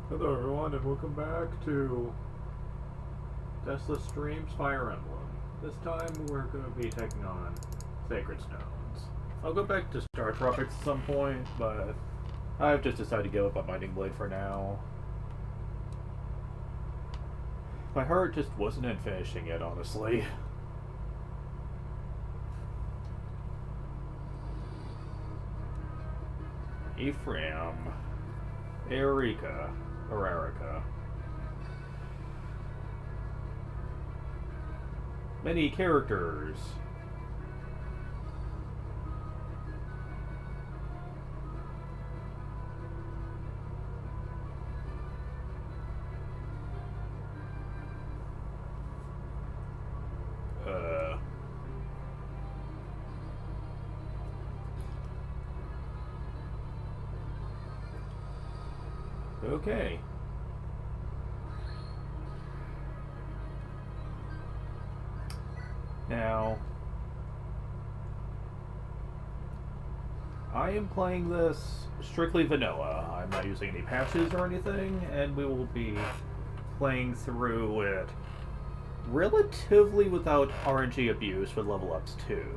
Hello everyone and welcome back to Tesla Streams Fire Emblem. This time we're going to be taking on Sacred Stones. I'll go back to Star Tropics at some point, but I've just decided to give up on Mighting Blade for now. My heart just wasn't in finishing it, honestly. Ephraim, Erica, or Erica. Many characters. Okay. Now, I am playing this strictly vanilla. I'm not using any patches or anything, and we will be playing through it relatively without RNG abuse with level ups too.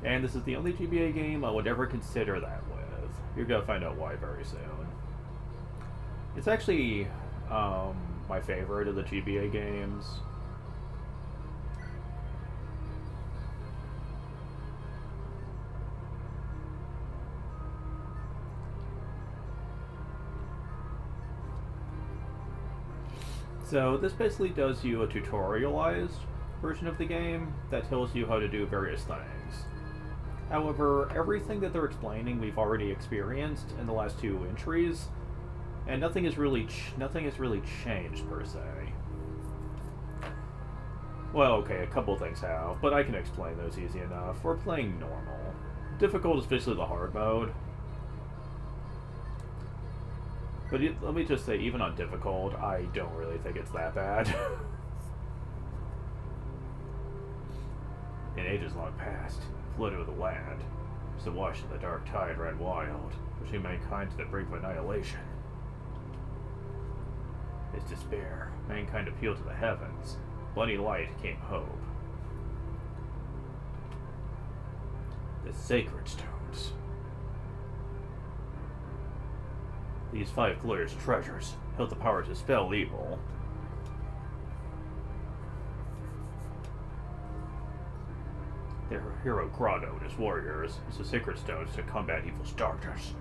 And this is the only GBA game I would ever consider that with. You're gonna find out why very soon. It's actually my favorite of the GBA games. So this basically does you a tutorialized version of the game that tells you how to do various things. However, everything that they're explaining we've already experienced in the last two entries, and nothing has really changed per se. Well, okay, a couple things have, but I can explain those easy enough. We're playing normal. Difficult is basically the hard mode. But let me just say, even on difficult, I don't really think it's that bad. In ages long past, flooded with the land, so washed in the dark tide ran wild, pushing mankind to the brink of annihilation. His despair, mankind appealed to the heavens. Bloody light came hope. The sacred stones. These five glorious treasures held the power to dispel evil. Their hero Grotto and his warriors used the sacred stones to combat evil's darkness.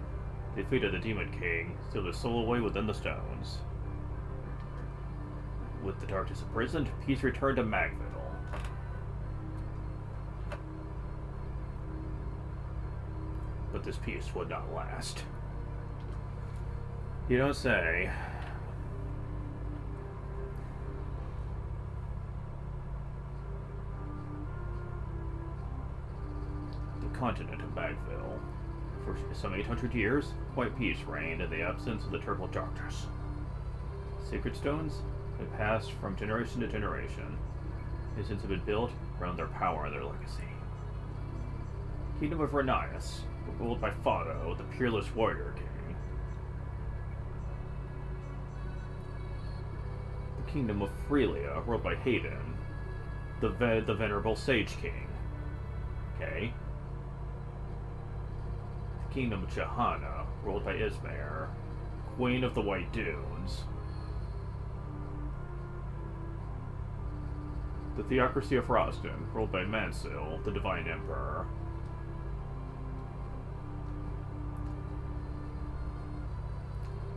They defeated the Demon King, sealed his soul away within the stones. With the darkness imprisoned, peace returned to Magville. But this peace would not last. You don't say. The continent of Magville. For some 800 years, quiet peace reigned in the absence of the terrible darkness. Sacred stones have passed from generation to generation. Nations have been built around their power and their legacy. Kingdom of Renias, ruled by Fado, the peerless warrior king. Kingdom of Frelia, ruled by Hayden, the venerable Sage King. Okay. The Kingdom of Johanna, ruled by Ismair, Queen of the White Dunes. The Theocracy of Roston, ruled by Mansil, the Divine Emperor.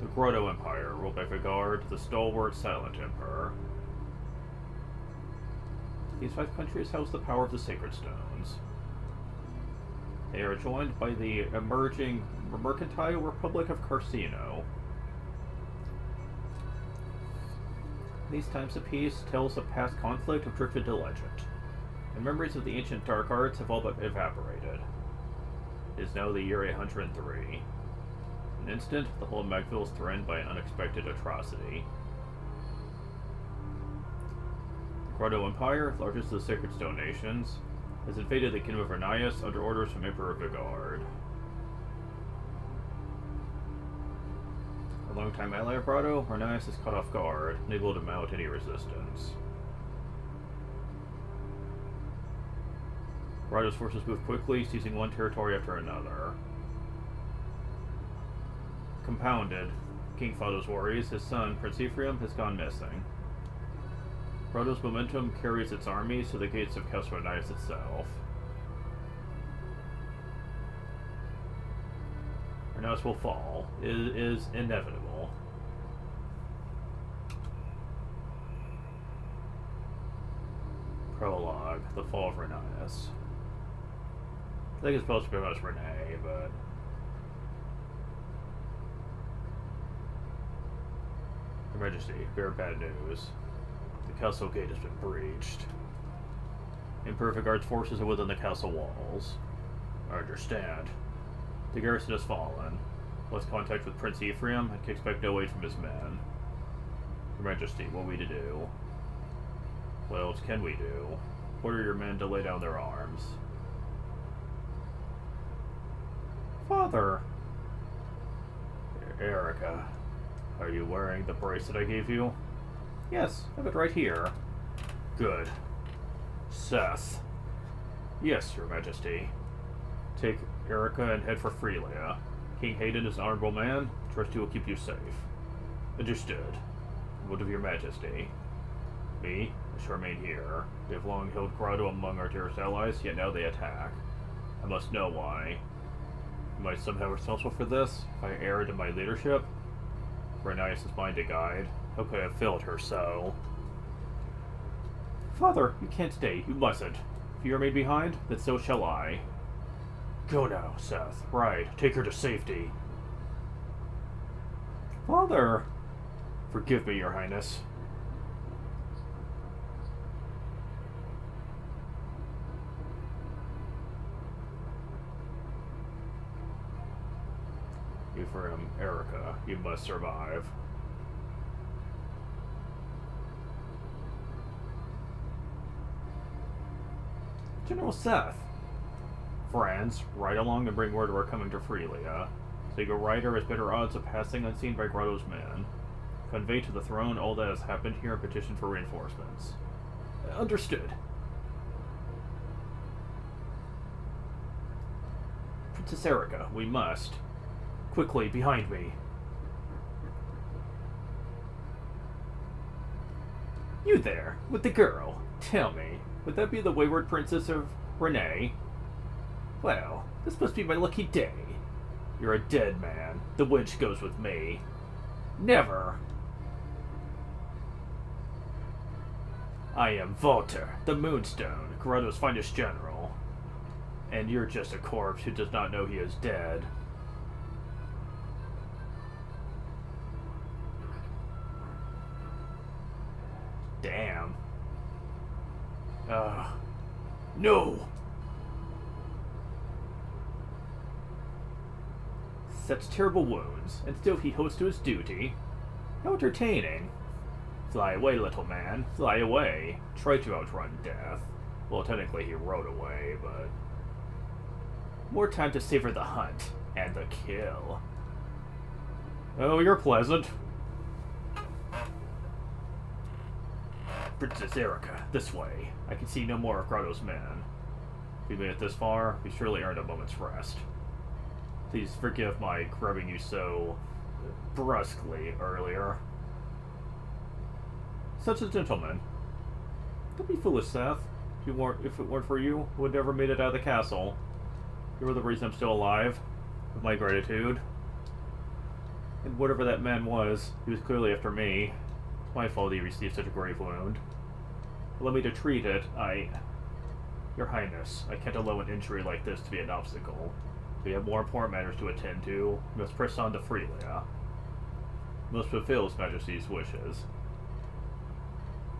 The Grotto Empire, ruled by Vigard, the stalwart Silent Emperor. These five countries house the power of the Sacred Stones. They are joined by the emerging mercantile Republic of Carcino. These times of peace, tales of past conflict have drifted to legend, and memories of the ancient dark arts have all but evaporated. It is now the year 803. An instant, the whole of Magville is threatened by an unexpected atrocity. The Grotto Empire, largest of the Sacred Stone nations, has invaded the Kingdom of Renias under orders from Emperor Vigard. longtime ally of Grotto, Arnias is caught off guard, unable to mount any resistance. Grotto's forces move quickly, seizing one territory after another. Compounded, King Fado's worries, his son, Prince Ephraim, has gone missing. Grotto's momentum carries its armies to the gates of Castle Arnias itself. Arnias will fall. It is inevitable. Prologue, the fall of Arnias. I think it's supposed to be about Renee, but... Your Majesty, bear bad news. The castle gate has been breached. Imperfect Guard's forces are within the castle walls. I understand. The garrison has fallen. Lost contact with Prince Ephraim and can expect no aid from his men. Your Majesty, what are we to do? What else can we do? Order your men to lay down their arms. Father! Erica, are you wearing the bracelet I gave you? Yes, I have it right here. Good. Seth. Yes, Your Majesty. Take Erica and head for Freelia. King Hayden is an honorable man. Trust he will keep you safe. Understood. What of Your Majesty? Me? I shall remain here. We have long held Grotto among our dearest allies, yet now they attack. I must know why. Am I somehow responsible for this? If I erred in my leadership? Arnias is mine to guide. How could I have failed her so? Father, you can't stay. You mustn't. If you remain behind, then so shall I. Go now, Seth. Ride. Take her to safety. Father! Forgive me, Your Highness. Ephraim, Erica, you must survive. General Seth. Friends, ride along and bring word we're coming to Freelia. Sega Rider has better odds of passing unseen by Grotto's men. Convey to the throne all that has happened here and petition for reinforcements. Understood. Princess Erica, we must. Quickly, behind me. You there, with the girl. Tell me, would that be the wayward princess of Renee? Well, this must be my lucky day. You're a dead man. The wench goes with me. Never. I am Volter, the Moonstone, Grotto's finest general. And you're just a corpse who does not know he is dead. Damn. No! Such terrible wounds, and still he holds to his duty. How entertaining. Fly away, little man. Fly away. Try to outrun death. Well, technically he rode away, but... More time to savor the hunt, and the kill. Oh, you're pleasant. Princess Erica, this way. I can see no more of Grotto's men. If we made it this far, we surely earned a moment's rest. Please forgive my grabbing you so brusquely earlier. Such a gentleman. Don't be foolish, Seth. If it weren't for you, I would never made it out of the castle. You were the reason I'm still alive, with my gratitude. And whatever that man was, he was clearly after me. It's my fault he received such a grave wound. Allow me to treat it. Your Highness, I can't allow an injury like this to be an obstacle. We have more important matters to attend to. We must press on to Freelia. We must fulfill His Majesty's wishes.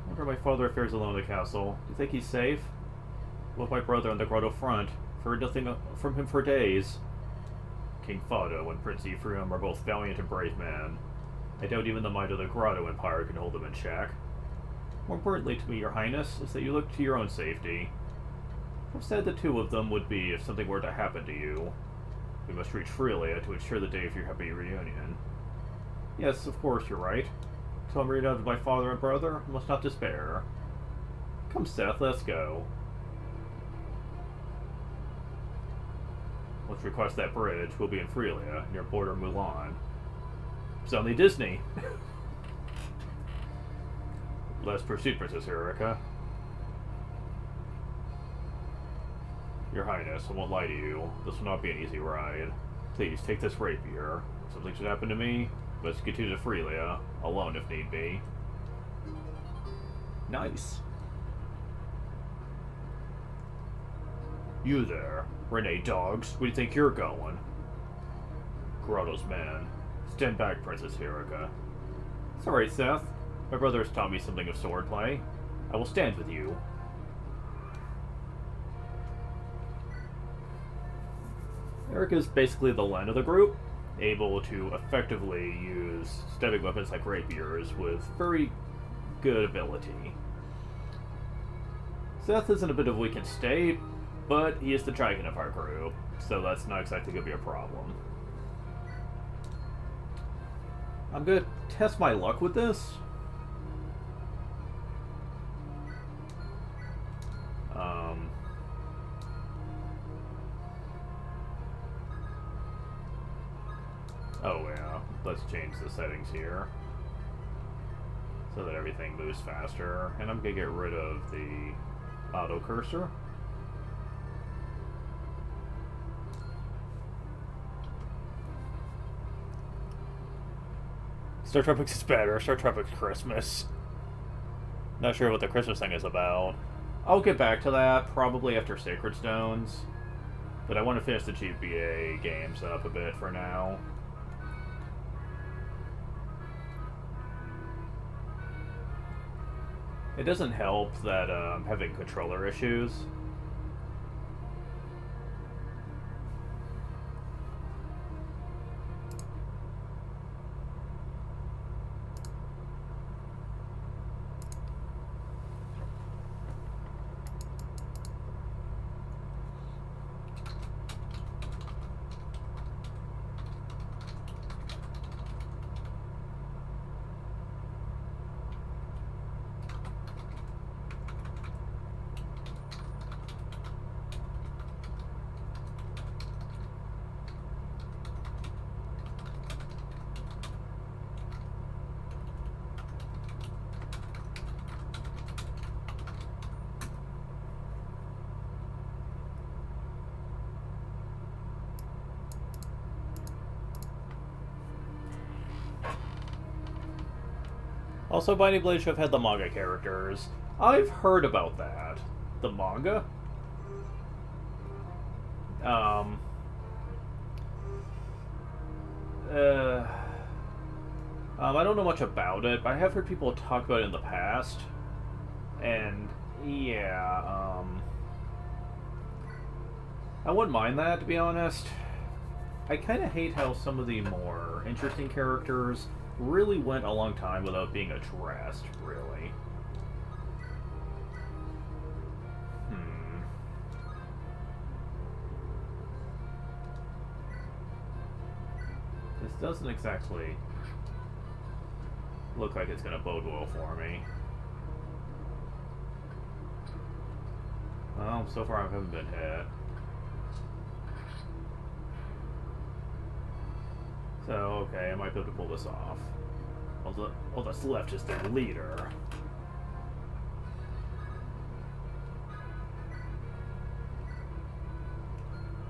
I wonder my father fares alone in the castle. Do you think he's safe? With my brother on the Grotto front. Heard nothing from him for days. King Fado and Prince Ephraim are both valiant and brave men. I doubt even the might of the Grotto Empire can hold them in check. More importantly to me, Your Highness, is that you look to your own safety. How sad the two of them would be if something were to happen to you. We must reach Freelia to ensure the day of your happy reunion. Yes, of course, you're right. Till I'm reunited with my father and brother, I must not despair. Come, Seth, let's go. Once we cross that bridge, we'll be in Frelia, near border Mulan. Suddenly Disney! Let's proceed, Princess Erika. Your Highness, I won't lie to you. This will not be an easy ride. Please, take this rapier. If something should happen to me, let's get you to Frelia, alone if need be. Nice. You there, Renee Dogs, where do you think you're going? Grotto's man. Stand back, Princess Erika. It's alright, Seth. My brother has taught me something of swordplay. I will stand with you. Erika is basically the Len of the group, able to effectively use stabbing weapons like rapiers with very good ability. Seth is in a bit of a weakened state, but he is the dragon of our group, so that's not exactly going to be a problem. I'm going to test my luck with this. Oh yeah, let's change the settings here so that everything moves faster, and I'm going to get rid of the auto cursor. Star Tropics is better. Star Tropics Christmas. Not sure what the Christmas thing is about. I'll get back to that probably after Sacred Stones, but I want to finish the GBA games up a bit for now. It doesn't help that I'm having controller issues. Also, Binding Blade should have had the manga characters. I've heard about that. The manga? I don't know much about it, but I have heard people talk about it in the past. And, yeah, I wouldn't mind that, to be honest. I kind of hate how some of the more interesting characters really went a long time without being addressed, really. This doesn't exactly look like it's going to bode well for me. Well, so far I haven't been hit. So, okay, I might be able to pull this off. All that's left is their leader.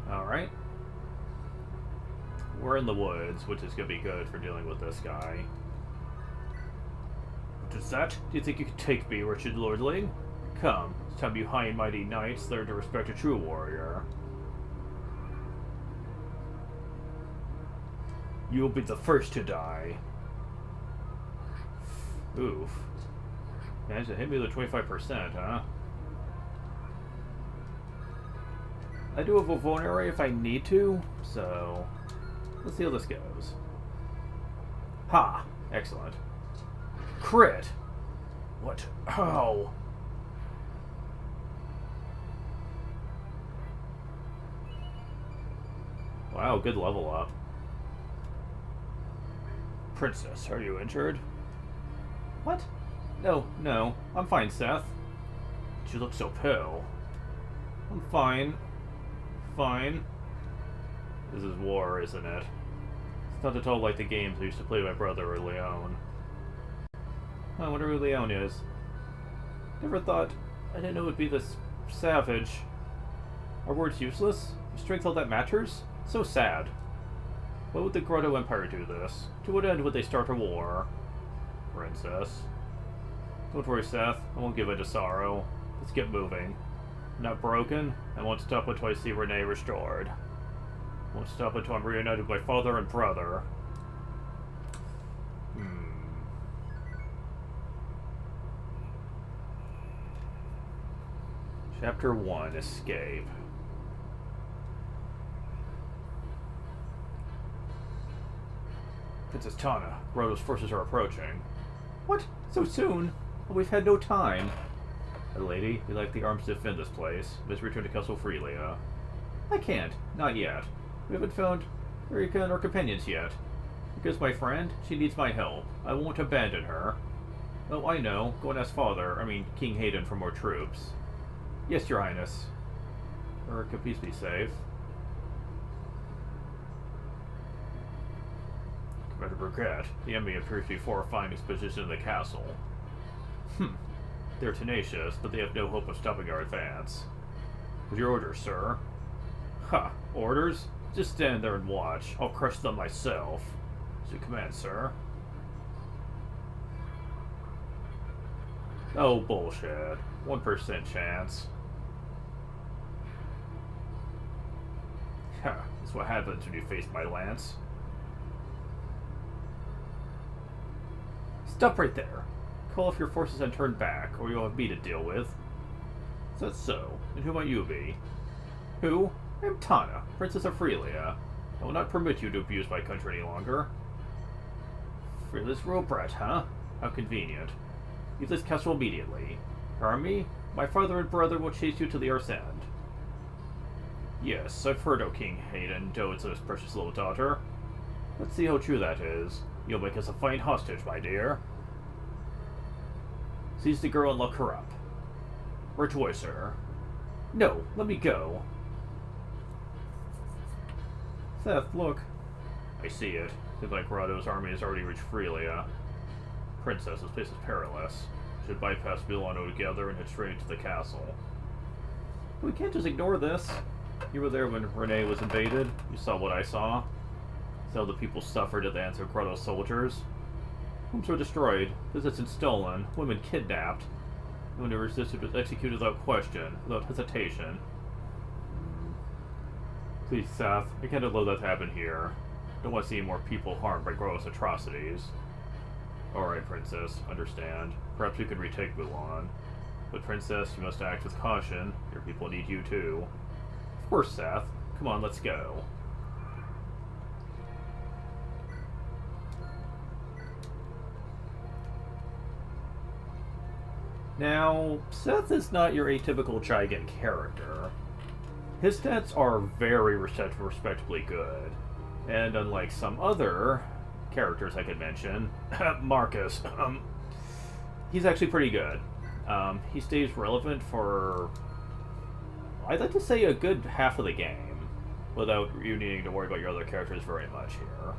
Alright. We're in the woods, which is going to be good for dealing with this guy. What is that? Do you think you can take me, wretched lordling? Come, it's time you high and mighty knights learn to respect a true warrior. You will be the first to die. Oof. Managed to hit me with 25%, huh? I do have a vulnerary if I need to, so let's see how this goes. Ha! Excellent. Crit! What? How? Wow, good level up. Princess, are you injured? What? No, no. I'm fine, Seth. You look so pale. I'm fine. Fine. This is war, isn't it? It's not at all like the games I used to play with my brother or Leon. I wonder who Leon is. Never thought. I didn't know it would be this savage. Are words useless? Is strength all that matters? So sad. Why would the Grotto Empire do this? To what end would they start a war? Princess. Don't worry, Seth. I won't give in to sorrow. Let's get moving. I'm not broken. I won't stop until I see Renee restored. I won't stop until I'm reunited with my father and brother. Chapter 1, Escape. Princess Tana, Grotto's forces are approaching. What? So soon? Well, we've had no time. My lady, we lack the arms to defend this place. Let's return to Castle Freelia. I can't. Not yet. We haven't found Erika and her companions yet. Because my friend, she needs my help. I won't abandon her. Oh, I know. Go and ask King Hayden for more troops. Yes, Your Highness. Erika, please be safe. Commander Burkett, the enemy appears to be fortifying its position in the castle. They're tenacious, but they have no hope of stopping our advance. With your orders, sir. Ha! Orders? Just stand there and watch. I'll crush them myself. As you command, sir. Oh, bullshit. 1% chance. Ha! That's what happens when you face my lance. Stop right there. Call off your forces and turn back, or you'll have me to deal with. Is that so? And who might you be? Who? I'm Tana, Princess of Freelia. I will not permit you to abuse my country any longer. Freelia's royal brat, huh? How convenient. Leave this castle immediately. Harm me? My father and brother will chase you to the earth's end. Yes, I've heard, O King Hayden, dotes on his precious little daughter. Let's see how true that is. You'll make us a fine hostage, my dear. Seize the girl and lock her up. Right away, sir. No, let me go. Seth, look. I see it. Seems like Grotto's army has already reached Freelia. Princess, this place is perilous. Should bypass Milano together and head straight into the castle. We can't just ignore this. You were there when Renee was invaded. You saw what I saw. So the people suffered at the hands of Grotto's soldiers. Homes were destroyed, businesses stolen, women kidnapped. Anyone who resisted was executed without question, without hesitation. Please, Seth, I can't allow that to happen here. I don't want to see more people harmed by Grotto's atrocities. Alright, Princess, understand. Perhaps we could retake Mulan. But, Princess, you must act with caution. Your people need you, too. Of course, Seth. Come on, let's go. Now, Seth is not your atypical Gigan character. His stats are very respectably good, and unlike some other characters I could mention, Marcus, he's actually pretty good. He stays relevant for, I'd like to say, a good half of the game, without you needing to worry about your other characters very much here.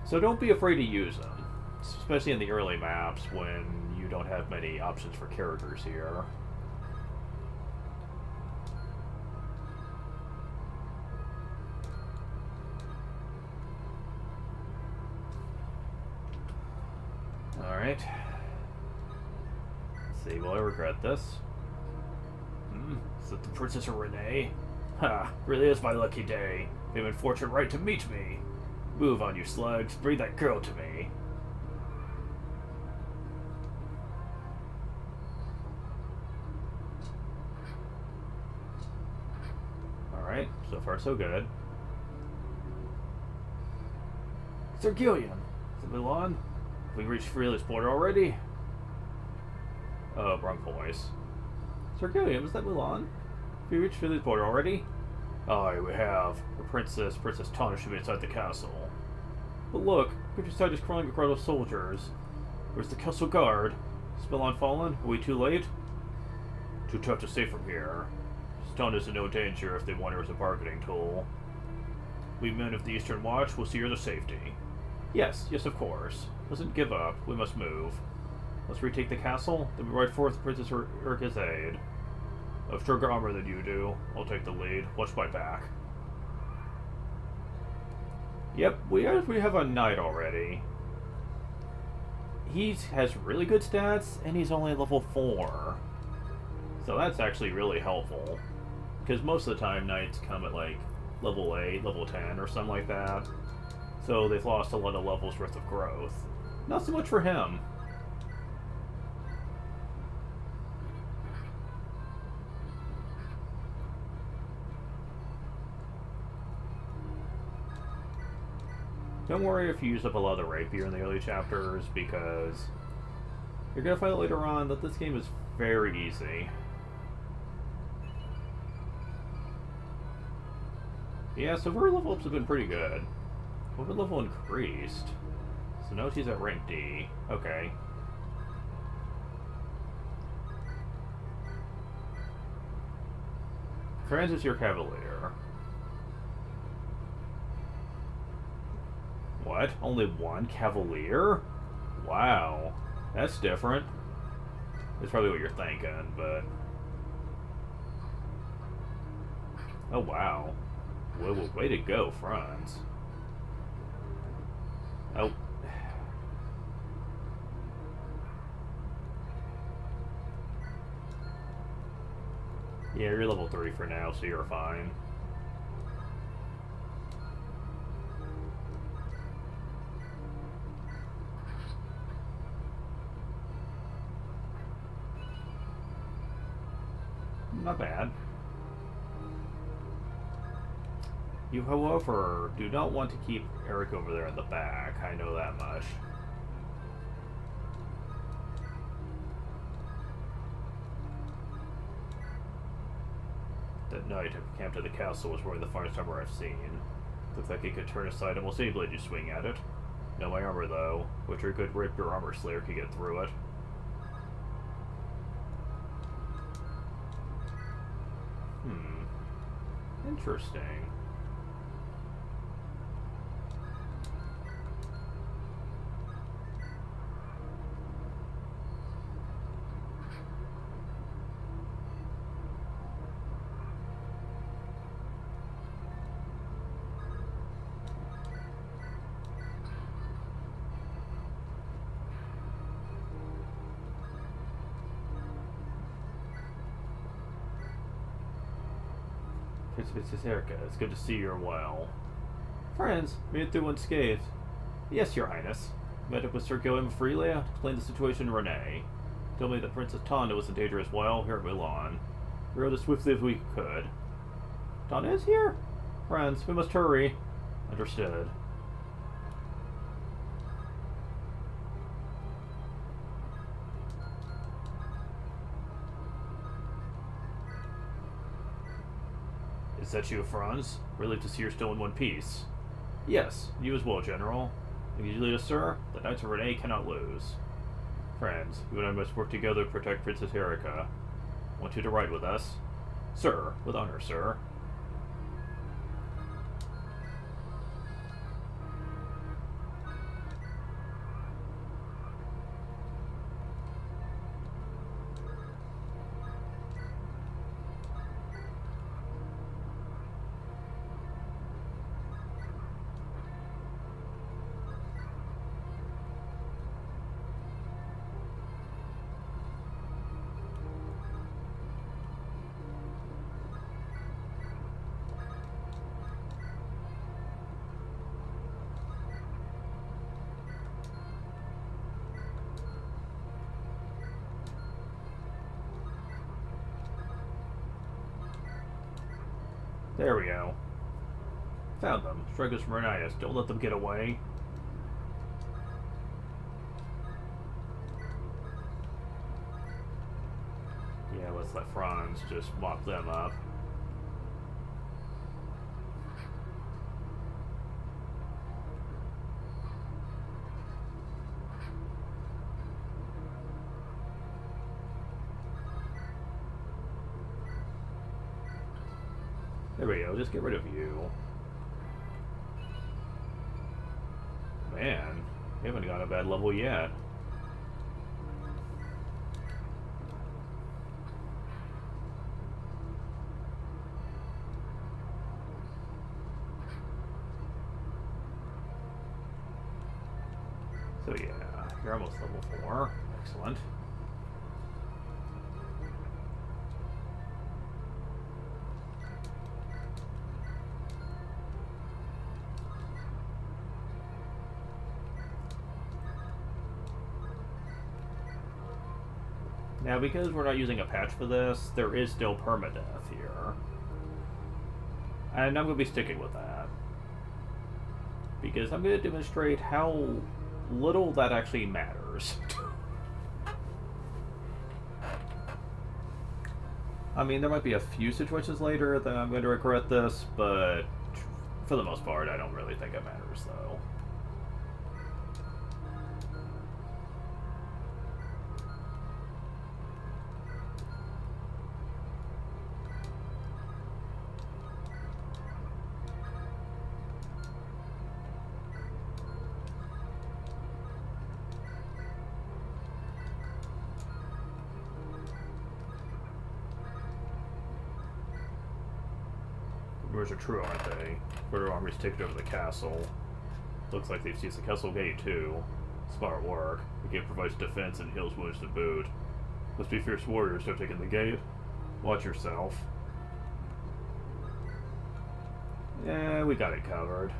So don't be afraid to use them, especially in the early maps when you don't have many options for characters here. Alright. Let's see, will I regret this? Is that the Princess of Renee? Ha! Really is my lucky day. Fame and fortune right to meet me. Move on, you slugs. Bring that girl to me. Alright, so far so good. Sir Gillian! Is it Milan? Have we reached Freelia's border already? Oh, wrong voice. Sir Gilliam, is that Mulan? Have we reached Freelia's border already? Aye, we have. The Princess Tana should be inside the castle. But look, countryside is crawling with a crowd of soldiers. Where's the castle guard? Spillon fallen? Are we too late? Too tough to stay from here. Stone is in no danger if they want her as a bargaining tool. We men of the Eastern Watch will see her to safety. Yes, of course. Doesn't give up. We must move. Let's retake the castle, then we ride forth Princess Urka's aid. I've stronger armor than you do. I'll take the lead. Watch my back. Yep, we have a knight already. He has really good stats, and he's only level 4. So that's actually really helpful. Because most of the time, knights come at like level 8, level 10, or something like that. So they've lost a lot of levels worth of growth. Not so much for him. Don't worry if you use up a lot of the rapier in the early chapters, because you're going to find out later on that this game is very easy. Yeah, so her level ups have been pretty good. What her level increased? So now she's at rank D. Okay. Franz is your cavalier. What? Only one cavalier? Wow. That's different. That's probably what you're thinking, but... Oh, wow. Well, way to go, Franz. Oh. Yeah, you're level 3 for now, so you're fine. Not bad. You, however, do not want to keep Eric over there in the back. I know that much. That knight who camped at the castle was wearing the finest armor I've seen. Looks like he could turn aside almost any blade you swing at it. No, my armor, though. Which a good rapier armor slayer could get through it. Interesting. Princess Erica, it's good to see you're well. Friends, made it through unscathed. Yes, your highness. Met up with Sir Guillaume Freelia, explained the situation to Renee. Told me that Princess Tanda was in danger as well, here at Milan. We rode as swiftly as we could. Tanda is here? Friends, we must hurry. Understood. Is that you, Franz? Relieved to see you're still in one piece. Yes, you as well, General. If you lead us, sir, the Knights of Renee cannot lose. Friends, you and I must work together to protect Princess Erica. Want you to ride with us? Sir, with honor, sir. There we go. Found them. Strikers from Renias. Don't let them get away. Yeah, let's let Franz just mop them up. There we go, just get rid of you. Man, we haven't got a bad level yet. So yeah, you're almost level 4. Excellent. Now, because we're not using a patch for this, there is still permadeath here. And I'm going to be sticking with that. Because I'm going to demonstrate how little that actually matters. I mean, there might be a few situations later that I'm going to regret this, but for the most part, I don't really think it matters, though. Rumors are true, aren't they? Quarter army's taken over the castle. Looks like they've seized the castle gate, too. Smart work. The gate provides defense and heals wounds to boot. Must be fierce warriors who have taken the gate. Watch yourself. Yeah, we got it covered.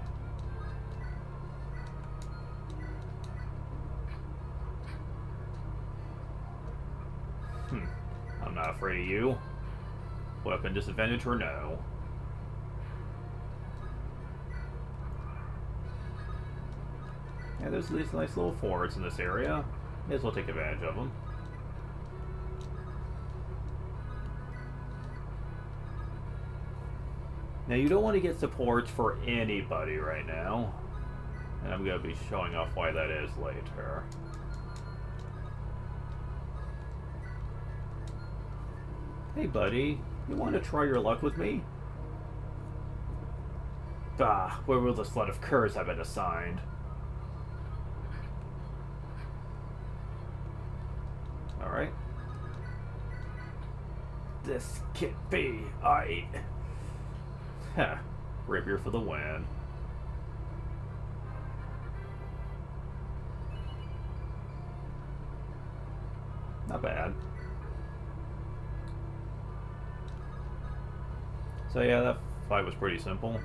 I'm not afraid of you. Weapon disadvantage or no? Yeah, there's these nice little forts in this area. May as well take advantage of them. Now, you don't want to get supports for anybody right now. And I'm going to be showing off why that is later. Hey, buddy. You want to try your luck with me? Ah, where will the slot of curs have been assigned? Alright. This can't be. Ha. Rapier for the win. Not bad. So yeah, that fight was pretty simple.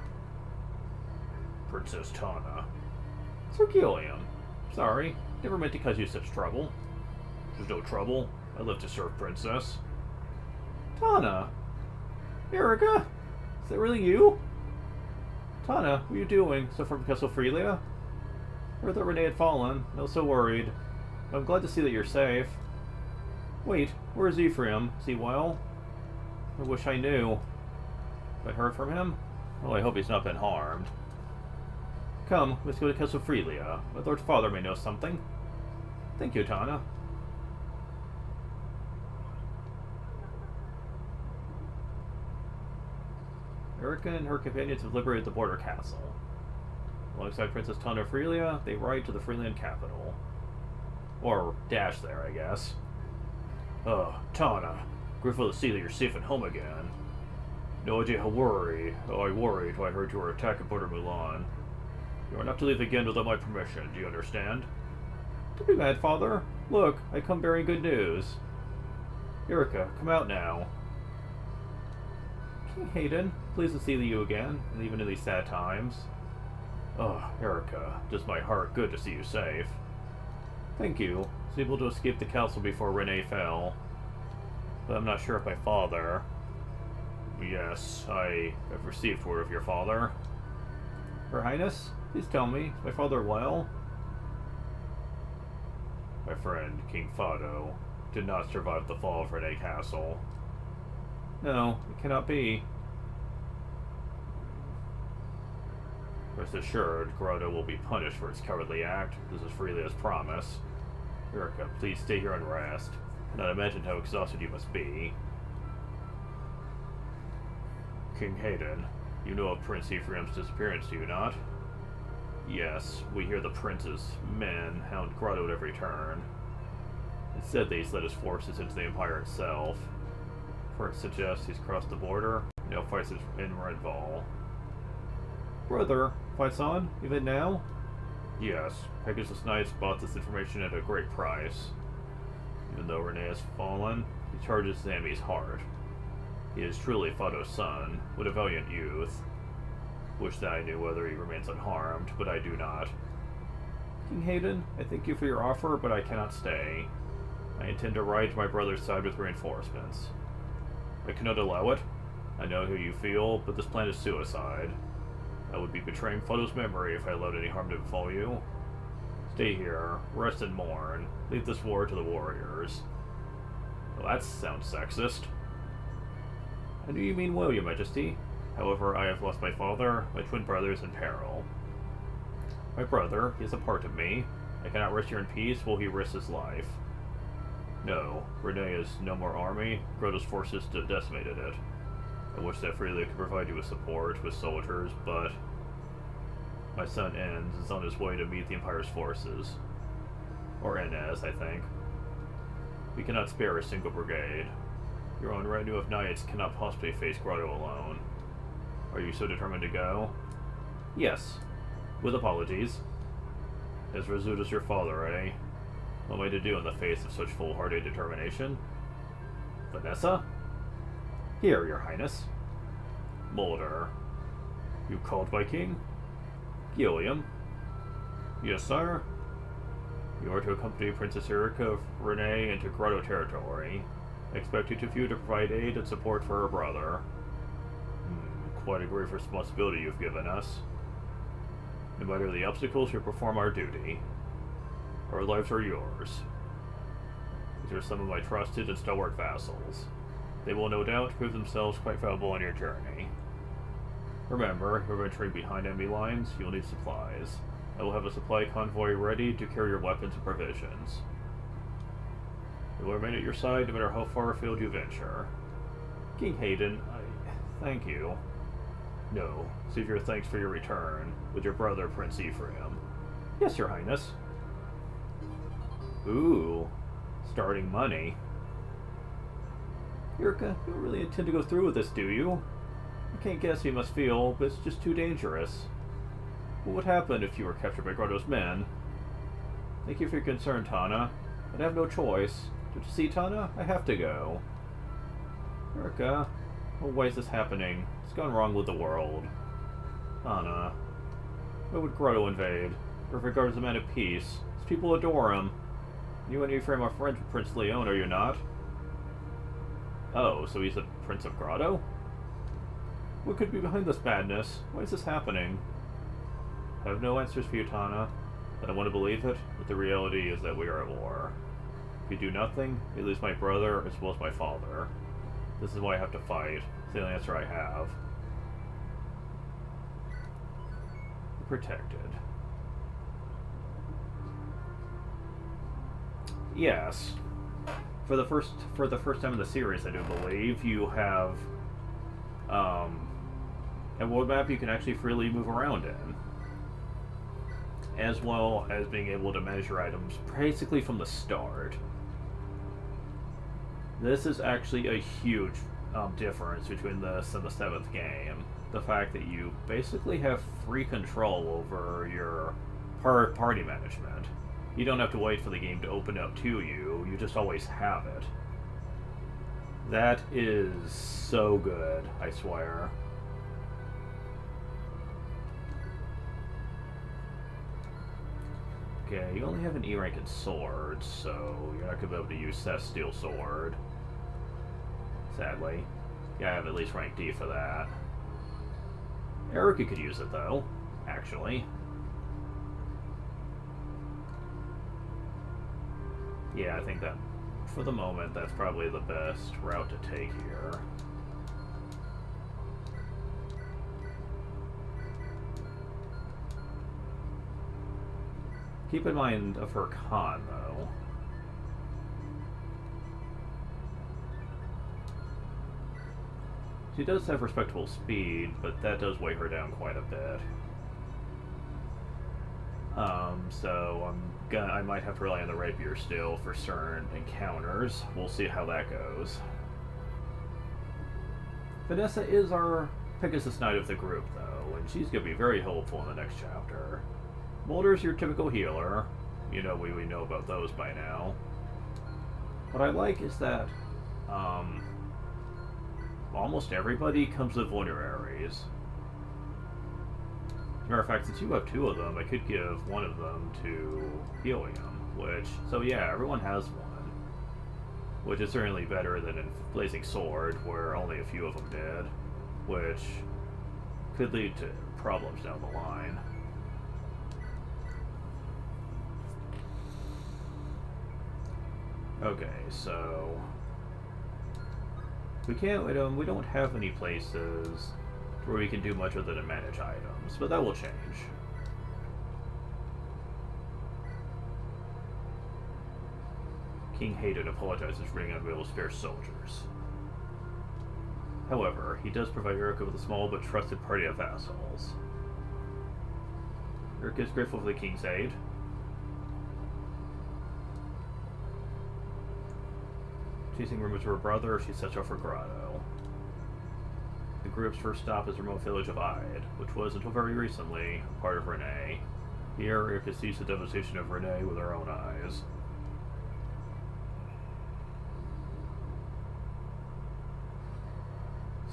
Princess Tana. Sir Gilliam. Sorry, never meant to cause you such trouble. There's no trouble. I live to serve Princess. Tana! Erica? Is that really you? Tana, what are you doing? So from Castle Freelia? Heard that Renee had fallen. I was so worried. I'm glad to see that you're safe. Wait, where's Ephraim? Is he well? I wish I knew. Have I heard from him? Well, I hope he's not been harmed. Come, let's go to Castle Freelia. My Lord Father may know something. Thank you, Tana. Erica and her companions have liberated the border castle. Alongside Princess Tana of Freelia, they ride to the Freeland capital. Or dash there, I guess. Tana. Grateful to see that you're safe and home again. No idea how I worried when I heard you were attacking Border Mulan. You are not to leave again without my permission, do you understand? Don't be mad, Father. Look, I come bearing good news. Erica, come out now. King Hayden, pleased to see you again, and even in these sad times. Oh, Erica, does my heart good to see you safe. Thank you. I was able to escape the castle before Renee fell. But I'm not sure if my father... Yes, I have received word of your father. Her Highness, please tell me, is my father well? My friend, King Fado, did not survive the fall of Renee Castle. No, it cannot be. Rest assured, Grotto will be punished for its cowardly act. This is Freelia's promise. Erica, please stay here and rest. I cannot imagine how exhausted you must be. King Hayden, you know of Prince Ephraim's disappearance, do you not? Yes, we hear the prince's men hound Grotto at every turn. Instead, they led his forces into the Empire itself. Report suggests he's crossed the border, and now fights in Redval. Brother, fights on, even now? Yes, Pegasus Knights bought this information at a great price. Even though Rene has fallen, he charges Zami's heart. He is truly Fado's son, what a valiant youth. Wish that I knew whether he remains unharmed, but I do not. King Hayden, I thank you for your offer, but I cannot stay. I intend to ride to my brother's side with reinforcements. I cannot allow it. I know how you feel, but this plan is suicide. I would be betraying Fado's memory if I allowed any harm to befall you. Stay here, rest and mourn. Leave this war to the warriors. Well, that sounds sexist. I knew you mean well, your majesty. However, I have lost my father, my twin brother is in peril. My brother, he is a part of me. I cannot rest here in peace while he risks his life. No, Rene has no more army. Grotto's forces decimated it. I wish that freely could provide you with support, with soldiers, but my son Enz is on his way to meet the Empire's forces. Or Enes, I think. We cannot spare a single brigade. Your own retinue of knights cannot possibly face Grotto alone. Are you so determined to go? Yes. With apologies. As resolute as your father, eh? What am I to do in the face of such foolhardy determination? Vanessa? Here, your highness. Mulder. You called by king? Gilliam. Yes, sir. You are to accompany Princess Erika of Rene into Grotto territory. I expect you to provide aid and support for her brother. Quite a grave responsibility you've given us. No matter the obstacles, we perform our duty. Our lives are yours. These are some of my trusted and stalwart vassals. They will no doubt prove themselves quite valuable on your journey. Remember, if you're venturing behind enemy lines, you'll need supplies. I will have a supply convoy ready to carry your weapons and provisions. I will remain at your side no matter how far afield you venture. King Hayden, thank you. No, save your thanks for your return, with your brother, Prince Ephraim. Yes, your highness. Ooh, starting money. Erika, you don't really intend to go through with this, do you? I can't guess how you must feel, but it's just too dangerous. What would happen if you were captured by Grotto's men? Thank you for your concern, Tana, but I have no choice. Don't you see, Tana? I have to go. Erika, why is this happening? What's gone wrong with the world? Tana, why would Grotto invade? Or regard as a man of peace? His people adore him. You and Ephraim are friends with Prince Leon, are you not? Oh, so he's the Prince of Grotto? What could be behind this madness? Why is this happening? I have no answers for you, Tana. I don't want to believe it, but the reality is that we are at war. If we do nothing, we lose my brother as well as my father. This is why I have to fight. It's the only answer I have. Protected. Yes. For the first time in the series, I do believe, you have a world map you can actually freely move around in, as well as being able to measure items basically from the start. This is actually a huge difference between this and the 7th game. The fact that you basically have free control over your party management. You don't have to wait for the game to open up to you, you just always have it. That is so good, I swear. Okay, you only have an E rank in swords, so you're not going to be able to use Seth's steel sword. Sadly. Yeah, I have at least rank D for that. Erika could use it, though, actually. Yeah, I think that, for the moment, that's probably the best route to take here. Keep in mind of her con, though. She does have respectable speed, but that does weigh her down quite a bit. So I might have to rely on the rapier still for certain encounters. We'll see how that goes. Vanessa is our Pegasus Knight of the group, though, and she's going to be very helpful in the next chapter. Mulder's your typical healer. You know, we know about those by now. What I like is that almost everybody comes with vulneraries. As a matter of fact, since you have 2 of them, I could give one of them to Helium, so yeah, everyone has one. Which is certainly better than in Blazing Sword, where only a few of them did, which could lead to problems down the line. Okay, so we don't have any places where we can do much other than manage items, but that will change. King Hayden apologizes for being unable to spare soldiers. However, he does provide Erica with a small but trusted party of vassals. Erica is grateful for the king's aid. Chasing rumors of her brother, she sets off for Grotto. The group's first stop is the remote village of Ide, which was, until very recently, a part of Renee. Here, Erica sees the devastation of Renee with her own eyes.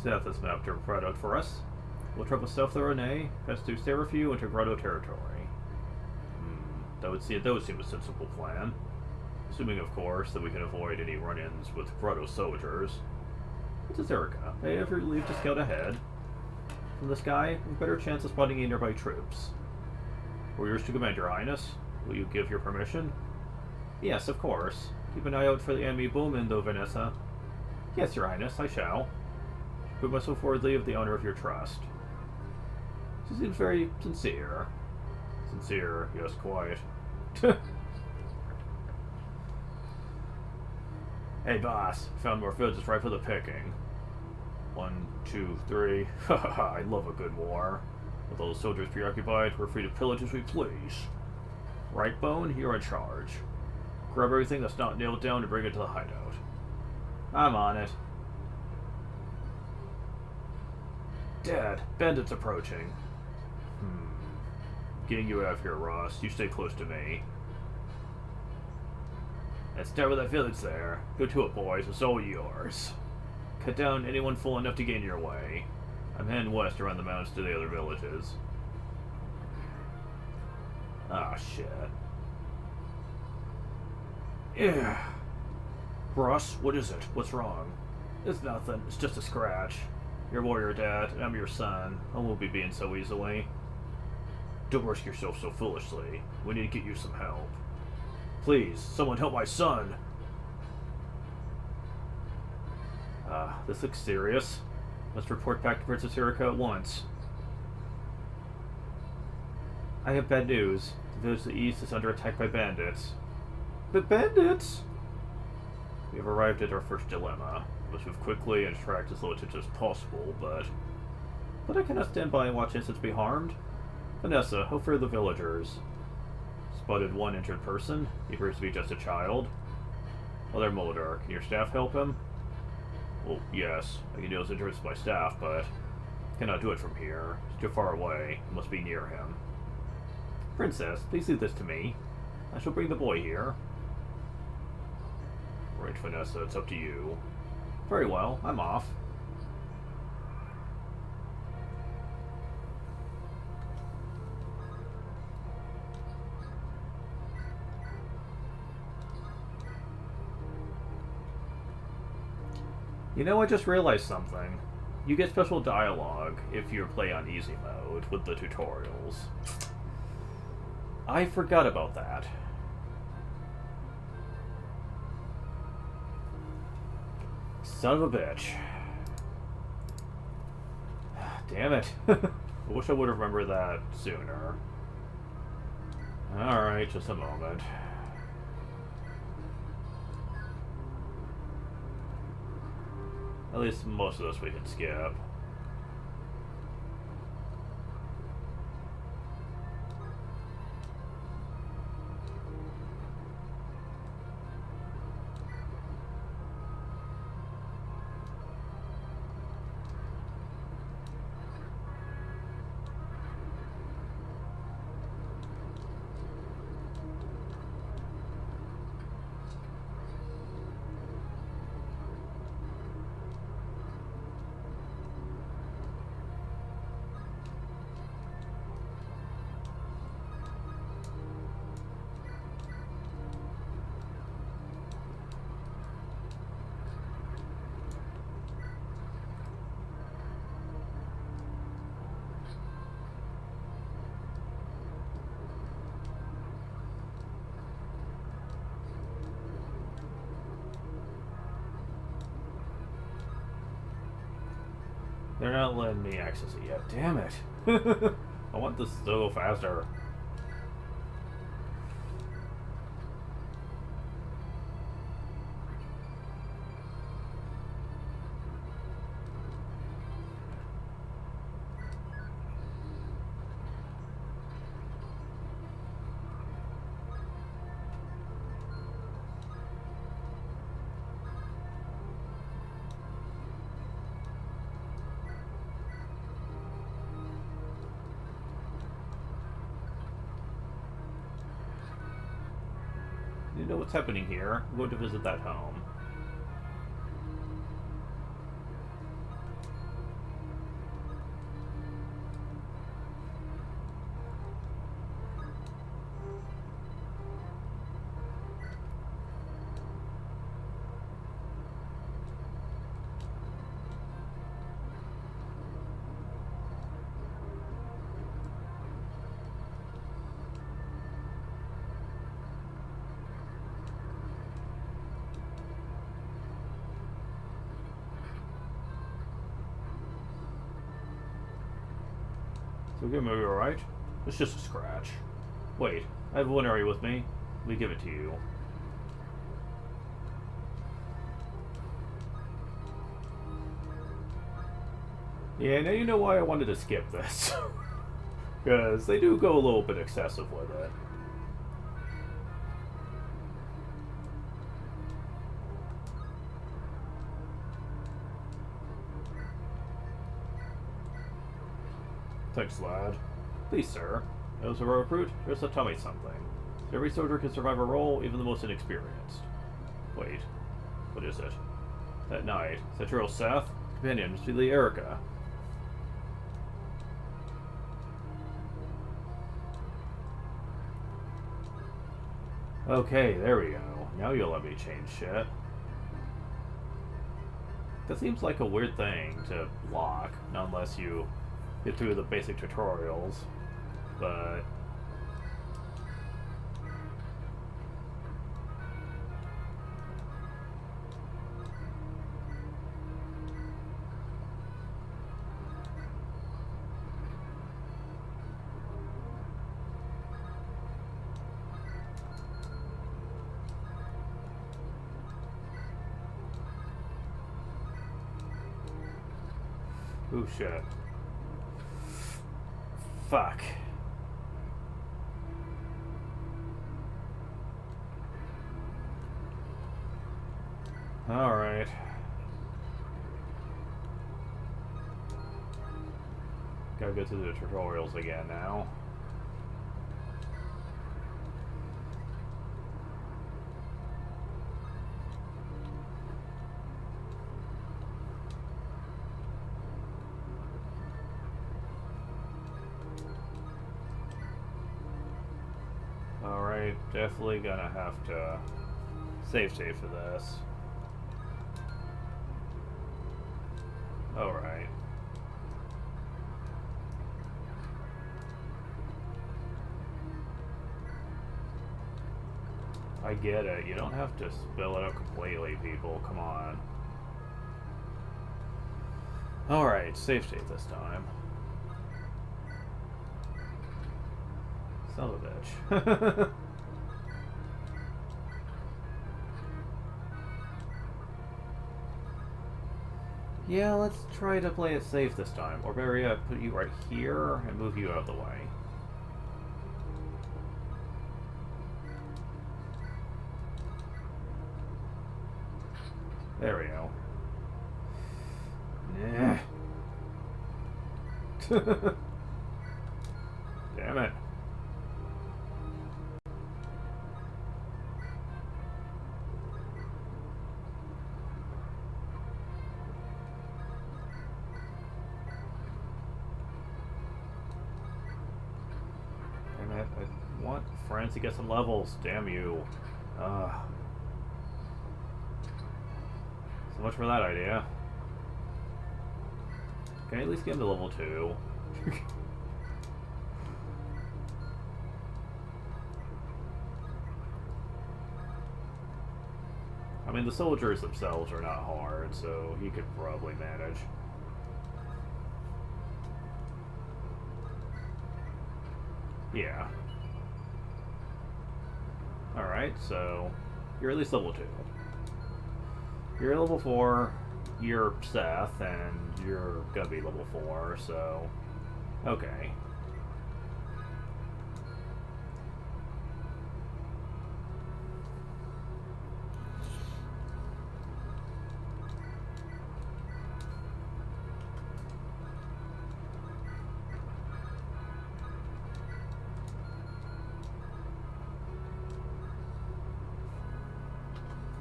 South is mapped to Grotto for us. We'll travel south to Renee, pass through Seraphue into Grotto territory. That would seem a sensible plan. Assuming, of course, that we can avoid any run-ins with Grotto soldiers. This is Erica. I ever leave to scout ahead. From the sky, we have a better chance of spotting any nearby troops. Warriors to command, Your Highness. Will you give your permission? Yes, of course. Keep an eye out for the enemy bowman, though, Vanessa. Yes, Your Highness, I shall. Put myself forwardly of the honor of your trust. She seems very sincere. Sincere, yes, quite. Hey, boss. Found more villages right for the picking. 1, 2, 3. Haha, I love a good war. With all the soldiers preoccupied, we're free to pillage as we please. Right, Bone? You're in charge. Grab everything that's not nailed down and bring it to the hideout. I'm on it. Dad, bandits approaching. Getting you out of here, Ross. You stay close to me. Let's start with that village there. Go to it, boys. It's all yours. Cut down anyone full enough to get in your way. I'm heading west around the mountains to the other villages. Ah, shit. Yeah. Ross, what is it? What's wrong? It's nothing. It's just a scratch. You're a warrior, Dad, and I'm your son. I won't be being so easily. Don't risk yourself so foolishly. We need to get you some help. Please, someone help my son! This looks serious. Must report back to Princess Erica at once. I have bad news. The village to the east is under attack by bandits. But bandits? We have arrived at our first dilemma. We must move quickly and attract as little attention as possible, but I cannot stand by and watch innocents be harmed. Vanessa, how fare the villagers? Spotted one injured person. He appears to be just a child. Mother Mulder, can your staff help him? Well, yes. I can deal with injuries with my staff, but cannot do it from here. It's too far away. I must be near him. Princess, please leave this to me. I shall bring the boy here. Right, Vanessa, it's up to you. Very well, I'm off. You know, I just realized something. You get special dialogue if you play on easy mode with the tutorials. I forgot about that. Son of a bitch. Damn it. I wish I would have remembered that sooner. Alright, just a moment. At least most of this we can skip. They're not letting me access it yet. Damn it. I want this to go faster. You know what's happening here. I'm going to visit that home. So good movie, alright? It's just a scratch. Wait, I have one area with me. Let me give it to you. Yeah, now you know why I wanted to skip this. Because they do go a little bit excessive with it. Thanks, lad. Please, sir. As a recruit, just to tell me something. Every soldier can survive a role, even the most inexperienced. Wait, what is it? That night, Central Seth, companion must be Lee Erica. Okay, there we go. Now you'll let me change shit. That seems like a weird thing to lock, unless you get through the basic tutorials, but oh shit. Fuck. Alright. Gotta go through the tutorials again now. Alright, definitely gonna have to save state for this. Alright. I get it. You don't have to spell it out completely, people. Come on. Alright, save state this time. Son of a bitch. Yeah, let's try to play it safe this time. Or better yet, put you right here and move you out of the way. There we go. Nah. Damn it. Damn it. I want friends to get some levels. Damn you. So much for that idea. Can I at least get him to level 2? I mean, the soldiers themselves are not hard, so he could probably manage. Yeah. Alright, so you're at least level 2. You're level 4, you're Seth, and you're gonna be level 4, so... Okay.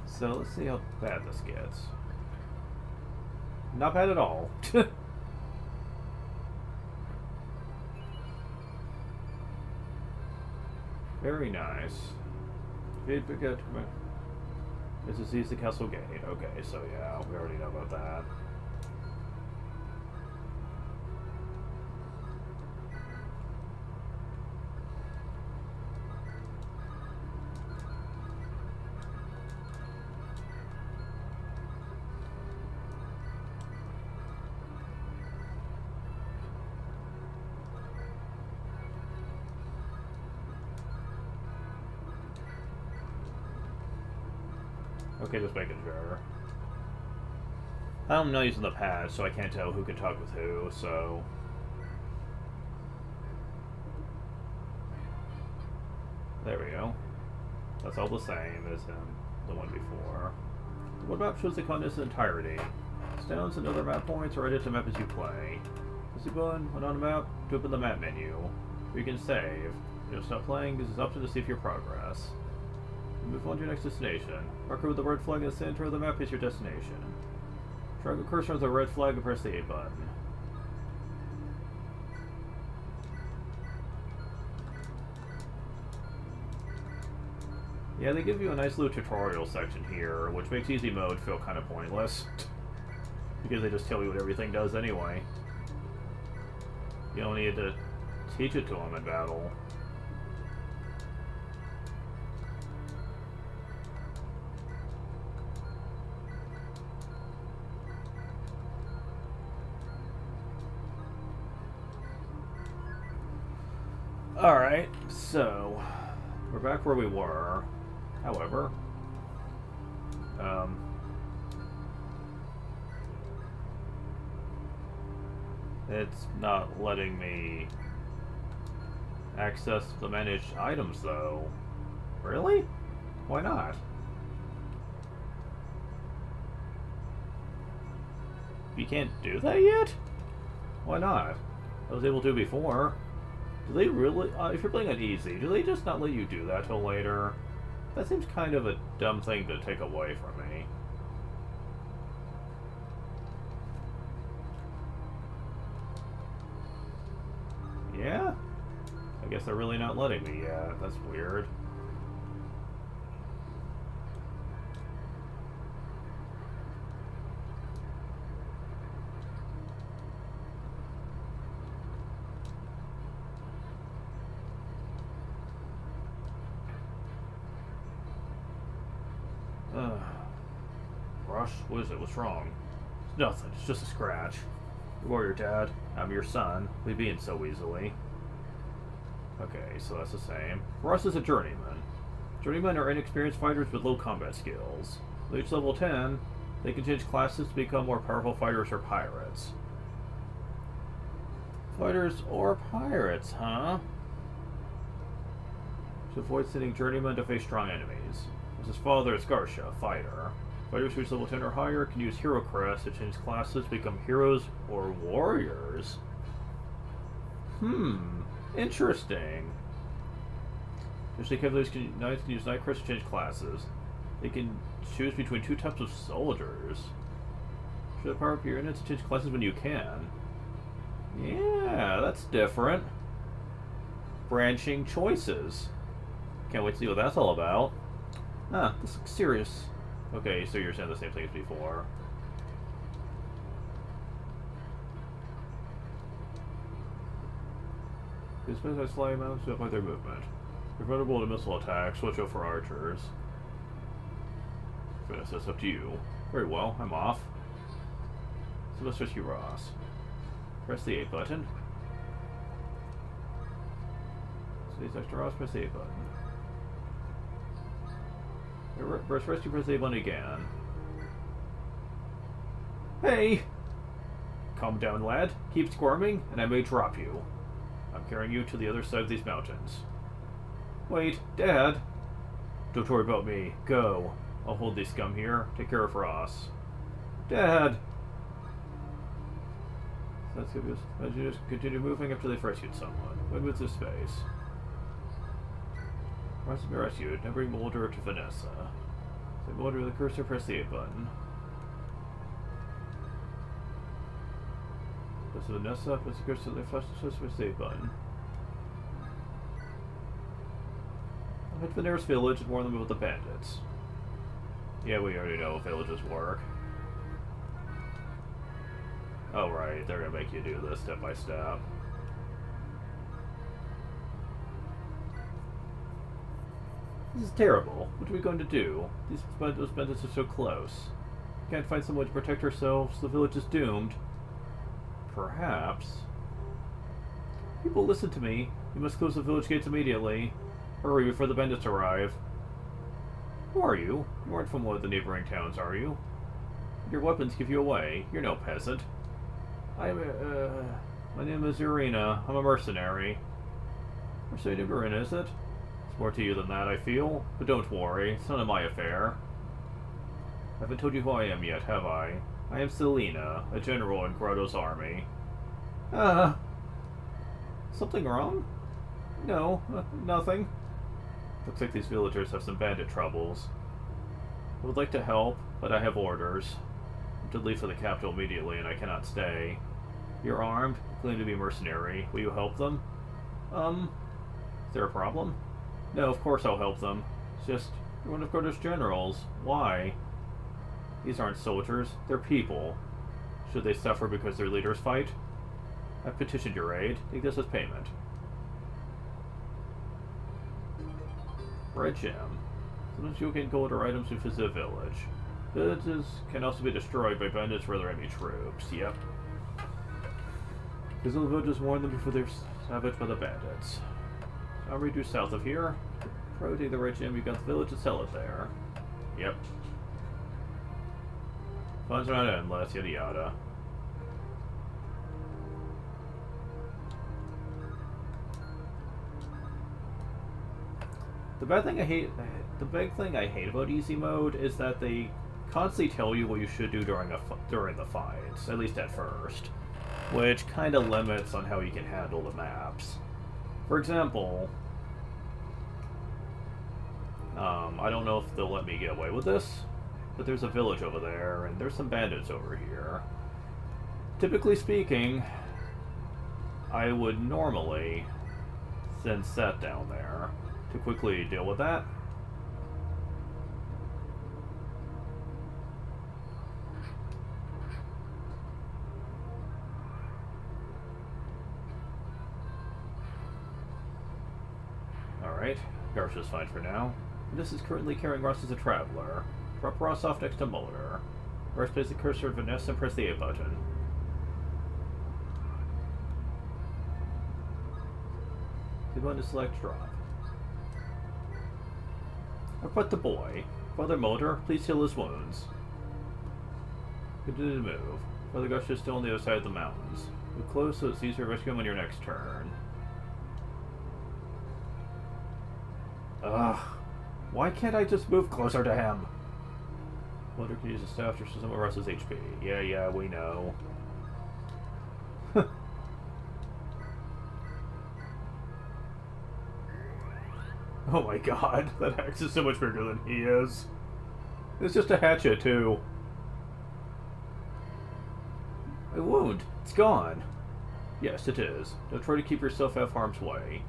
So let's see how bad this gets. Not bad at all. Very nice. This is the castle gate. Okay, so yeah, we already know about that. Okay, just making sure. I'm not using the pad, so I can't tell who can talk with who, so... There we go. That's all the same as the one before. What map shows the continent's entirety? Stones and other map points are added to map as you play. Press the button when on a map to open the map menu. Or you can save. You'll stop playing. This is option to save your progress. Move on to your next destination. Marker with the red flag in the center of the map is your destination. Drag the cursor on the red flag and press the A button. Yeah, they give you a nice little tutorial section here, which makes easy mode feel kind of pointless. Because they just tell you what everything does anyway. You don't need to teach it to them in battle. Alright, so we're back where we were. However, it's not letting me access the managed items though. Really? Why not? You can't do that yet? Why not? I was able to before. Do they really, if you're playing on easy, do they just not let you do that till later? That seems kind of a dumb thing to take away from me. Yeah? I guess they're really not letting me yet. That's weird. Rush? What is it? What's wrong? It's nothing. It's just a scratch. Warrior Dad, I'm your son. We being so easily. Okay, so that's the same. Rush is a journeyman. Journeymen are inexperienced fighters with low combat skills. They reach level 10, They can change classes to become more powerful fighters or pirates. Fighters or pirates, huh? To avoid sending journeymen to face strong enemies. As his father is Garsha, fighter. Fighters who reach level 10 or higher can use hero crests to change classes to become heroes or warriors. Interesting. Usually cavaliers knights can use knight crests to change classes. They can choose between two types of soldiers. Should power up your units to change classes when you can. Yeah, that's different. Branching choices. Can't wait to see what that's all about. Ah, this looks serious. Okay, so you're saying the same thing as before. These specialized flying mounts up by their movement. You're vulnerable to missile attacks, watch out for archers. Finish this up to you. Very well, I'm off. So let's rescue Ross. Press the A button. So these extra Ross, press the A button. Press rescue, press the A button again. Hey! Calm down, lad. Keep squirming, and I may drop you. I'm carrying you to the other side of these mountains. Wait, Dad! Don't worry about me. Go. I'll hold these scum here. Take care of Ross. Dad! That's good. As you just continue moving after they've rescued someone. When moves to space. Ross has been rescued. Now bring Mulder to Vanessa. So Mulder with the cursor, press the A button. Press Vanessa, press the cursor to the flash, press the A button. I'll head to the nearest village and warn them about the bandits. Yeah, we already know villages work. Oh right, they're gonna make you do this step by step. This is terrible. What are we going to do? Those bandits are so close. We can't find someone to protect ourselves. The village is doomed. Perhaps. People, listen to me. You must close the village gates immediately. Hurry before the bandits arrive. Who are you? You aren't from one of the neighboring towns, are you? Your weapons give you away. You're no peasant. My name is Irina. I'm a mercenary. Mercenary of Irina, is it? It's more to you than that, I feel. But don't worry, it's none of my affair. I haven't told you who I am yet, have I? I am Selena, a general in Grotto's army. Something wrong? No, nothing. Looks like these villagers have some bandit troubles. I would like to help, but I have orders. I'm to leave for the capital immediately, and I cannot stay. You're armed, claim to be mercenary. Will you help them? Is there a problem? No, of course I'll help them. It's just, you're one of Grotto's generals. Why? These aren't soldiers, they're people. Should they suffer because their leaders fight? I've petitioned your aid. Take this as payment. Red gem. Sometimes you can gold or items to visit a village. Villages can also be destroyed by bandits or other enemy troops. Yep. Visit the villages, warn them before they're savaged by the bandits. I'll read you south of here. Probably take the red gem, you got the village and sell it there. Yep. Funds are not endless, yada yada. The big thing I hate about easy mode is that they constantly tell you what you should do during the fights, at least at first, which kind of limits on how you can handle the maps. For example, I don't know if they'll let me get away with this, but there's a village over there, and there's some bandits over here. Typically speaking, I would normally send Seth down there to quickly deal with that. Alright, Garsha's fine for now. This is currently carrying Ross as a traveler. Drop Ross off next to Mulder. Ross place the cursor of Vanessa and press the A button. The button to select drop. Report the boy. Father Mulder, please heal his wounds. Continue to move. Father Gush is still on the other side of the mountains. Move close so it's easier to rescue him on your next turn. Ugh. Why can't I just move closer to him? Wonder can use a staff to some of Russ's HP. Yeah, we know. Oh my god, that axe is so much bigger than he is. It's just a hatchet, too. My wound, it's gone. Yes, it is. Don't try to keep yourself out of harm's way.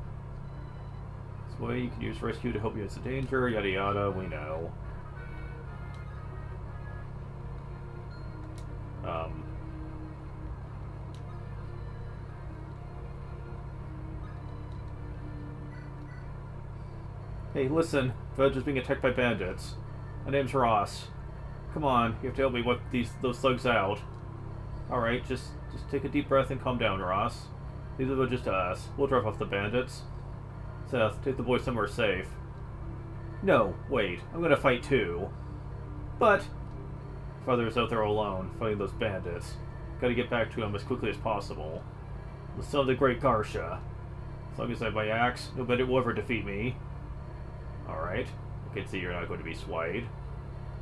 This way you can use rescue to help you against the danger, yada yada, we know. Hey, listen, Village is being attacked by bandits. My name's Ross. Come on, you have to help me whip those thugs out. Alright, just take a deep breath and calm down, Ross. Leave the villages to us. We'll drive off the bandits. Seth, take the boy somewhere safe. No, wait, I'm gonna fight too. But Father is out there alone, fighting those bandits. Gotta get back to him as quickly as possible. The son of the great Garsha. As long as I have my axe, no bandit will ever defeat me. Alright, I can see you're not going to be swayed.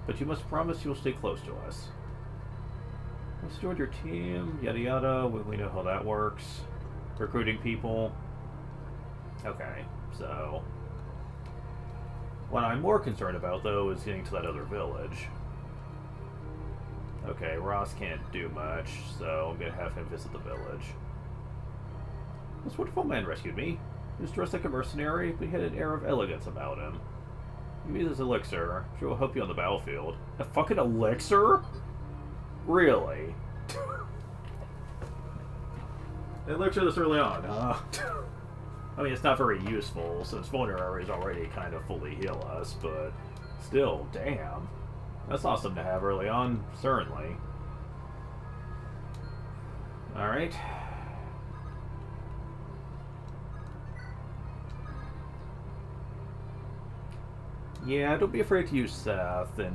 But you must promise you will stay close to us. Let's join your team, yada yada, we know how that works. Recruiting people. Okay, so... what I'm more concerned about, though, is getting to that other village. Okay, Ross can't do much, so I'm gonna have him visit the village. This wonderful man rescued me. He was dressed like a mercenary, but he had an air of elegance about him. He used his elixir. Sure will help you on the battlefield. A fucking elixir? Really? An elixir this early on, huh? I mean, it's not very useful, since vulneraries already kind of fully heal us, but still, damn. That's awesome to have early on, certainly. Alright. Yeah, don't be afraid to use Seth in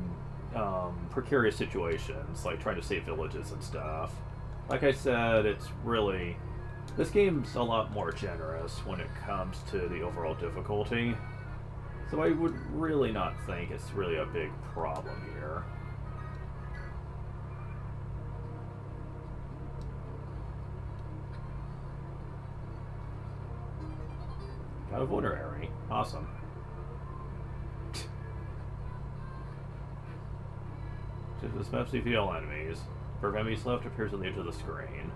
precarious situations, like trying to save villages and stuff. Like I said, it's really... this game's a lot more generous when it comes to the overall difficulty. So I would really not think it's really a big problem here. Got a vulnerary. Awesome. To this map, defeat all enemies. Prevent enemies left appears on the edge of the screen.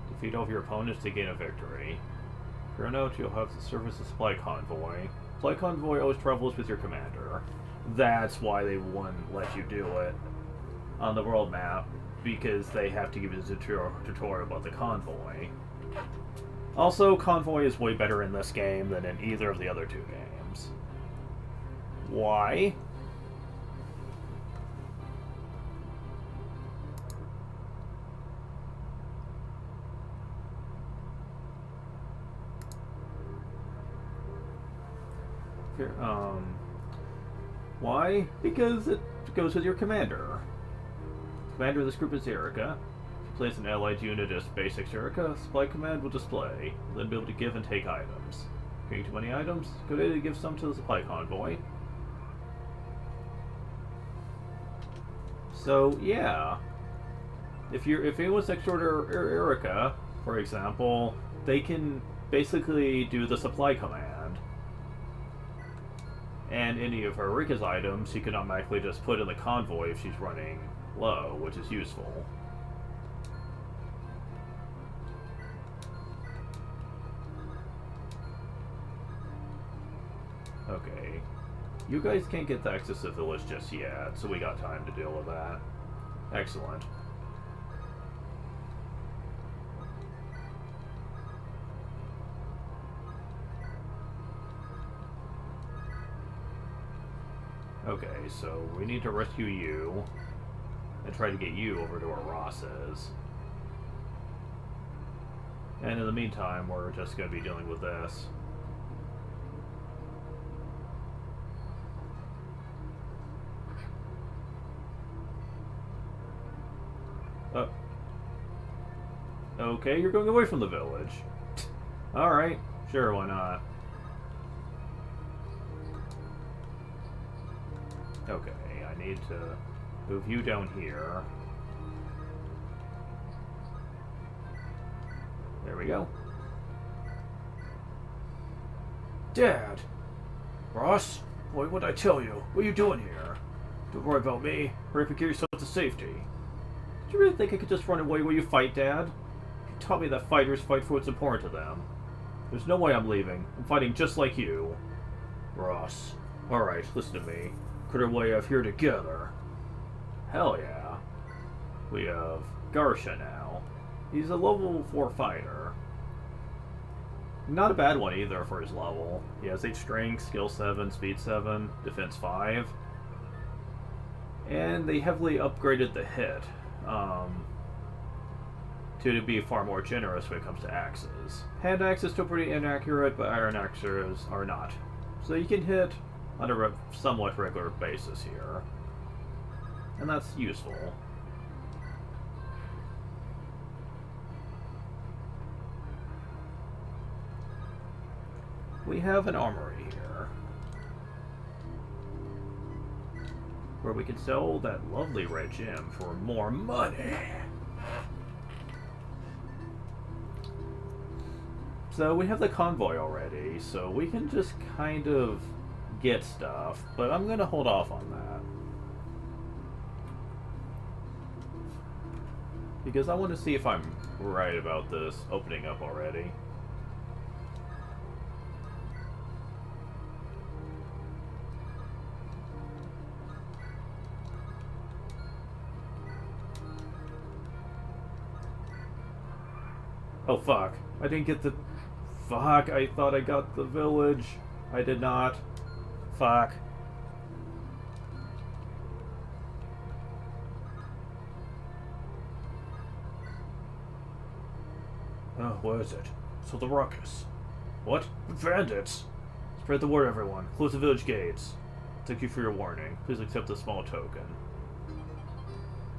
Defeat all of your opponents to gain a victory. For a note, you'll have to service a supply convoy. Supply convoy always travels with your commander. That's why they wouldn't let you do it on the world map, because they have to give you a tutorial about the convoy. Also, convoy is way better in this game than in either of the other two games. Why? Why? Because it goes with your commander. Commander of this group is Erica. If you place an allied unit as basic Erica, supply command will display. You'll then be able to give and take items. Getting too many items, go ahead and give some to the supply convoy. So yeah, if anyone's next door to Erica, for example, they can basically do the supply command. And any of Erika's items, you can automatically just put in the convoy if she's running low, which is useful. Okay. You guys can't get access to the village just yet, so we got time to deal with that. Excellent. Okay, so we need to rescue you and try to get you over to where Ross is. And in the meantime, we're just going to be dealing with this. Okay, you're going away from the village. Alright, sure, why not? Okay, I need to move you down here. There we go. Dad! Ross? Boy, what'd I tell you? What are you doing here? Don't worry about me. Hurry up and get yourself to safety. Did you really think I could just run away while you fight, Dad? You taught me that fighters fight for what's important to them. There's no way I'm leaving. I'm fighting just like you. Ross. Alright, listen to me. Clear way out here together. Hell yeah. We have Garsha now. He's a level 4 fighter. Not a bad one either for his level. He has 8 strength, skill 7, speed 7, defense 5. And they heavily upgraded the hit to be far more generous when it comes to axes. Hand axe is still pretty inaccurate, but iron axes are not. So you can hit on a somewhat regular basis here. And that's useful. We have an armory here, where we can sell that lovely red gem for more money. So we have the convoy already, so we can just kind of get stuff, but I'm going to hold off on that. Because I want to see if I'm right about this opening up already. Oh fuck, I didn't get the... Fuck, I thought I got the village. I did not. Fuck. Oh, what is it? So the ruckus. What? Bandits! Spread the word, everyone. Close the village gates. Thank you for your warning. Please accept a small token.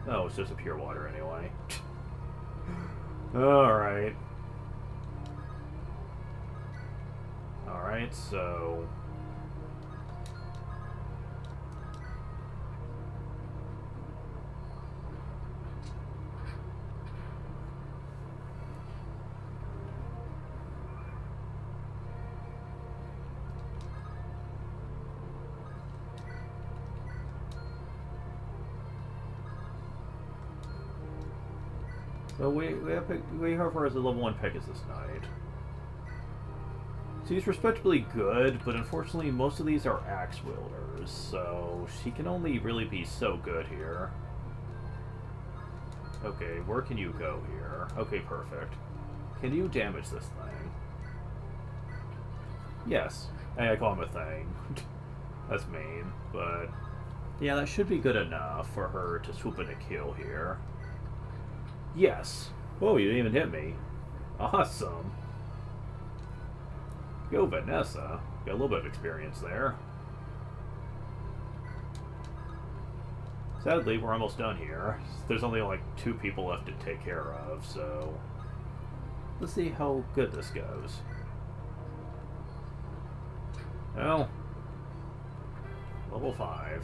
Oh, it's just a pure water anyway. Alright. Alright, so... So we have her as a level 1 Pegasus Knight. She's respectably good, but unfortunately most of these are axe wielders, so she can only really be so good here. Okay, where can you go here? Okay, perfect. Can you damage this thing? Yes. I call him a thing. That's mean, but... yeah, that should be good enough for her to swoop in a kill here. Yes. Whoa, you didn't even hit me. Awesome. Go, Vanessa. Got a little bit of experience there. Sadly, we're almost done here. There's only like 2 people left to take care of, so... let's see how good this goes. Well... level 5.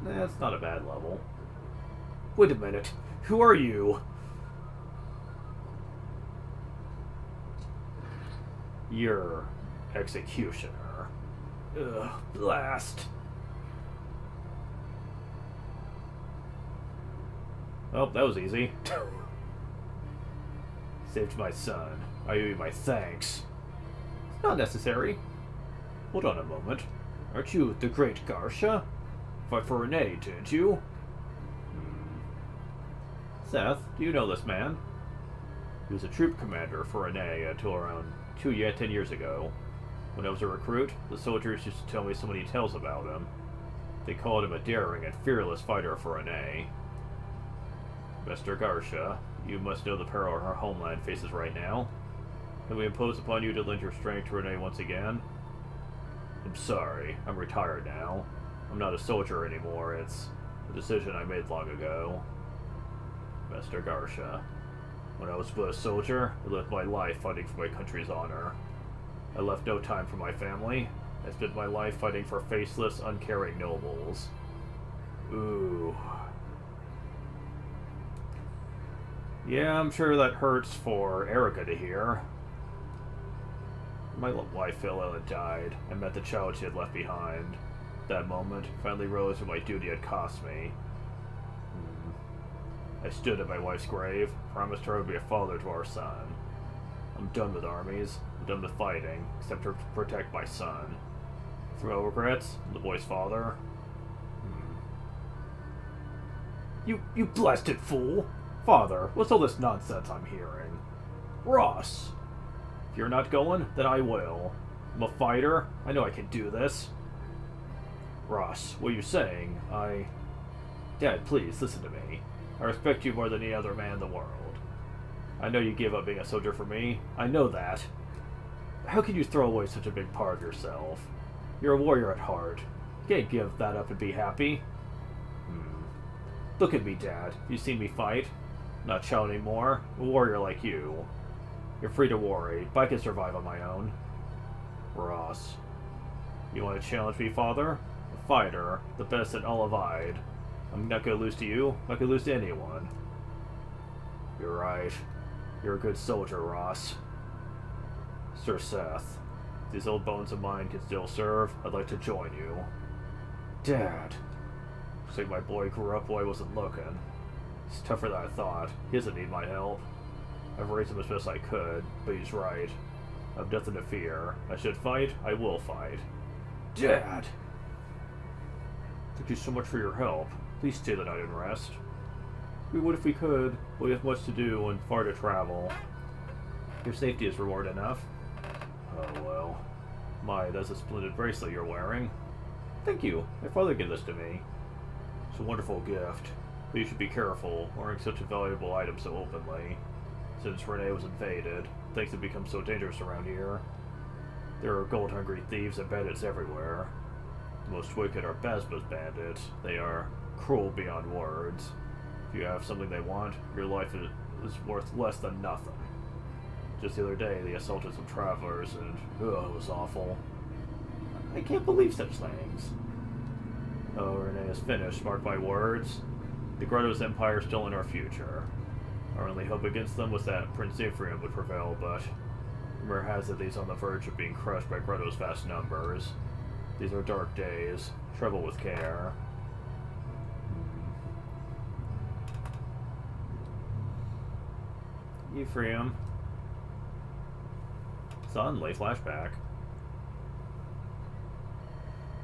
That's not a bad level. Wait a minute. Who are you? You're executioner. Ugh, blast. Oh, that was easy. Saved my son. I owe you my thanks. It's not necessary. Hold on a moment. Aren't you the great Garsha? Fought for Renee, didn't you? Seth, do you know this man? He was a troop commander for Renee until around 10 years ago. When I was a recruit, the soldiers used to tell me so many tales about him. They called him a daring and fearless fighter for Renee. Mr. Garsha, you must know the peril our homeland faces right now. Can we impose upon you to lend your strength to Renee once again? I'm sorry, I'm retired now. I'm not a soldier anymore, it's a decision I made long ago. Mr. Garsha. When I was but a soldier, I lived my life fighting for my country's honor. I left no time for my family. I spent my life fighting for faceless, uncaring nobles. Ooh. Yeah, I'm sure that hurts for Erica to hear. My wife fell ill and died. I met the child she had left behind. That moment, I finally realized what my duty had cost me. I stood at my wife's grave, promised her I would be a father to our son. I'm done with armies. I'm done with fighting, except to protect my son. Through no regrets, I'm the boy's father. You blasted fool! Father, what's all this nonsense I'm hearing? Ross! If you're not going, then I will. I'm a fighter. I know I can do this. Ross, what are you saying? Dad, please, listen to me. I respect you more than any other man in the world. I know you gave up being a soldier for me. I know that. How can you throw away such a big part of yourself? You're a warrior at heart. You can't give that up and be happy. Look at me, Dad. You seen me fight? I'm not a child anymore. A warrior like you. You're free to worry, but I can survive on my own. Ross. You want to challenge me, Father? A fighter, the best in all of Ide. I'm not going to lose to you. I'm not going to lose to anyone. You're right. You're a good soldier, Ross. Sir Seth, if these old bones of mine can still serve, I'd like to join you. Dad. Looks like my boy grew up while I wasn't looking. He's tougher than I thought. He doesn't need my help. I've raised him as best I could, but he's right. I've nothing to fear. I should fight, I will fight. Dad! Thank you so much for your help. Please stay the night and rest. We would if we could, but we have much to do and far to travel. Your safety is reward enough. Oh well. My, that's a splendid bracelet you're wearing. Thank you. My father gave this to me. It's a wonderful gift, but you should be careful wearing such a valuable item so openly. Since Renee was invaded, things have become so dangerous around here. There are gold-hungry thieves and bandits everywhere. The most wicked are Basba's bandits. They are cruel beyond words. If you have something they want, your life is worth less than nothing. Just the other day, they assaulted some travelers, and it was awful. I can't believe such things. Oh, Renee is finished, mark my words. The Grotto's empire is still in our future. Our only hope against them was that Prince Ephraim would prevail, but rumor has it he's on the verge of being crushed by Grotto's vast numbers. These are dark days. Travel with care. Ephraim. Suddenly, flashback.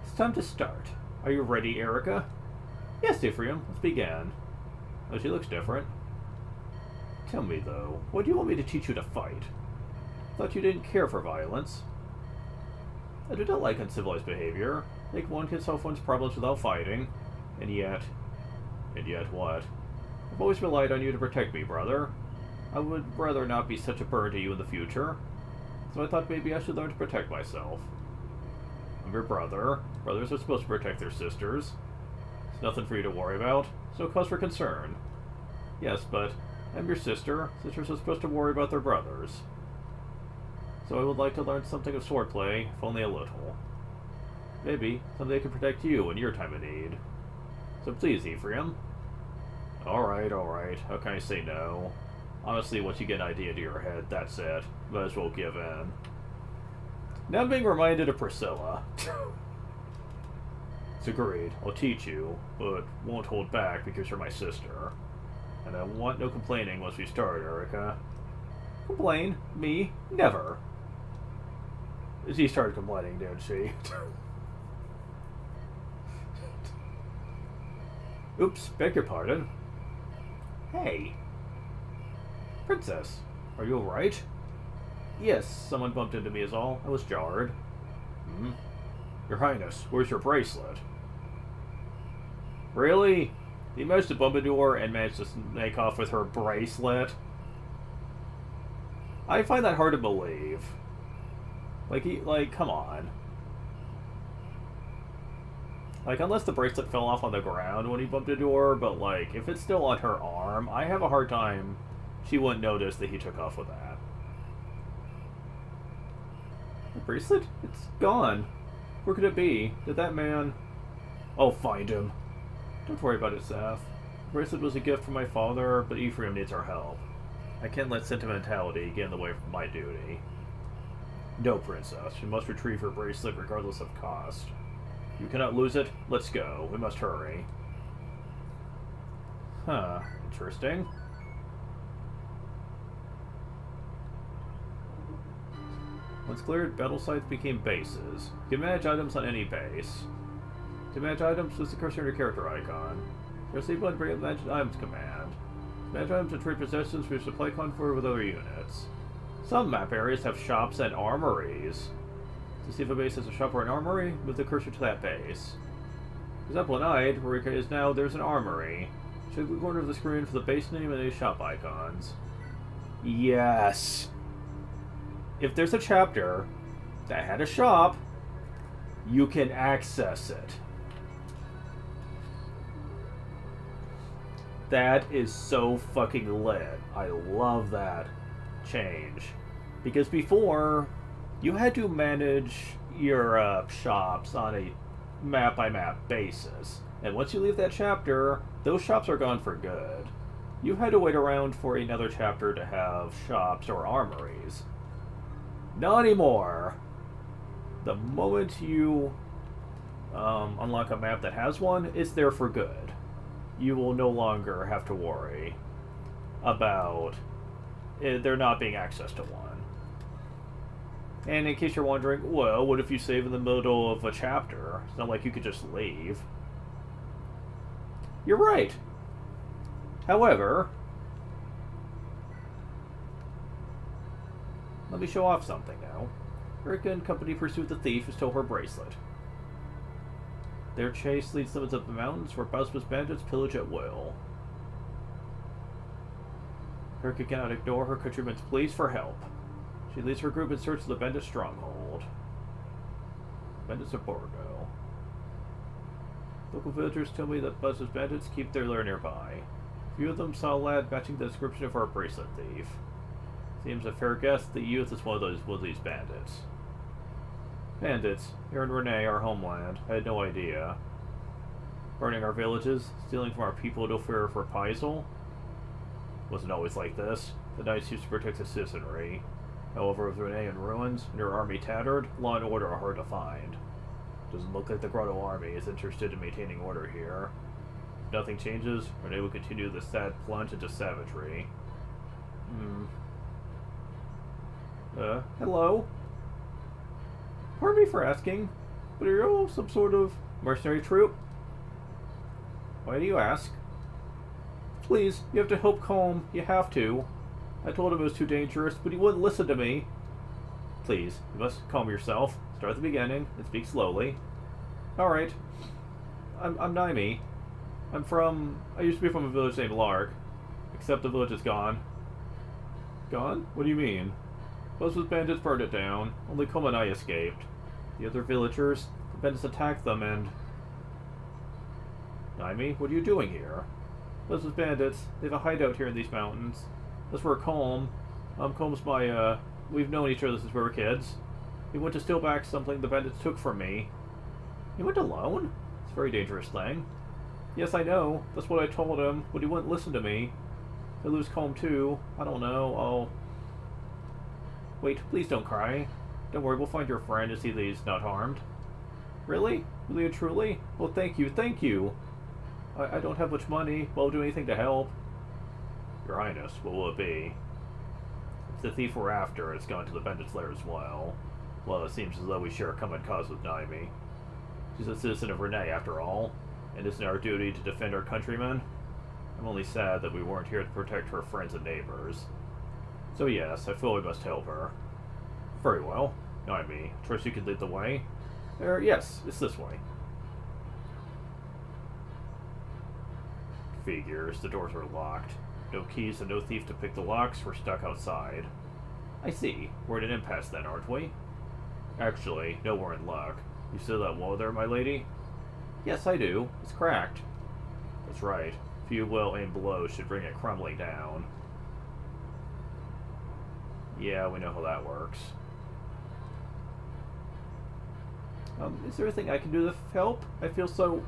It's time to start. Are you ready, Erica? Yes, Ephraim. Let's begin. Oh, she looks different. Tell me, though, what do you want me to teach you to fight? I thought you didn't care for violence. I do not like uncivilized behavior. Like one can solve one's problems without fighting. And yet what? I've always relied on you to protect me, brother. I would rather not be such a burden to you in the future. So I thought maybe I should learn to protect myself. I'm your brother. Brothers are supposed to protect their sisters. It's nothing for you to worry about. So cause for concern. Yes, but I'm your sister. Sisters are supposed to worry about their brothers. So I would like to learn something of swordplay, if only a little. Maybe someday I can protect you in your time of need. So please, Ephraim. Alright. How can I say no? Honestly, once you get an idea to your head, that's it. Might as well give in. Now I'm being reminded of Priscilla. It's agreed. I'll teach you, but won't hold back because you're my sister. And I want no complaining once we start, Erica. Complain? Me? Never. She started complaining, didn't she? Oops, beg your pardon. Hey. Princess, are you alright? Yes, someone bumped into me is all. I was jarred. Your Highness, where's your bracelet? Really? You managed to bump into her and managed to snake off with her bracelet? I find that hard to believe. Like, come on. Like, unless the bracelet fell off on the ground when he bumped into her, but, like, if it's still on her arm, I have a hard time She wouldn't notice that he took off with that. The bracelet? It's gone. Where could it be? Did that man... I'll find him. Don't worry about it, Seth. The bracelet was a gift from my father, but Ephraim needs our help. I can't let sentimentality get in the way of my duty. No, Princess. You must retrieve her bracelet regardless of cost. You cannot lose it. Let's go. We must hurry. Huh. Interesting. Once cleared, battle sites became bases. You can manage items on any base. To manage items, use the cursor on your character icon. Press the button to bring up the Manage Items command. Manage items to trade possessions for your supply convoy with other units. Some map areas have shops and armories. To see if a base has a shop or an armory, move the cursor to that base. For example, in Ide, where Rika is now, there's an armory. Check the corner of the screen for the base name and any shop icons. Yes! If there's a chapter that had a shop, you can access it. That is so fucking lit. I love that change. Because before, you had to manage your shops on a map-by-map basis. And once you leave that chapter, those shops are gone for good. You had to wait around for another chapter to have shops or armories. Not anymore. The moment you unlock a map that has one, it's there for good. You will no longer have to worry about there not being access to one. And in case you're wondering, well, what if you save in the middle of a chapter? It's not like you could just leave. You're right. However, let me show off something now. Erika and company pursued the thief who stole her bracelet. Their chase leads them into the mountains where Buzbuzz bandits pillage at will. Erika cannot ignore her countrymen's pleas for help. She leads her group in search of the bandit stronghold. Bandits of Borgo. Local villagers tell me that Buzbuzz bandits keep their lair nearby. Few of them saw a lad matching the description of our bracelet thief. Seems a fair guess the youth is one of these bandits. Bandits, here in Renee, our homeland. I had no idea. Burning our villages, stealing from our people to fear of reprisal. Wasn't always like this. The knights used to protect the citizenry. However, with Renee in ruins and her army tattered, law and order are hard to find. Doesn't look like the Grotto army is interested in maintaining order here. If nothing changes, Renee will continue the sad plunge into savagery. Hello? Pardon me for asking, but are you all some sort of mercenary troop? Why do you ask? Please, you have to help Colm. You have to. I told him it was too dangerous, but he wouldn't listen to me. Please, you must calm yourself. Start at the beginning and speak slowly. Alright. I'm Naimi. I used to be from a village named Lark. Except the village is gone. Gone? What do you mean? Buzbuzz bandits burned it down. Only Colm and I escaped. The other villagers, the bandits attacked them and... Naimi, what are you doing here? Buzbuzz bandits, they have a hideout here in these mountains. That's where Colm... Colm's my, we've known each other since we were kids. He went to steal back something the bandits took from me. He went alone? It's a very dangerous thing. Yes, I know. That's what I told him, but he wouldn't listen to me. If I lose Colm too, I don't know, I'll... Wait, please don't cry. Don't worry, we'll find your friend and see that he's not harmed. Really? Really and truly? Well, thank you, thank you! I don't have much money, but I'll do anything to help. Your Highness, what will it be? If the thief we're after has gone to the bandit's lair as well, it seems as though we share a common cause with Naimi. She's a citizen of Renee, after all, and isn't it our duty to defend our countrymen? I'm only sad that we weren't here to protect her friends and neighbors. So yes, I feel we must help her. Very well. Naimi, trust you can lead the way? Yes, it's this way. Figures, the doors are locked. No keys and no thief to pick the locks, we're stuck outside. I see. We're at an impasse then, aren't we? Actually, no, we're in luck. You see that wall there, my lady? Yes, I do. It's cracked. That's right. A few well-aimed blows should bring it crumbling down. Yeah, we know how that works. Is there anything I can do to help? I feel so...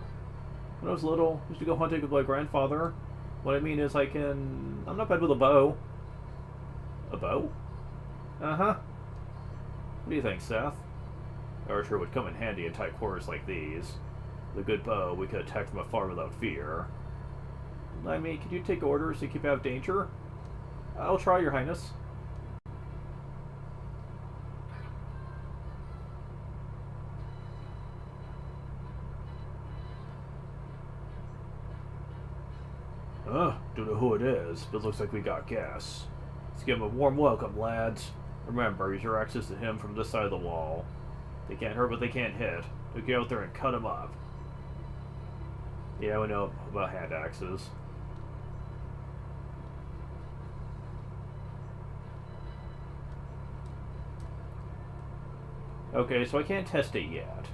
When I was little, I used to go hunting with my grandfather. What I mean is I'm not bad with a bow. A bow? Uh-huh. What do you think, Seth? Archer would come in handy in tight quarters like these. With a good bow, we could attack from afar without fear. I mean, could you take orders to keep out of danger? I'll try, Your Highness. Don't know who it is, but looks like we got guests. Let's give him a warm welcome, lads. Remember, use your axes to him from this side of the wall. They can't hurt, but they can't hit. We get out there and cut him up. Yeah, we know about hand axes. Okay, so I can't test it yet.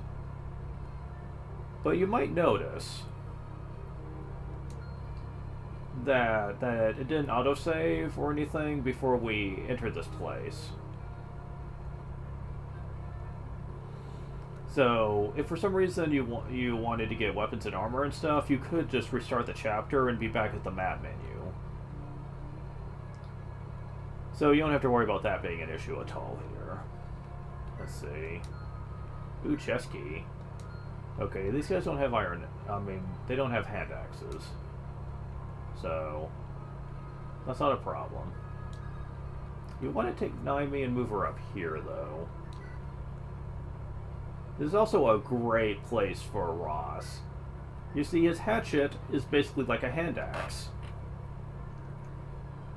But you might notice that it didn't autosave or anything before we entered this place. So, if for some reason you wanted to get weapons and armor and stuff, you could just restart the chapter and be back at the map menu. So you don't have to worry about that being an issue at all here. Let's see. Ooh, chest key. Okay, these guys don't have iron... I mean, they don't have hand axes. So, that's not a problem. You want to take Naimi and move her up here, though. This is also a great place for Ross. You see, his hatchet is basically like a hand axe.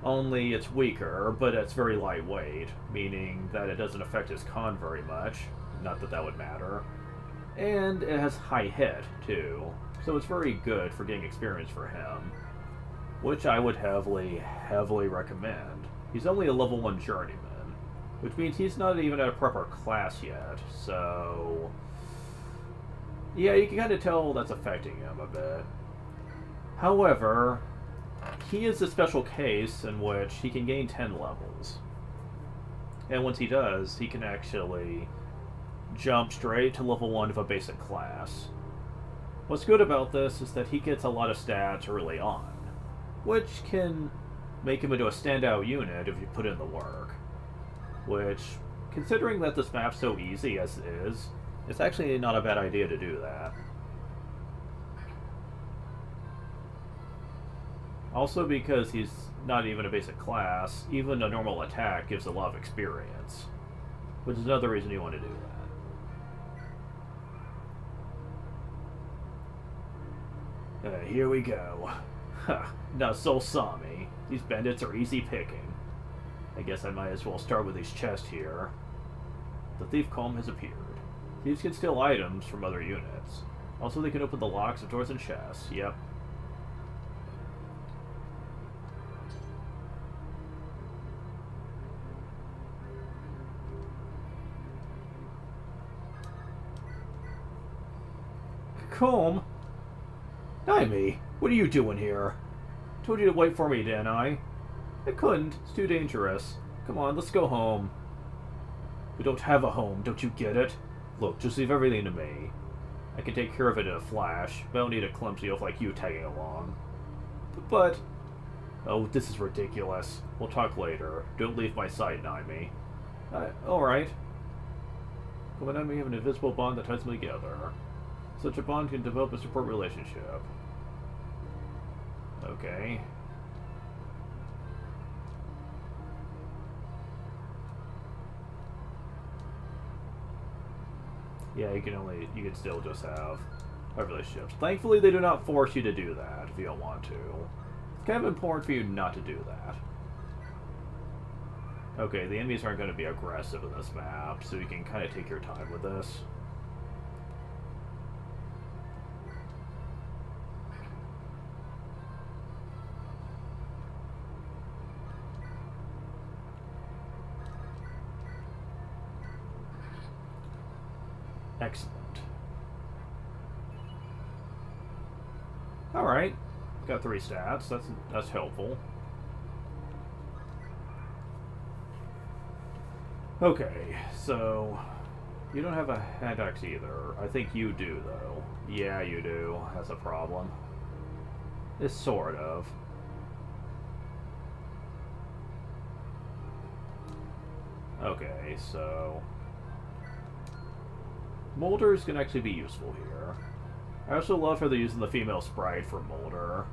Only it's weaker, but it's very lightweight, meaning that it doesn't affect his con very much. Not that that would matter. And it has high hit, too. So it's very good for getting experience for him. Which I would heavily recommend. He's only a level 1 journeyman, which means he's not even at a proper class yet, so... Yeah, you can kind of tell that's affecting him a bit. However, he is a special case in which he can gain 10 levels. And once he does, he can actually jump straight to level 1 of a basic class. What's good about this is that he gets a lot of stats early on, which can make him into a standout unit if you put in the work. Which, considering that this map's so easy as it is, it's actually not a bad idea to do that. Also because he's not even a basic class, even a normal attack gives a lot of experience. Which is another reason you want to do that. Here we go. Ha, now so saw me. These bandits are easy picking. I guess I might as well start with these chests here. The thief column has appeared. Thieves can steal items from other units. Also, they can open the locks of doors and chests. Yep. Comb? Naimi, what are you doing here? Told you to wait for me, didn't I? I couldn't. It's too dangerous. Come on, let's go home. We don't have a home, don't you get it? Look, just leave everything to me. I can take care of it in a flash, but I don't need a clumsy oaf like you tagging along. But... Oh, this is ridiculous. We'll talk later. Don't leave my sight, Naimi. Alright. Come and we have an invisible bond that ties them together. Such a bond can develop a support relationship. Okay. Yeah, you can still just have relationships. Thankfully, they do not force you to do that if you don't want to. It's kind of important for you not to do that. Okay, the enemies aren't going to be aggressive in this map, so you can kind of take your time with this. Excellent. Alright. Got 3 stats. That's helpful. Okay, so you don't have a hand axe either. I think you do, though. Yeah, you do. That's a problem. It's sort of. Okay, so Molders can actually be useful here. I also love how they're using the female sprite for Molder.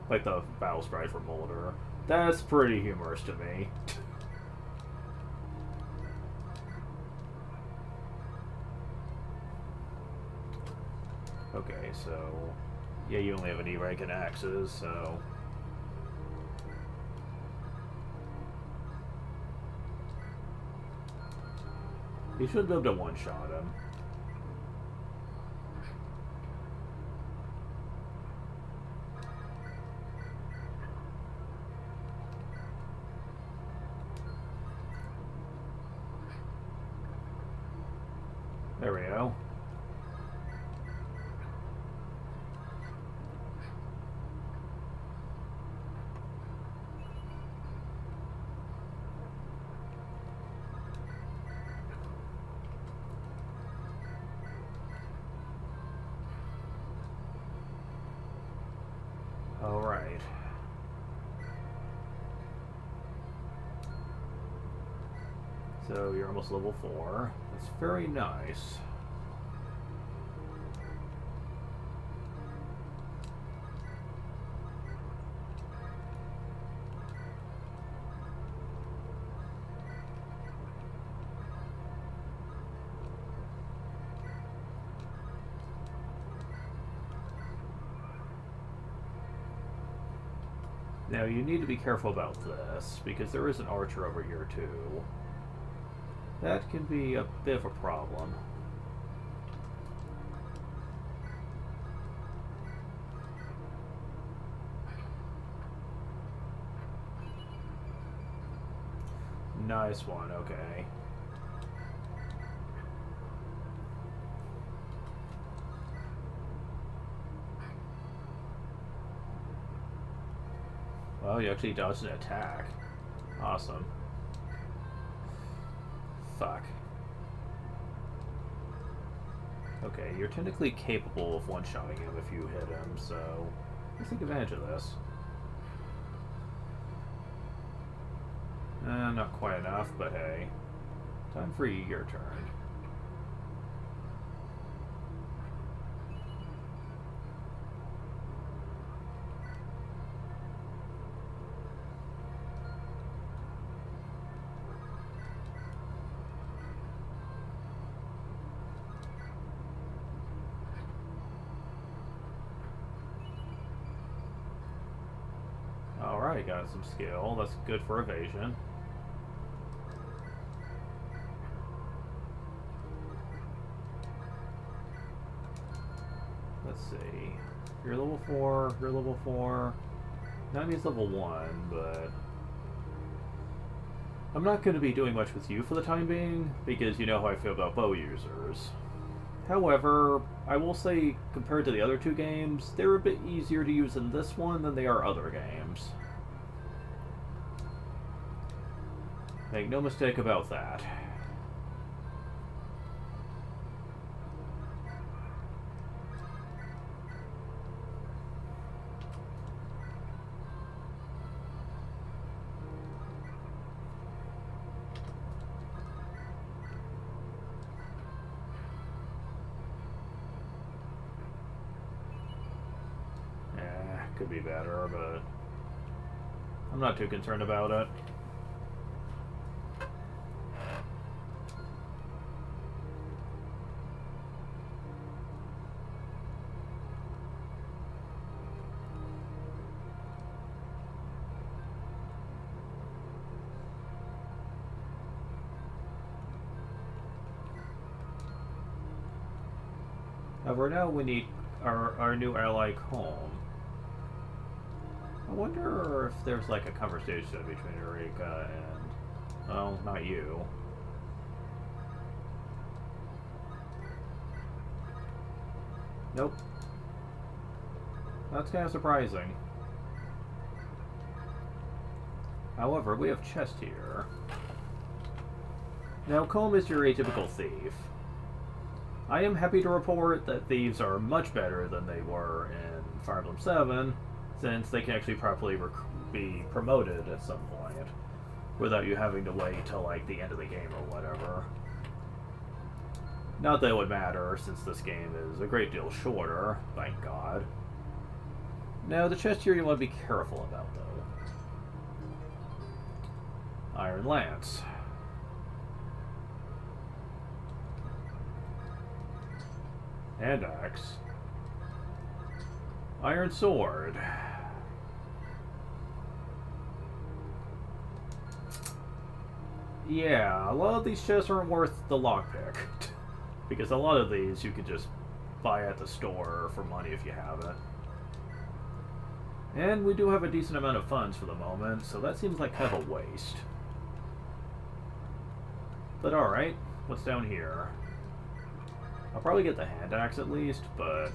Like the battle sprite for Molder. That's pretty humorous to me. Okay, so yeah, you only have an E rank in axes, so you should be able to one-shot him. There we go. All right. So you're almost level 4. That's very nice. Now you need to be careful about this, because there is an archer over here too. That can be a bit of a problem. Nice one, okay. Well, you actually dodged an attack. Awesome. Fuck. Okay, you're technically capable of one-shotting him if you hit him, so let's take advantage of this. Not quite enough, but hey. Time for your turn. Alright, got some skill. That's good for evasion. Let's see. You're level 4, you're level 4. Nami's level 1, but I'm not going to be doing much with you for the time being, because you know how I feel about bow users. However, I will say, compared to the other two games, they're a bit easier to use in this one than they are other games. Make no mistake about that. Could be better, but I'm not too concerned about it. However, now we need our new ally Comb. I wonder if there's like a conversation between Eureka and, well, not you. Nope. That's kind of surprising. However, we have chest here. Now, Comb is your atypical thief. I am happy to report that thieves are much better than they were in Fire Emblem 7, since they can actually properly be promoted at some point, without you having to wait till, like, the end of the game or whatever. Not that it would matter, since this game is a great deal shorter, thank God. Now, the chest here you want to be careful about, though. Iron Lance. Hand axe. Iron sword. Yeah, a lot of these chests aren't worth the lockpick. Because a lot of these you could just buy at the store for money if you have it. And we do have a decent amount of funds for the moment, so that seems like kind of a waste. But alright, what's down here? I'll probably get the hand axe at least, but...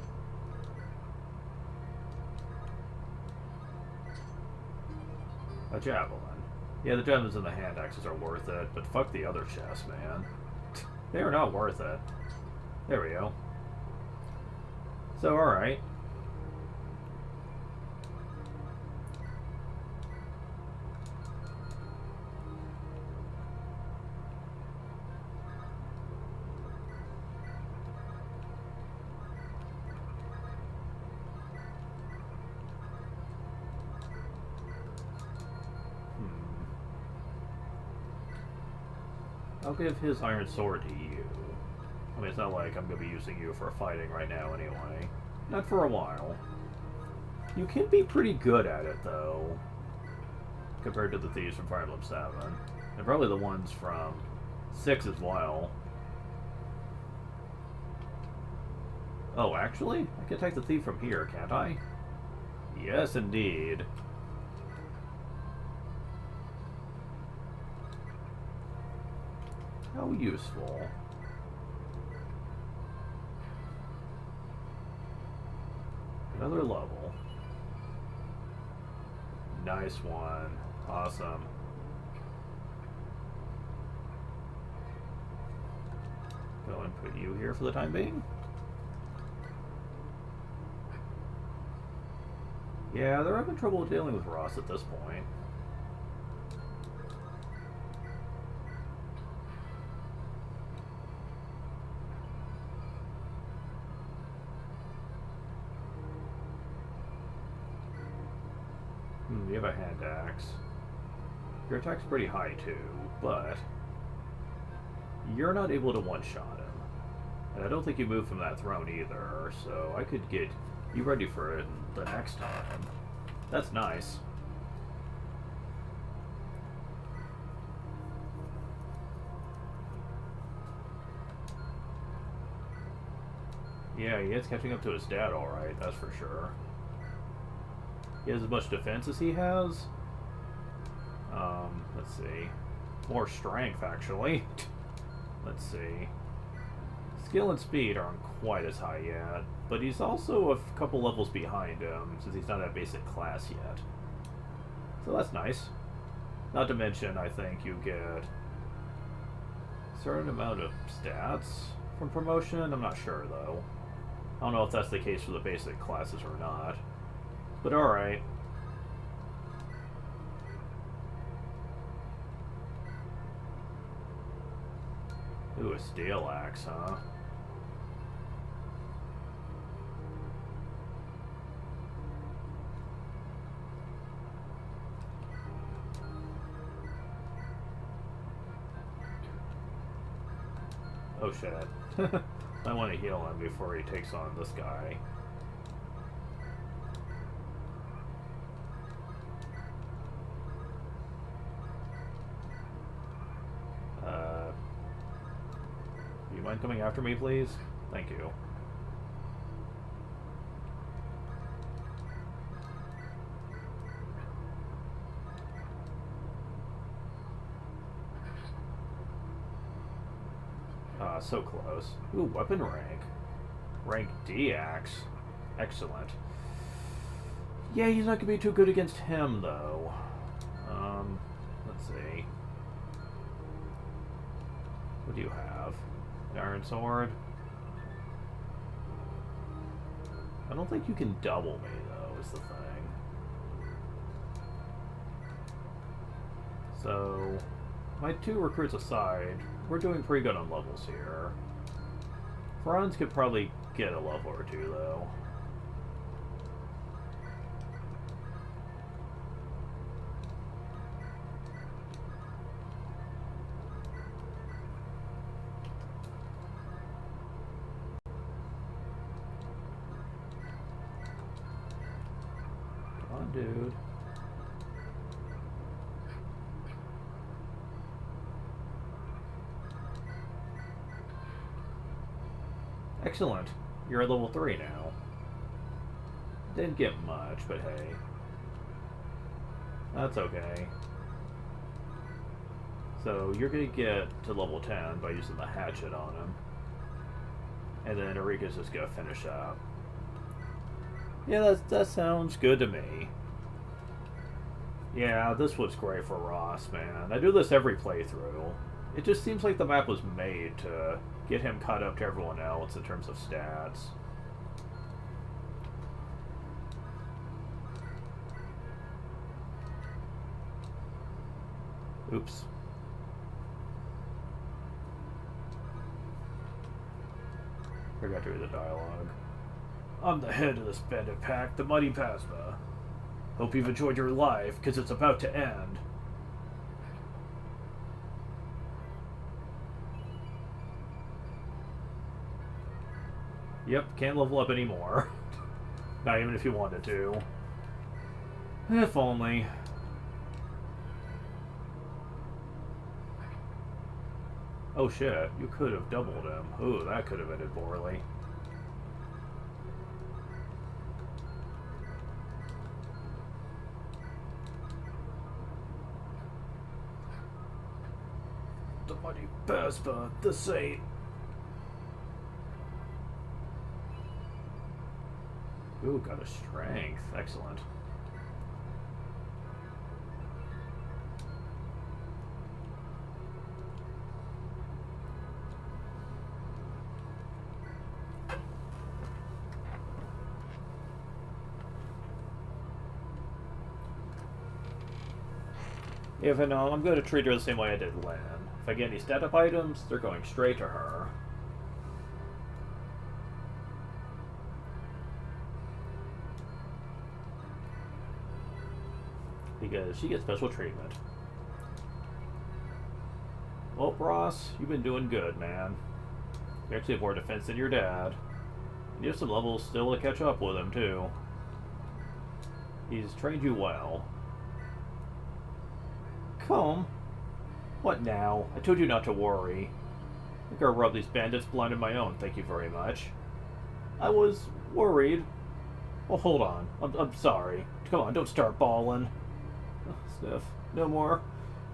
a javelin. Yeah, the javelins and the hand axes are worth it, but fuck the other chests, man. They are not worth it. There we go. So, alright. I'll give his iron sword to you. I mean, it's not like I'm going to be using you for fighting right now anyway. Not for a while. You can be pretty good at it, though, compared to the thieves from Fire Emblem 7. And probably the ones from 6 as well. Oh, actually? I can attack the thief from here, can't I? Yes, indeed. How useful. Another level. Nice one. Awesome. Go and put you here for the time being. Yeah, they're having trouble dealing with Ross at this point. You have a hand axe. Your attack's pretty high too, but you're not able to one-shot him. And I don't think you move from that throne either, so I could get you ready for it the next time. That's nice. Yeah, he is catching up to his dad alright, that's for sure. He has as much defense as he has. Let's see. More strength, actually. Let's see. Skill and speed aren't quite as high yet, but he's also a couple levels behind him, since he's not at basic class yet. So that's nice. Not to mention, I think you get a certain amount of stats from promotion. I'm not sure, though. I don't know if that's the case for the basic classes or not. But alright. Ooh, a steel axe, huh? Oh shit. I want to heal him before he takes on this guy. You mind coming after me, please? Thank you. So close. Ooh, weapon rank. Rank D axe. Excellent. Yeah, he's not gonna be too good against him, though. Let's see. What do you have? An iron sword? I don't think you can double me, though, is the thing. So, my 2 recruits aside, we're doing pretty good on levels here. Franz could probably get a level or 2, though. Come on, dude. Excellent. You're at level 3 now. Didn't get much, but hey. That's okay. So you're going to get to level 10 by using the hatchet on him. And then Erika's just going to finish up. Yeah, that sounds good to me. Yeah, this was great for Ross, man. I do this every playthrough. It just seems like the map was made to get him caught up to everyone else in terms of stats. Oops. Forgot to read the dialogue. I'm the head of this bandit pack, the Mighty Pasma. Hope you've enjoyed your life, because it's about to end. Yep, can't level up anymore. Not even if you wanted to. If only. Oh shit, you could have doubled him. Ooh, that could have ended poorly. The Mighty Pasma, the Saint. Ooh, got a strength. Excellent. Even though I'm going to treat her the same way I did Lynn. If I get any stat-up items, they're going straight to her. Because she gets special treatment. Well, Ross, you've been doing good, man. You actually have more defense than your dad. And you have some levels still to catch up with him, too. He's trained you well. Come. What now? I told you not to worry. I think I'll rub these bandits blind on my own, thank you very much. I was worried. Oh, hold on. I'm sorry. Come on, don't start bawling. Stuff. No more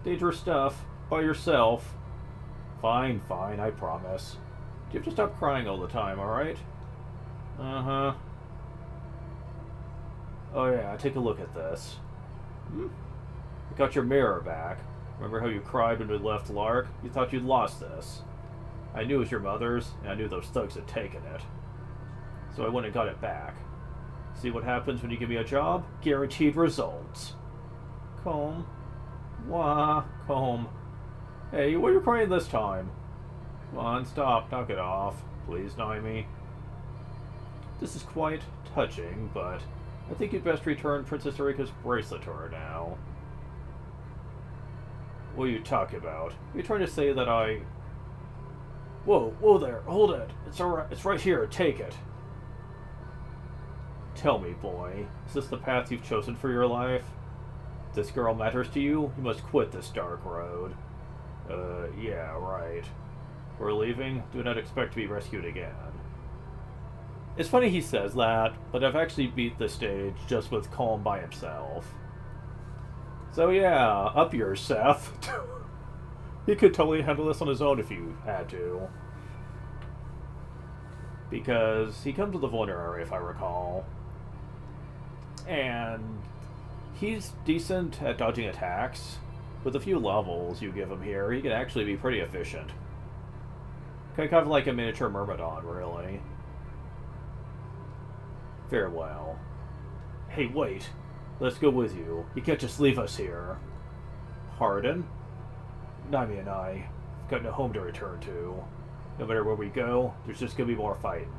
dangerous stuff. By yourself. Fine, fine, I promise. Do you have to stop crying all the time, alright? Uh-huh. Oh yeah, take a look at this. I got your mirror back. Remember how you cried when we left Lark? You thought you'd lost this. I knew it was your mother's, and I knew those thugs had taken it. So I went and got it back. See what happens when you give me a job? Guaranteed results. Comb. Wah, comb. Hey, what are you crying this time? Come on, stop, knock it off. Please, Naomi. This is quite touching, but I think you'd best return Princess Erika's bracelet to her now. What are you talking about? Are you trying to say that I... Whoa there, hold it. It's alright, it's right here, take it. Tell me, boy, is this the path you've chosen for your life? If this girl matters to you, you must quit this dark road. Yeah, right. We're leaving, do not expect to be rescued again. It's funny he says that, but I've actually beat the stage just with Colm by himself. So yeah, up yours, Seth. He could totally handle this on his own if you had to. Because he comes with a vulnerary, if I recall. And he's decent at dodging attacks. With a few levels you give him here, he can actually be pretty efficient. Kind of like a miniature Myrmidon, really. Farewell. Hey, wait. Let's go with you. You can't just leave us here. Pardon? Naimi and I have got no home to return to. No matter where we go, there's just gonna be more fighting.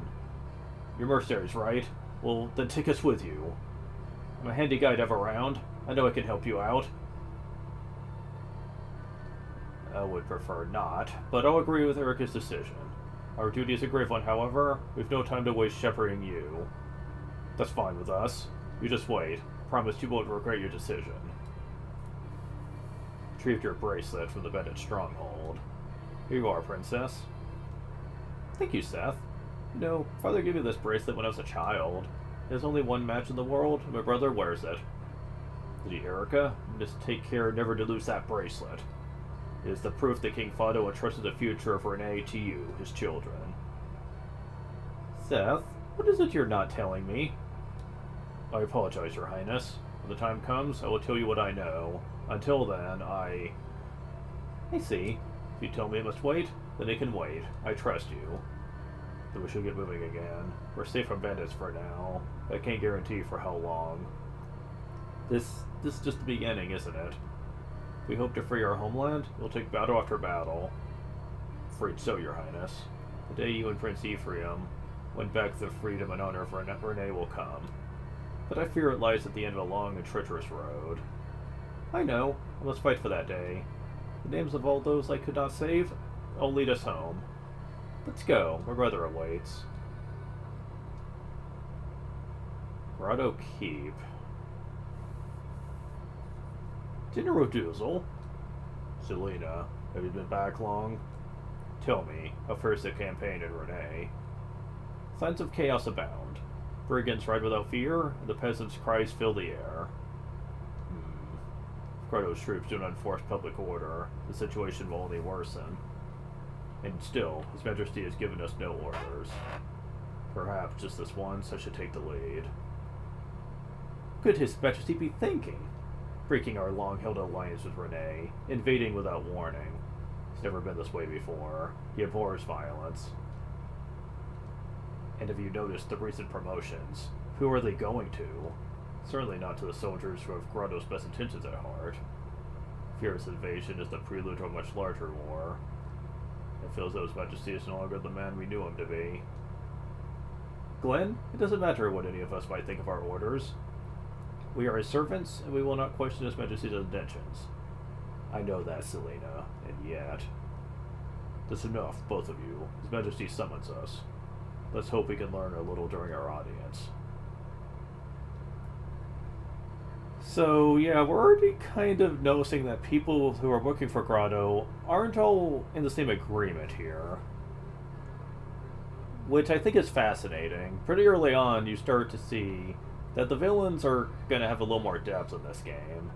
You're mercenaries, right? Well, then take us with you. I'm a handy guide around. I know I can help you out. I would prefer not, but I'll agree with Erica's decision. Our duty is a grave one, however. We've no time to waste shepherding you. That's fine with us. You just wait. Promise you won't regret your decision. Retrieved your bracelet from the bandit stronghold. Here you are, princess. Thank you, Seth. You know, Father gave me this bracelet when I was a child. There's only one match in the world, and my brother wears it. Did you, Erica? Just take care never to lose that bracelet. It is the proof that King Fado entrusted the future of Renee to you, his children. Seth, what is it you're not telling me? I apologize, Your Highness. When the time comes, I will tell you what I know. Until then, I see. If you tell me it must wait, then it can wait. I trust you. Then we should get moving again. We're safe from bandits for now. I can't guarantee for how long. This is just the beginning, isn't it? If we hope to free our homeland, we'll take battle after battle. Afraid so, Your Highness. The day you and Prince Ephraim win back the freedom and honor of Renee will come. But I fear it lies at the end of a long and treacherous road. I know. I must fight for that day. The names of all those I could not save will lead us home. Let's go. My brother awaits. Grotto Keep. Dinner Doozle. Selena, have you been back long? Tell me, how fares the campaign in Renee? Signs of chaos abound. Brigands ride without fear, and the peasants' cries fill the air. If Grotto's troops do not enforce public order, the situation will only worsen. And still, His Majesty has given us no orders. Perhaps just this once I should take the lead. Could His Majesty be thinking? Breaking our long-held alliance with Renee, invading without warning. He's never been this way before. He abhors violence. And have you noticed the recent promotions? Who are they going to? Certainly not to the soldiers who have Grotto's best intentions at heart. Fear's invasion is the prelude to a much larger war. It feels though His Majesty is no longer the man we knew him to be. Glenn, it doesn't matter what any of us might think of our orders. We are his servants, and we will not question His Majesty's intentions. I know that, Selena, and yet... That's enough, both of you. His Majesty summons us. Let's hope we can learn a little during our audience. So, yeah, we're already kind of noticing that people who are working for Grotto aren't all in the same agreement here. Which I think is fascinating. Pretty early on, you start to see that the villains are going to have a little more depth in this game.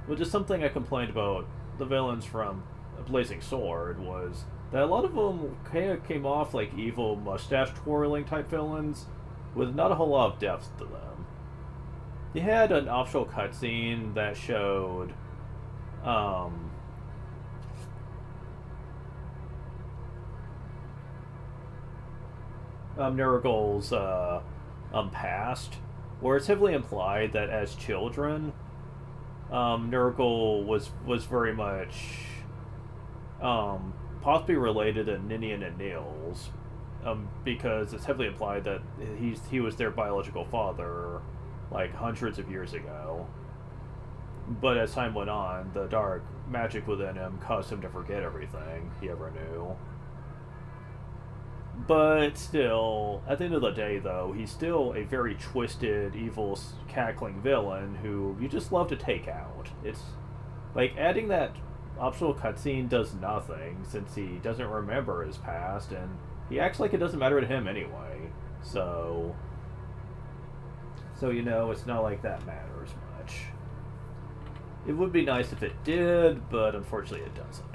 Which is something I complained about the villains from Blazing Sword, was that a lot of them kind of came off like evil mustache-twirling type villains, with not a whole lot of depth to them. You had an optional cutscene that showed Nurgle's past, where it's heavily implied that as children, Nurgle was very much possibly related to Ninian and Nils, because it's heavily implied that he was their biological father, like hundreds of years ago. But as time went on, the dark magic within him caused him to forget everything he ever knew. But still, at the end of the day, though, he's still a very twisted, evil, cackling villain who you just love to take out. It's like adding that optional cutscene does nothing, since he doesn't remember his past, and he acts like it doesn't matter to him anyway. So you know, it's not like that matters much. It would be nice if it did, but unfortunately it doesn't.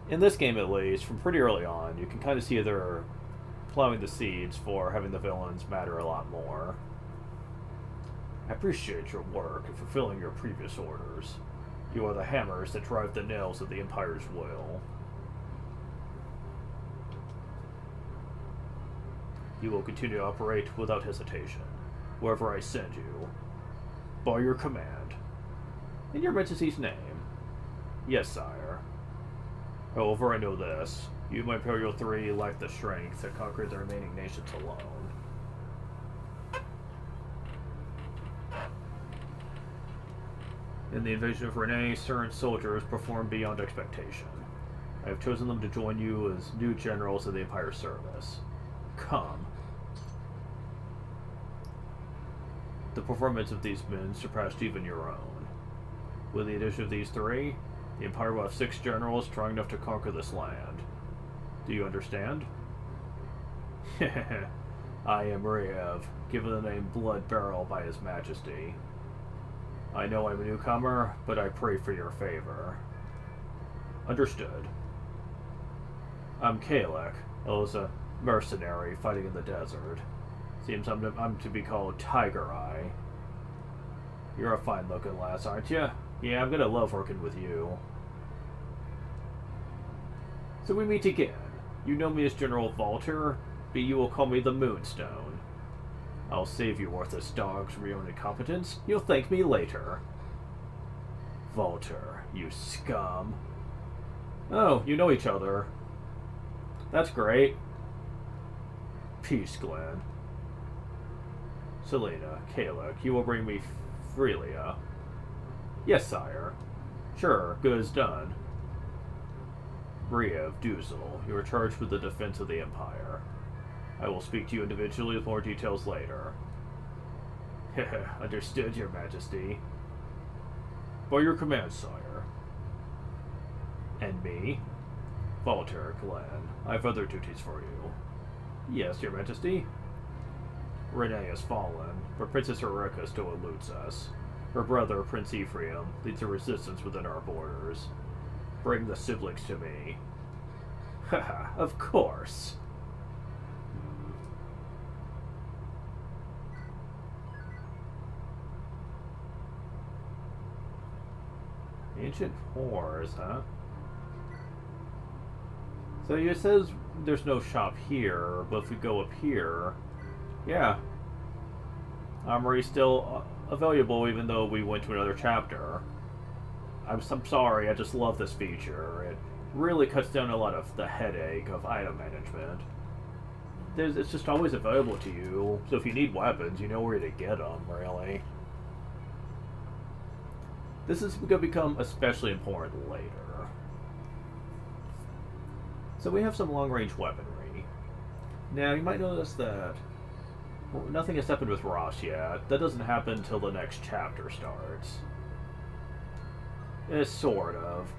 In this game, at least, from pretty early on, you can kind of see they're plowing the seeds for having the villains matter a lot more. I appreciate your work in fulfilling your previous orders. You are the hammers that drive the nails of the Empire's will. You will continue to operate without hesitation, wherever I send you, by your command. In your Majesty's name. Yes, sire. However, I know this. You, my Imperial Three, lack the strength to conquer the remaining nations alone. In the invasion of Renee, certain soldiers performed beyond expectation. I have chosen them to join you as new generals in the Empire's service. Come. The performance of these men surpassed even your own. With the addition of these three, the Empire will have 6 generals strong enough to conquer this land. Do you understand? I am Riev, given the name Blood Barrel by His Majesty. I know I'm a newcomer, but I pray for your favor. Understood. I'm Kalek. I was a mercenary fighting in the desert. Seems I'm to be called Tiger Eye. You're a fine-looking lass, aren't you? Yeah, I'm gonna love working with you. So we meet again. You know me as General Valter, but you will call me the Moonstone. I'll save you worthless dogs from your own incompetence. You'll thank me later. Valter, you scum. Oh, you know each other. That's great. Peace, Glenn. Selena, Kalek, you will bring me Freelia. Yes, sire. Sure, good as done. Riev, Duzel, you are charged with the defense of the Empire. I will speak to you individually with more details later. Understood, Your Majesty. By your command, sire. And me? Valter, Glenn, I have other duties for you. Yes, Your Majesty. Renee has fallen, but Princess Erika still eludes us. Her brother, Prince Ephraim, leads a resistance within our borders. Bring the siblings to me. Haha, of course. Ancient whores, huh? So it says there's no shop here, but if we go up here, yeah. Armory's still available even though we went to another chapter. I'm sorry, I just love this feature. It really cuts down a lot of the headache of item management. It's just always available to you, so if you need weapons, you know where to get them, really. This is going to become especially important later. So we have some long-range weaponry. Now, you might notice that nothing has happened with Ross yet. That doesn't happen until the next chapter starts. Sort of.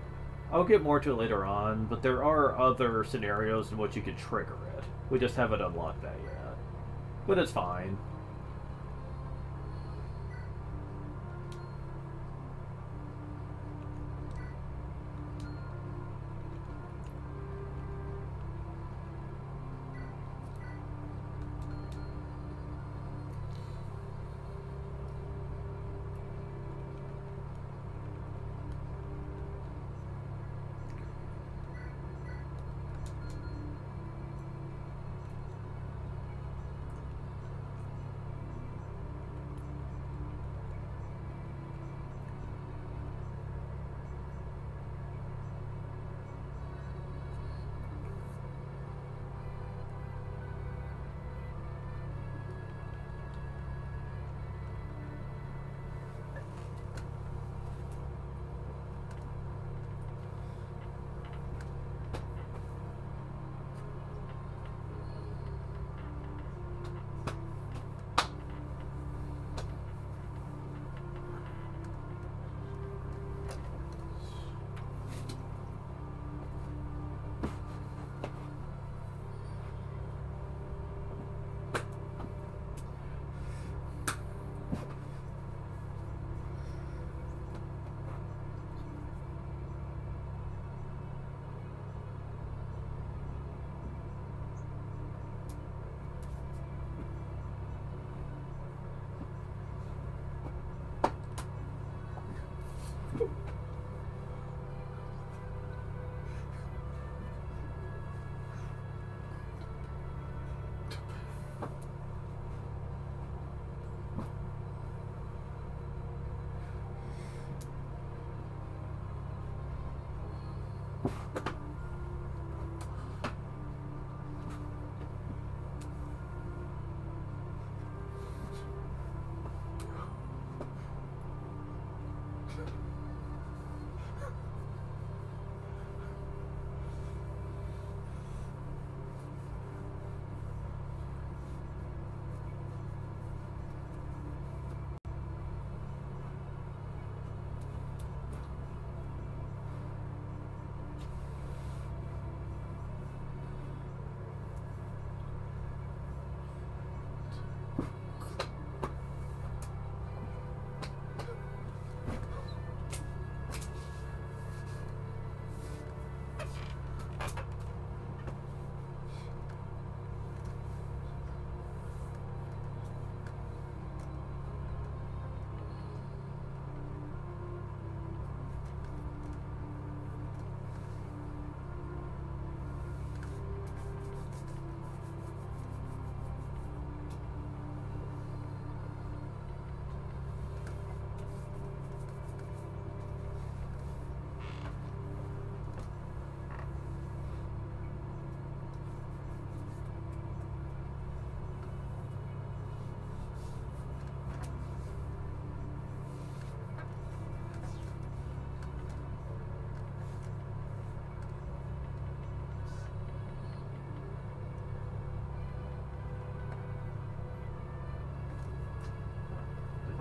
I'll get more to it later on, but there are other scenarios in which you can trigger it. We just haven't unlocked that yet. But it's fine.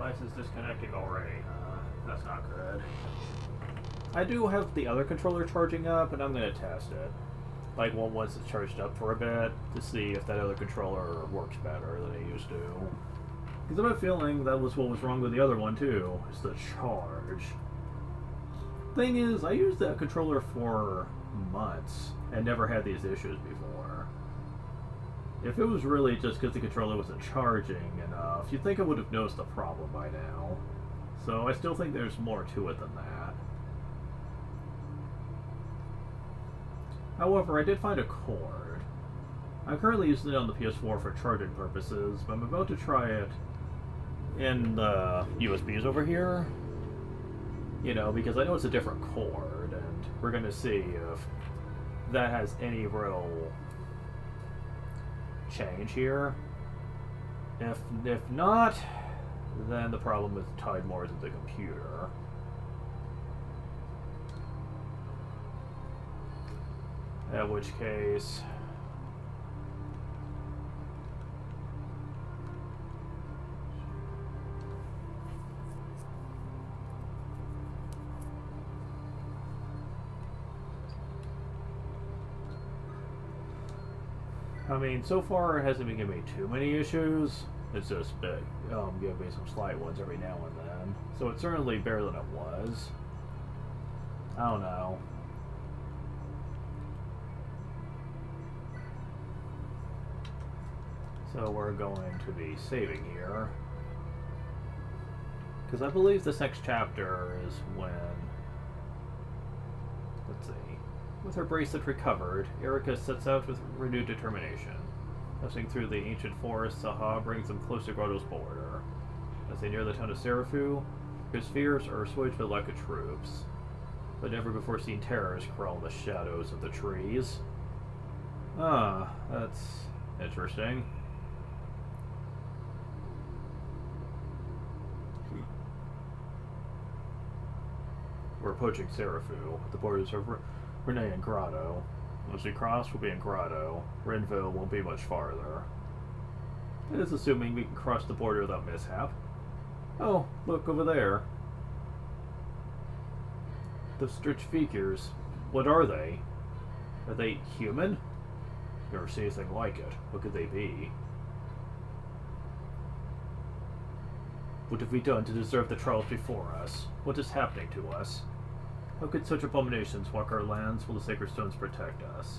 Device is disconnecting already. That's not good. I do have the other controller charging up, and I'm going to test it. Like, once it's charged up for a bit, to see if that other controller works better than it used to. Because I have a feeling that was what was wrong with the other one, too, is the charge. Thing is, I used that controller for months, and never had these issues before. If it was really just because the controller wasn't charging enough, you'd think I would have noticed the problem by now. So I still think there's more to it than that. However, I did find a cord. I'm currently using it on the PS4 for charging purposes, but I'm about to try it in the USBs over here. You know, because I know it's a different cord, and we're going to see if that has any real change here. If not, then the problem is tied more to the computer. At which case... I mean, so far it hasn't been giving me too many issues. It's just been giving me some slight ones every now and then. So it's certainly better than it was. I don't know. So we're going to be saving here. Because I believe this next chapter is when... Let's see. With her bracelet recovered, Erica sets out with renewed determination. Passing through the ancient forest, Saha brings them close to Grotto's border. As they near the town of Serafu, his fears are assuaged by lack of troops. But never before seen terrors crawl in the shadows of the trees. Ah, that's interesting. We're approaching Serafu, at the borders of Renee and Grotto. Once we cross, we'll be in Grotto. Renville won't be much farther. That is assuming we can cross the border without mishap. Oh, look over there. The stretched figures. What are they? Are they human? Never seen anything like it. What could they be? What have we done to deserve the trials before us? What is happening to us? How could such abominations walk our lands while the sacred stones protect us?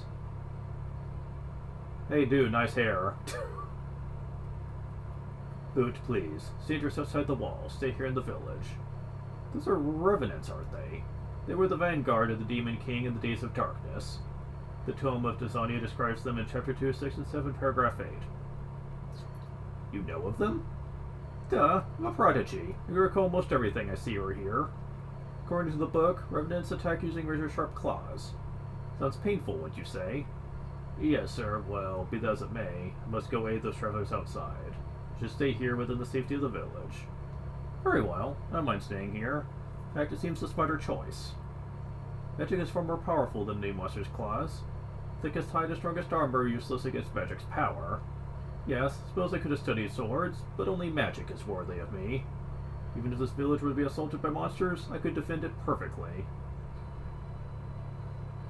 Hey dude, nice hair. Boot, please. Stay just outside the wall. Stay here in the village. Those are revenants, aren't they? They were the vanguard of the Demon King in the Days of Darkness. The Tome of Dazania describes them in Chapter 2, Section 7, Paragraph 8. You know of them? Duh, I'm a prodigy. I recall most everything I see or hear. According to the book, revenants attack using razor-sharp claws. Sounds painful, wouldn't you say? Yes, sir. Well, be that as it may, I must go aid those travelers outside. Just stay here within the safety of the village. Very well. I don't mind staying here. In fact, it seems the smarter choice. Magic is far more powerful than the monster's claws. Thickest hide and strongest armor useless against magic's power. Yes, suppose I could have studied swords, but only magic is worthy of me. Even if this village were to be assaulted by monsters, I could defend it perfectly.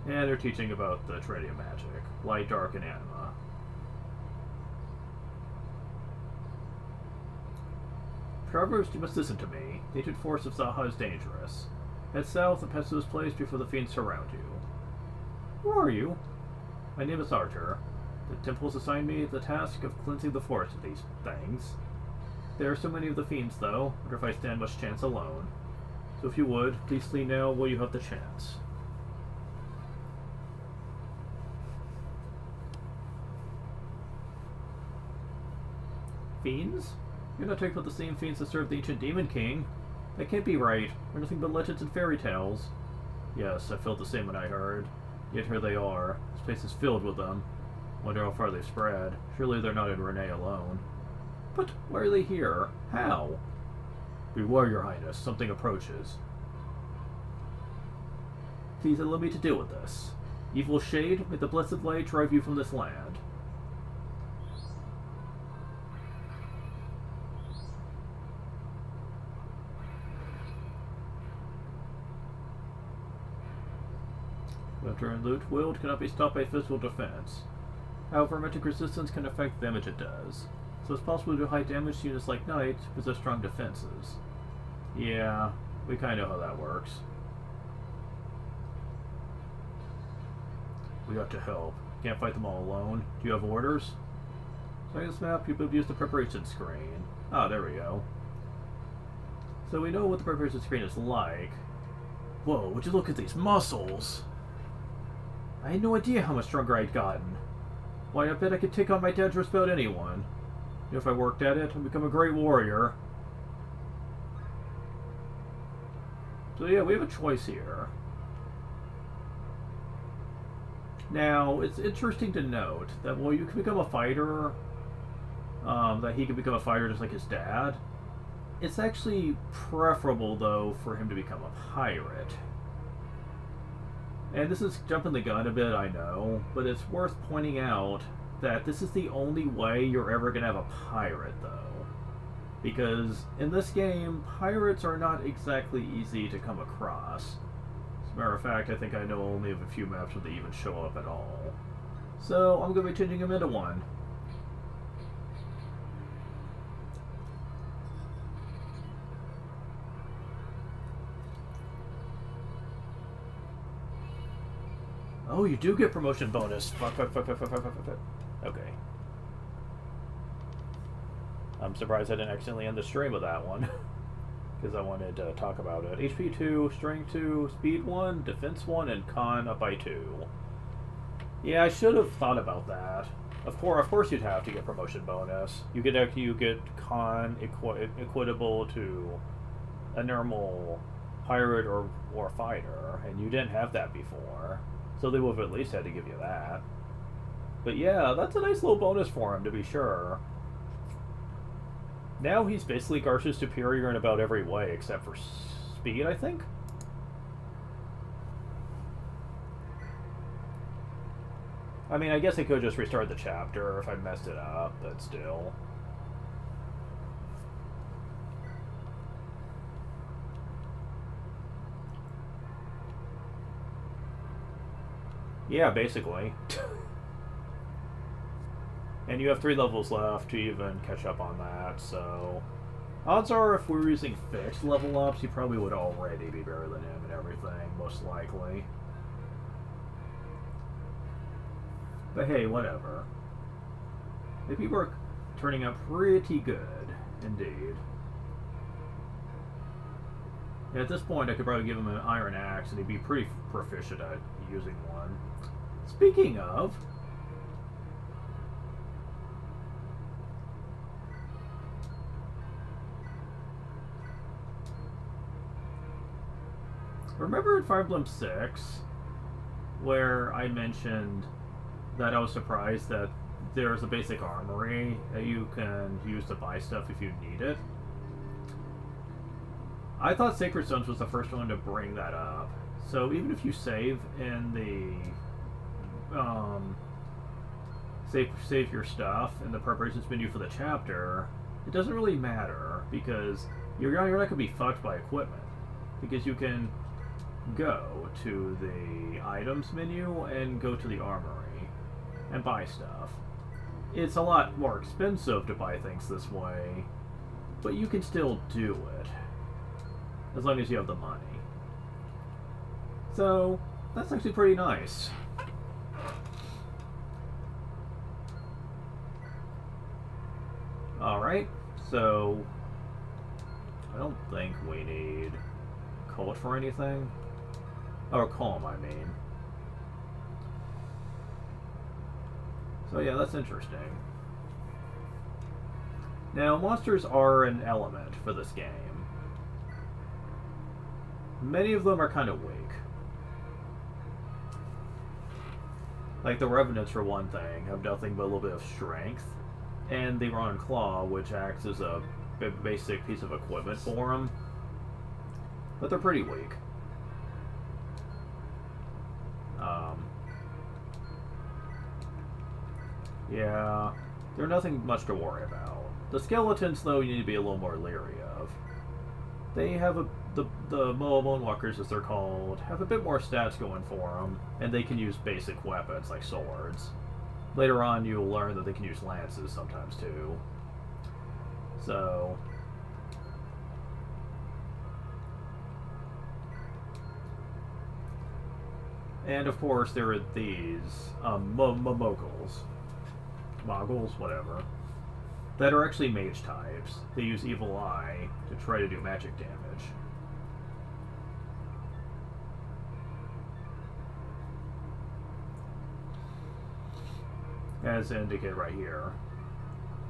And they're teaching about the Trinity of Magic. Light, Dark, and Anima. Travelers, you must listen to me. The ancient force of Zaha is dangerous. Head south and pass through this place before the fiends surround you. Who are you? My name is Archer. The temples assigned me the task of cleansing the forest of these things. There are so many of the fiends, though. I wonder if I stand much chance alone. So if you would, please flee now while you have the chance. Fiends? You're not talking about the same fiends that served the ancient Demon King. That can't be right. They're nothing but legends and fairy tales. Yes, I felt the same when I heard. Yet here they are. This place is filled with them. Wonder how far they've spread. Surely they're not in Renee alone. But why are they here? How? Beware, Your Highness. Something approaches. Please allow me to deal with this. Evil Shade, may the blessed light drive you from this land. Hunter and Loot wield cannot be stopped by physical defense. However, magic resistance can affect the damage it does. So it's possible to do high damage to units like Knight possess strong defenses. Yeah, we kind of know how that works. We ought to help. Can't fight them all alone. Do you have orders? So on this map, people have used the preparation screen. Ah, there we go. So we know what the preparation screen is like. Whoa, would you look at these muscles? I had no idea how much stronger I'd gotten. Why, I bet I could take on my dad just about anyone. If I worked at it, I'd become a great warrior. So yeah, we have a choice here. Now, it's interesting to note that while you can become a fighter, that he can become a fighter just like his dad, it's actually preferable, though, for him to become a pirate. And this is jumping the gun a bit, I know, but it's worth pointing out that this is the only way you're ever going to have a pirate, though. Because in this game, pirates are not exactly easy to come across. As a matter of fact, I think I know only of a few maps where they even show up at all. So I'm going to be changing him into one. Oh, you do get promotion bonus. Fuck. Okay. I'm surprised I didn't accidentally end the stream with that one. Because I wanted to talk about it. HP 2, Strength 2, Speed 1, Defense 1, and Con up by 2. Yeah, I should have thought about that. Of course you'd have to get promotion bonus. You get Con equitable to a normal pirate or fighter, and you didn't have that before. So they would have at least had to give you that. But yeah, that's a nice little bonus for him, to be sure. Now he's basically Garsh's superior in about every way, except for speed, I think? I mean, I guess I could just restart the chapter if I messed it up, but still. Yeah, basically. And you have 3 levels left to even catch up on that, so... Odds are, if we were using fixed level ups, you probably would already be better than him and everything, most likely. But hey, whatever. The people are turning out pretty good, indeed. And at this point, I could probably give him an iron axe, and he'd be pretty proficient at using one. Speaking of... Remember in Fire Emblem 6, where I mentioned that I was surprised that there's a basic armory that you can use to buy stuff if you need it? I thought Sacred Stones was the first one to bring that up. So even if you save in the... save your stuff in the preparations menu for the chapter, it doesn't really matter, because you're not going to be fucked by equipment. Because you can go to the items menu and go to the armory and buy stuff. It's a lot more expensive to buy things this way, but you can still do it as long as you have the money. So that's actually pretty nice. Alright, so I don't think we need Cult for anything. Or Calm, I mean. So yeah, that's interesting. Now, monsters are an element for this game. Many of them are kind of weak. Like the Revenants, for one thing, have nothing but a little bit of strength. And the Ronin Claw, which acts as a basic piece of equipment for them. But they're pretty weak. Yeah, they're nothing much to worry about. The skeletons, though, you need to be a little more leery of. They have the Moa Walkers, as they're called, have a bit more stats going for them, and they can use basic weapons like swords. Later on, you'll learn that they can use lances sometimes too. So, and of course, there are these moguls, whatever, that are actually mage types. They use Evil Eye to try to do magic damage. As indicated right here.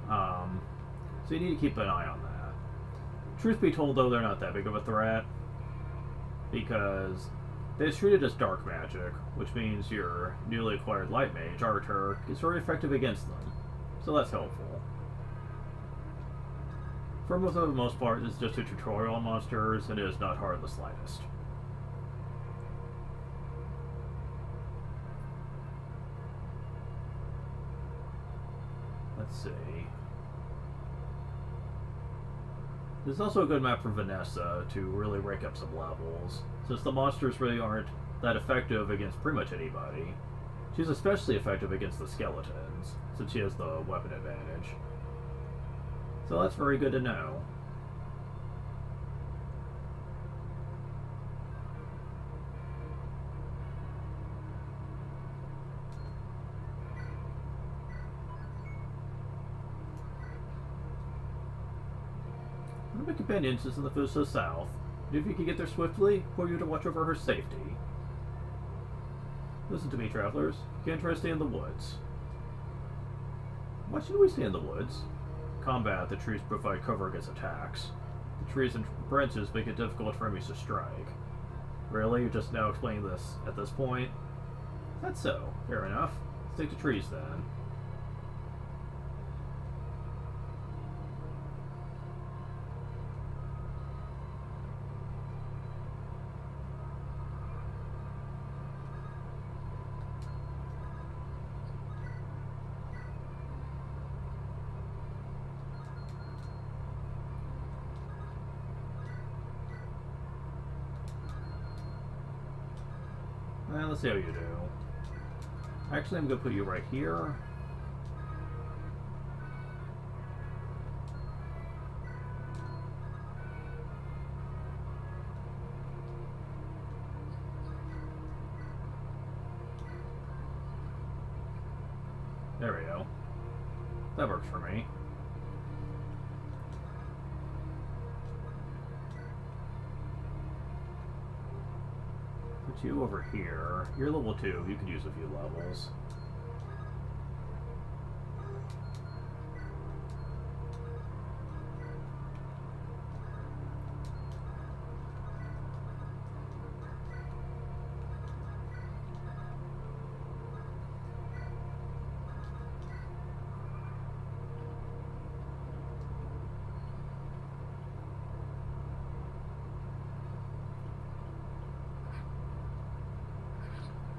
So you need to keep an eye on that. Truth be told, though, they're not that big of a threat, because they're treated as dark magic, which means your newly acquired light mage, Arbiter, is very effective against them. So that's helpful. For the most part, it's just a tutorial on monsters, and it is not hard in the slightest. Let's see. There's also a good map for Vanessa to really rake up some levels, since the monsters really aren't that effective against pretty much anybody. She's especially effective against the skeletons, since she has the weapon advantage. So that's very good to know. One of my companions is in the fields to the south, and if you can get there swiftly, for you to watch over her safety. Listen to me, travelers. You can't try to stay in the woods. Why should we stay in the woods? Combat, the trees provide cover against attacks. The trees and branches make it difficult for enemies to strike. Really? You're just now explaining this at this point? That's so. Fair enough. Stick to trees then. Well, let's see how you do. Actually, I'm going to put you right here. There we go. That works for me. Put you over here. You're level 2. You could use a few levels.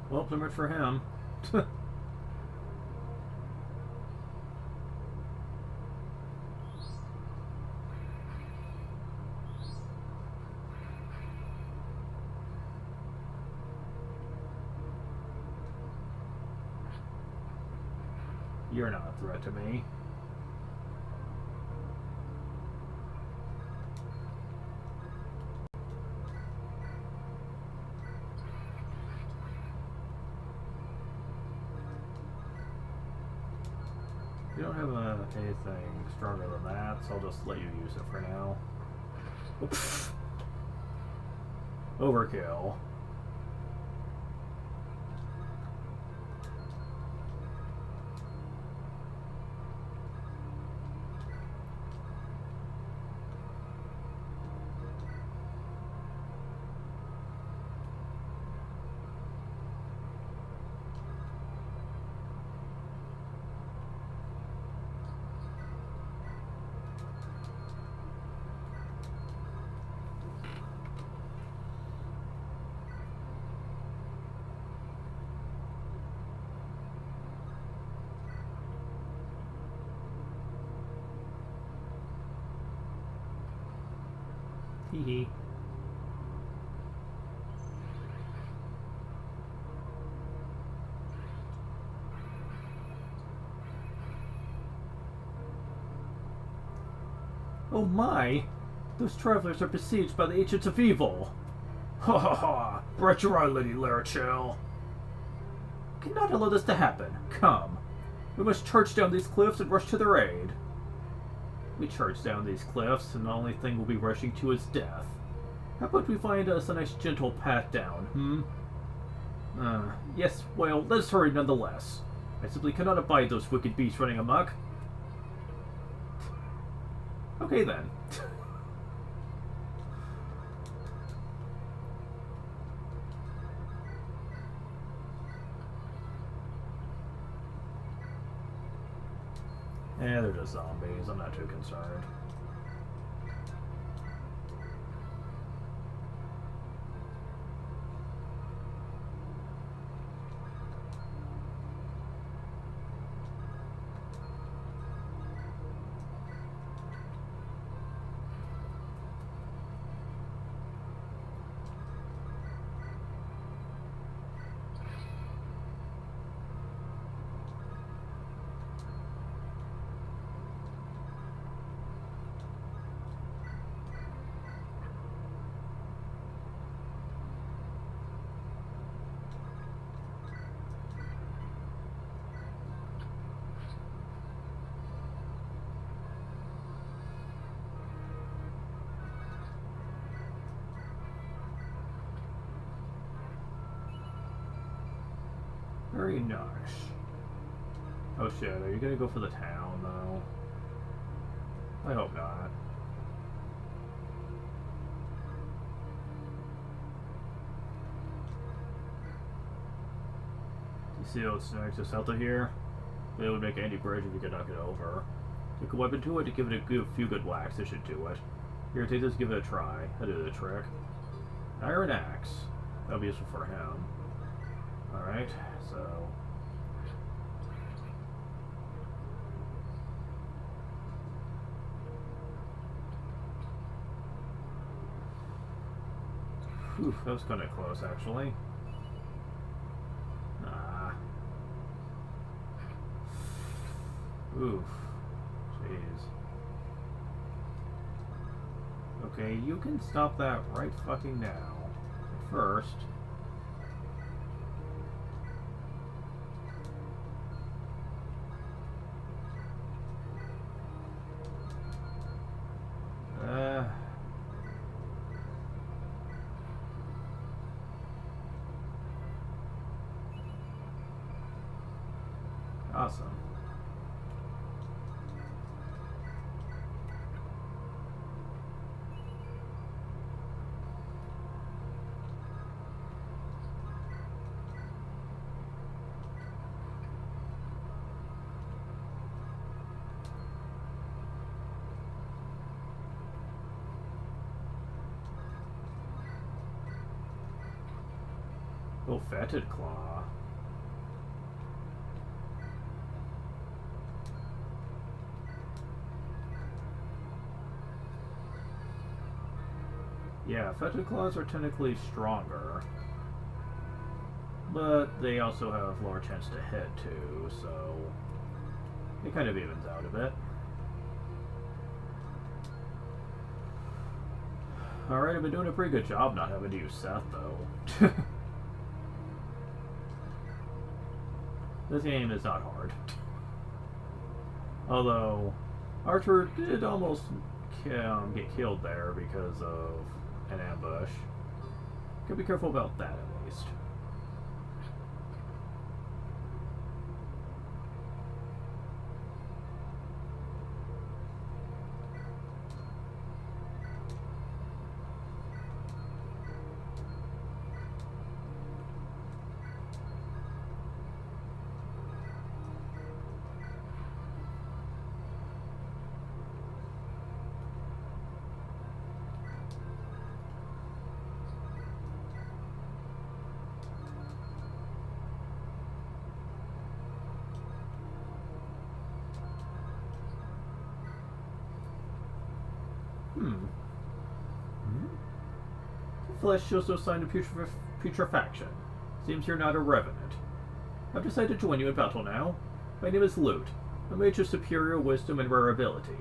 Well, so much for him. You're not a threat to me. You don't have anything stronger than that, so I'll just let you use it for now. Oops. Overkill. Hee hee. Oh my! Those travelers are besieged by the agents of evil! Ha ha ha! Brought you right, Lady Larichel! Cannot allow this to happen. Come. We must charge down these cliffs and rush to their aid. We charge down these cliffs, and the only thing we'll be rushing to is death. How about we find us a nice gentle path down, yes, well, let's hurry nonetheless. I simply cannot abide those wicked beasts running amok. Okay then. They're just zombies. I'm not too concerned. Very nice. Oh shit, are you gonna go for the town, though? I hope not. You see how it snags us out of here? It would make any bridge if you could knock it over. Take a weapon to it to give it a few good whacks. It should do it. Here, take this, give it a try. That'll do the trick. Iron axe. That'll be useful for him. Alright, so... Whew, that was kind of close, actually. Ah. Oof. Jeez. Okay, you can stop that right fucking now. But first... Awesome. Oh, fetid claw. Yeah, fetid claws are technically stronger, but they also have lower chance to hit too, so it kind of evens out a bit. Alright, I've been doing a pretty good job not having to use Seth, though. This game is not hard. Although, Archer did almost get killed there because of an ambush. Gotta be careful about that, at least. Flesh shows no sign of putrefaction. Seems you're not a revenant. I've decided to join you in battle now. My name is Lute, a mage of superior wisdom and rare ability.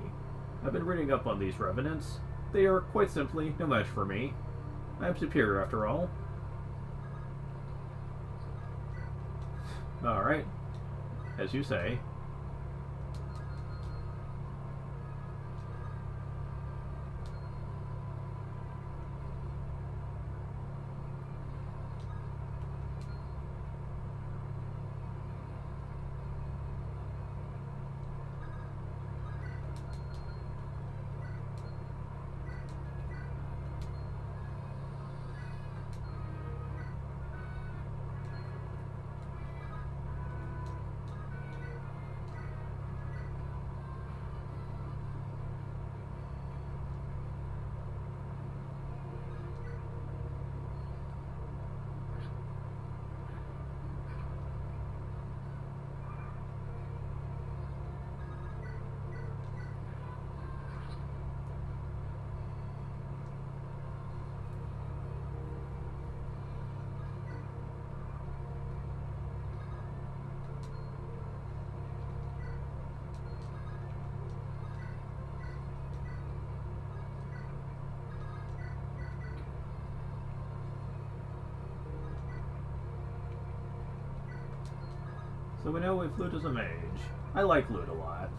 I've been reading up on these revenants. They are, quite simply, no match for me. I am superior, after all. Alright. As you say. So we know if Lute is a mage. I like Lute a lot.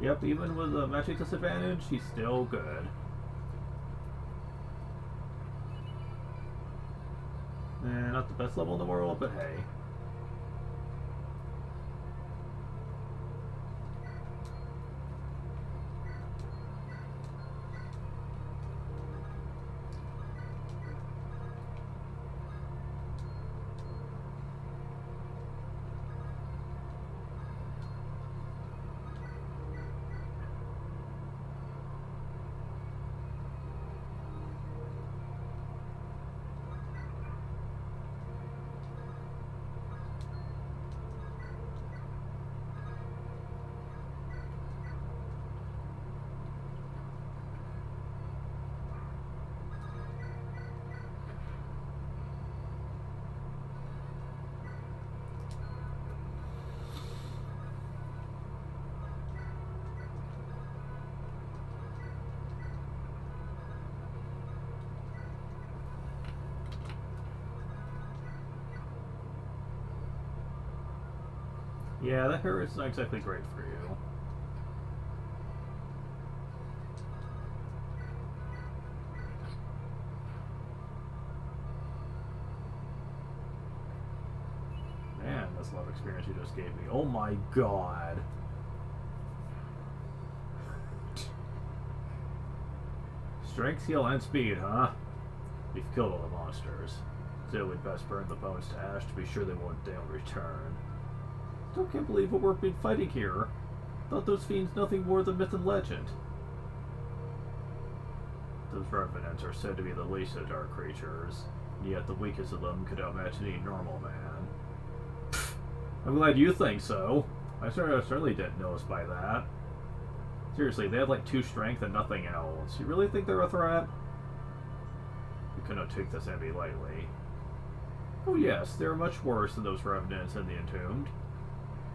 Yep, even with a magic disadvantage, he's still good. Not the best level in the world, but hey. Yeah, that hurt's not exactly great for you. Man, that's a lot of experience you just gave me. Oh my god. Strength, skill, and speed, huh? We've killed all the monsters. Still, we'd best burn the bones to ash to be sure they won't return. Still can't believe what we've been fighting here. Thought those fiends nothing more than myth and legend. Those revenants are said to be the least of dark creatures, and yet the weakest of them could outmatch any normal man. I'm glad you think so. I certainly didn't know us by that. Seriously, they had like 2 strength and nothing else. You really think they're a threat? You cannot take this enemy lightly. Oh yes, they're much worse than those revenants and the entombed.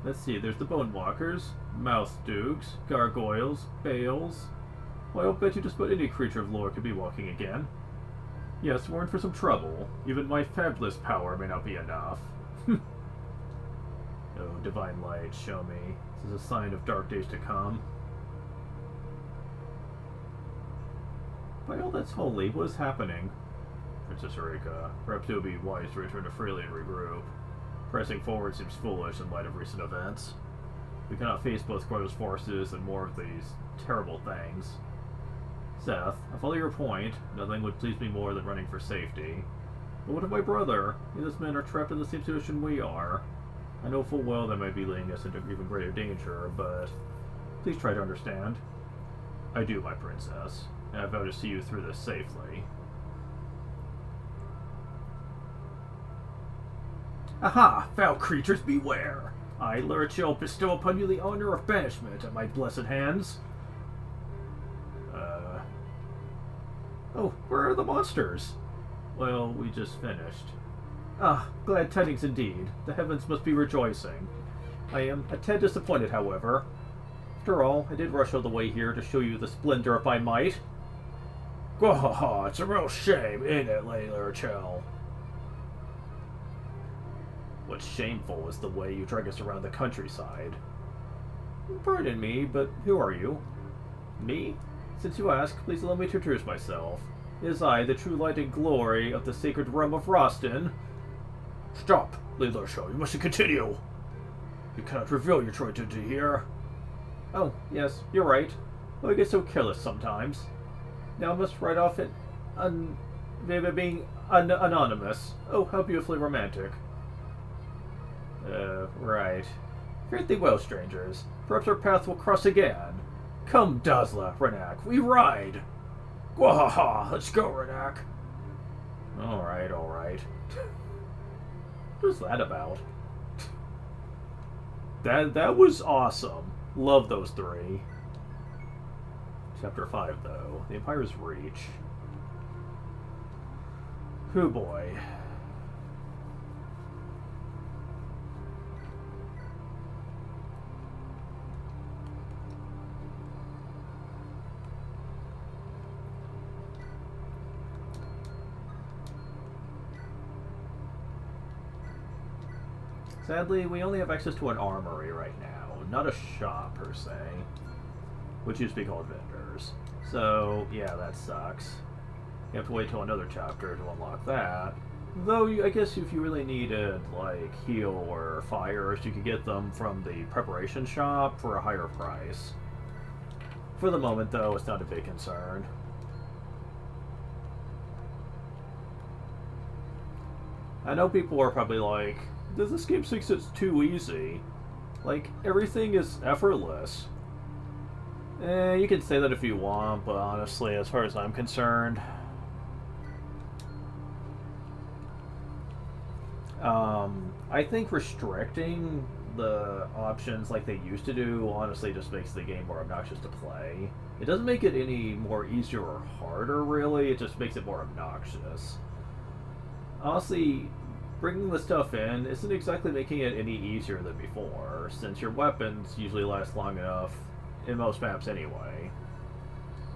Let's see, there's the Bone Walkers, Mouth Dukes, Gargoyles, Bales. Well, I'll bet you just about any creature of lore could be walking again. Yes, we're in for some trouble. Even my fabulous power may not be enough. Oh, divine light, show me. This is a sign of dark days to come. By all that's holy, what is happening? Princess Eureka, perhaps it would be wise to return to Freely and regroup. Pressing forward seems foolish in light of recent events. We cannot face both Croy's forces and more of these terrible things. Seth, I follow your point. Nothing would please me more than running for safety. But what of my brother? He and his men are trapped in the same situation we are. I know full well that might be leading us into even greater danger, but please try to understand. I do, my princess, and I vow to see you through this safely. Aha! Foul creatures, beware! I, Lurchill, bestow upon you the honor of banishment at my blessed hands. Oh, where are the monsters? Well, we just finished. Ah, glad tidings indeed. The heavens must be rejoicing. I am a tad disappointed, however. After all, I did rush all the way here to show you the splendor of my might. Gwahaha, it's a real shame, ain't it, Lady Lurchill? What's shameful is the way you drag us around the countryside. Pardon me, but who are you? Me? Since you ask, please allow me to introduce myself. It is I, the true light and glory of the sacred realm of Roston. Stop, Lady Lurchill, you mustn't continue. You cannot reveal your true identity here. Oh, yes, you're right. I get so careless sometimes. Now I must write off it being anonymous. Oh, how beautifully romantic. Right. Fare thee well, strangers. Perhaps our path will cross again. Come, Dazzler, Renak, we ride! Gwahaha, let's go, Renak. Alright, alright. What's that about? That was awesome. Love those three. Chapter 5, though. The Empire's Reach. Hoo boy. Sadly, we only have access to an armory right now, not a shop per se, which used to be called vendors. So, yeah, that sucks. You have to wait till another chapter to unlock that. Though, I guess if you really needed, like, heal or fires, you could get them from the preparation shop for a higher price. For the moment, though, it's not a big concern. I know people are probably like, does this game think it's too easy? Like, everything is effortless. You can say that if you want, but honestly, as far as I'm concerned, I think restricting the options like they used to do honestly just makes the game more obnoxious to play. It doesn't make it any more easier or harder, really, it just makes it more obnoxious. Honestly, bringing the stuff in isn't exactly making it any easier than before, since your weapons usually last long enough in most maps anyway.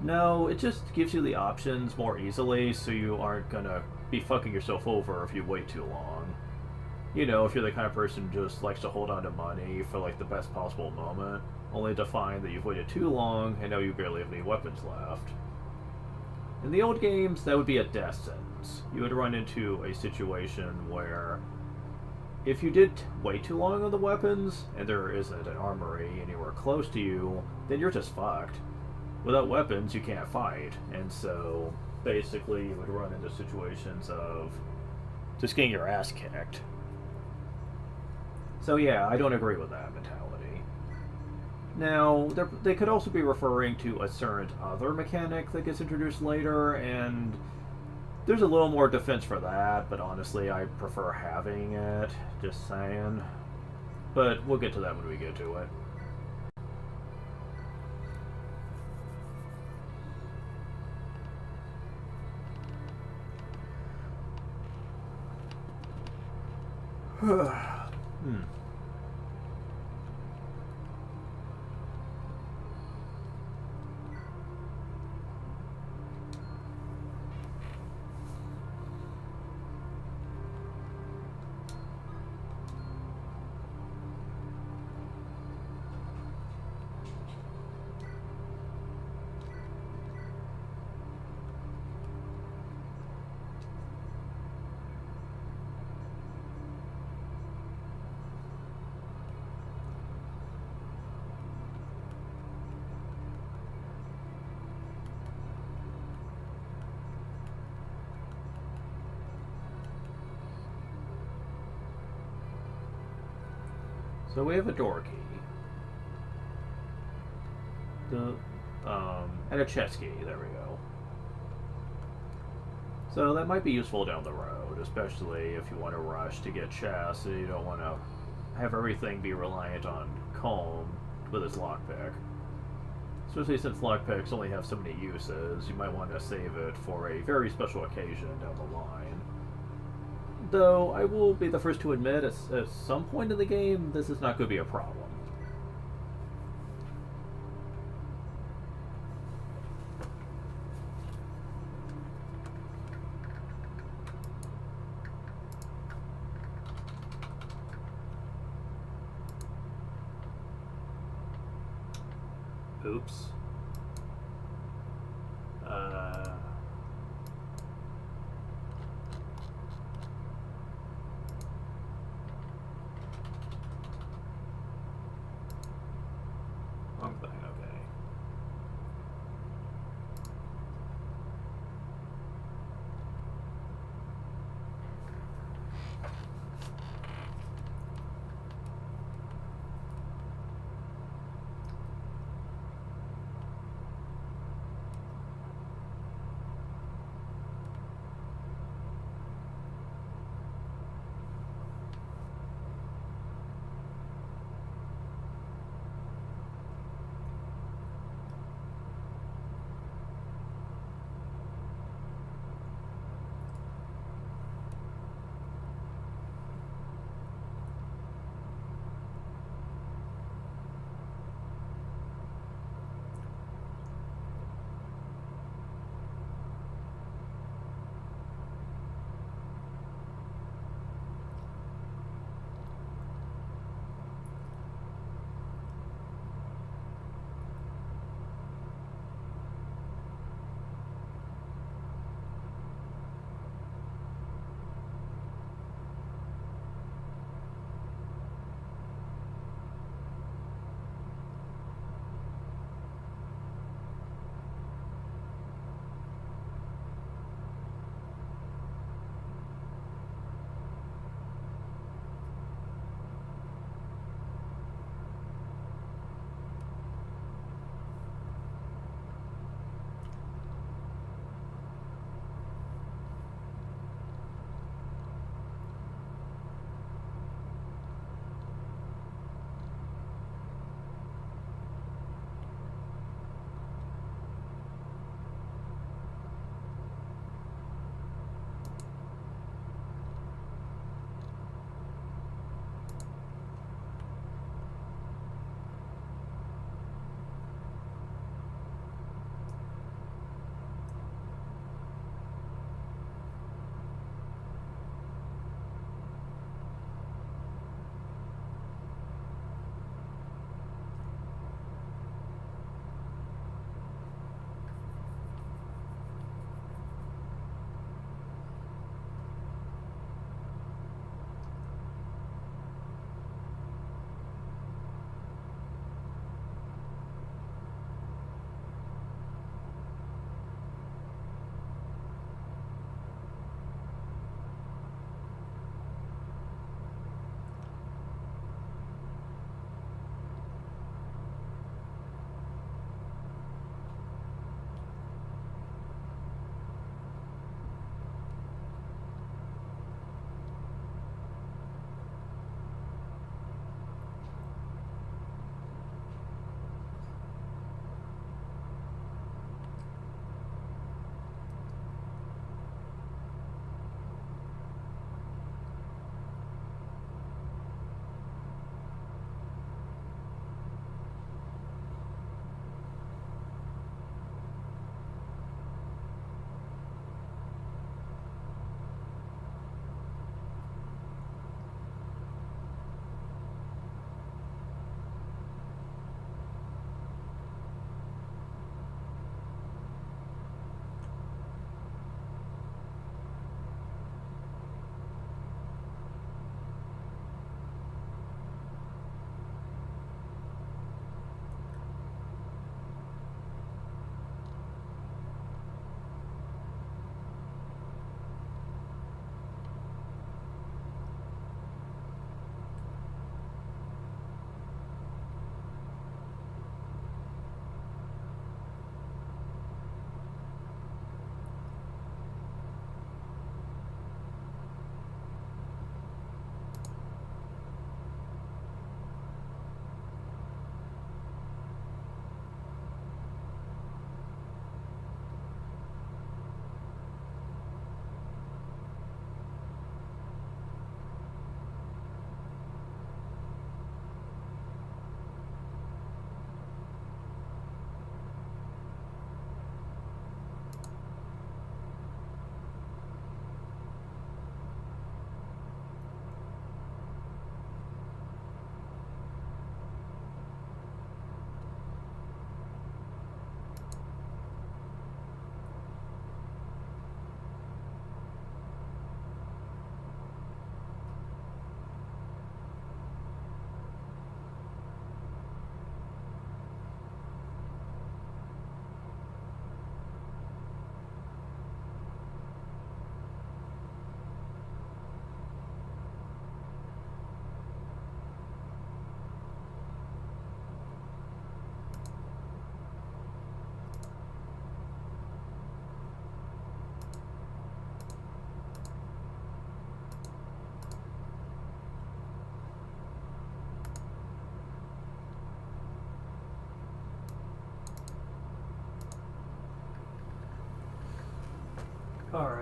No, it just gives you the options more easily, so you aren't gonna be fucking yourself over if you wait too long. You know, if you're the kind of person who just likes to hold on to money for like the best possible moment, only to find that you've waited too long and now you barely have any weapons left. In the old games, that would be a death sentence. You would run into a situation where if you did wait too long on the weapons, and there isn't an armory anywhere close to you, then you're just fucked. Without weapons, you can't fight, and so basically you would run into situations of just getting your ass kicked. So yeah, I don't agree with that mentality. Now, they could also be referring to a certain other mechanic that gets introduced later, and there's a little more defense for that, but honestly, I prefer having it, just saying. But we'll get to that when we get to it. So we have a door key. And a chest key. There we go. So that might be useful down the road, especially if you want to rush to get chests and you don't want to have everything be reliant on Comb with his lockpick. Especially since lockpicks only have so many uses, you might want to save it for a very special occasion down the line. Though, I will be the first to admit, at some point in the game, this is not going to be a problem. Oops. Wrong thing, okay.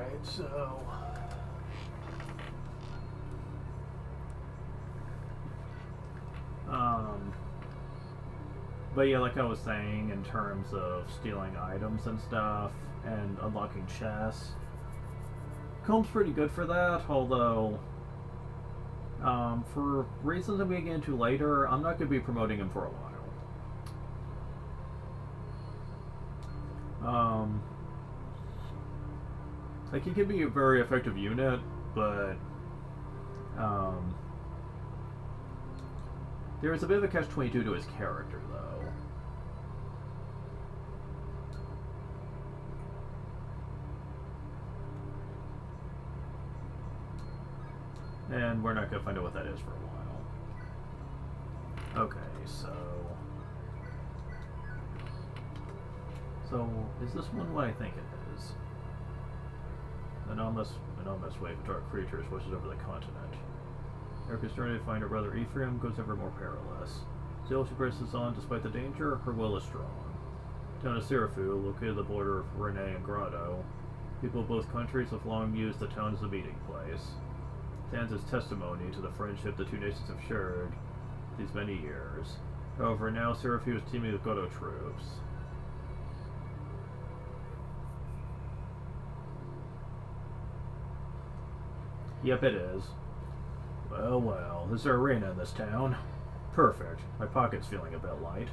Alright, so... But yeah, like I was saying, in terms of stealing items and stuff, and unlocking chests, Comb's pretty good for that, although, for reasons that we get into later, I'm not going to be promoting him for a while. Like, he can be a very effective unit, but, there is a bit of a catch-22 to his character, though. And we're not going to find out what that is for a while. Okay, so... So, is this one what I think it is? Anomalous wave of dark creatures washes over the continent. Eric is starting to find her brother Ephraim goes ever more perilous. Still she presses on despite the danger, her will is strong. Town of Serafu, located at the border of Renee and Grotto. People of both countries have long used the town as a meeting place. Stands as testimony to the friendship the two nations have shared these many years. However, now Serafu is teaming with Grotto troops. Yep, it is. Well, well, there's an arena in this town. Perfect. My pocket's feeling a bit light.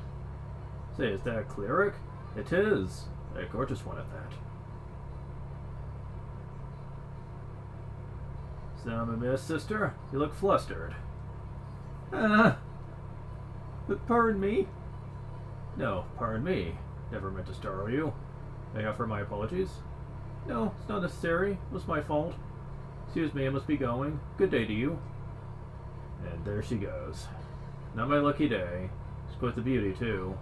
Say, is that a cleric? It is. A gorgeous one at that. Some amiss, sister? You look flustered. But pardon me? No, pardon me. Never meant to startle you. May I offer my apologies? No, it's not necessary. It was my fault. Excuse me, I must be going. Good day to you. And there she goes. Not my lucky day. She's quite the beauty, too.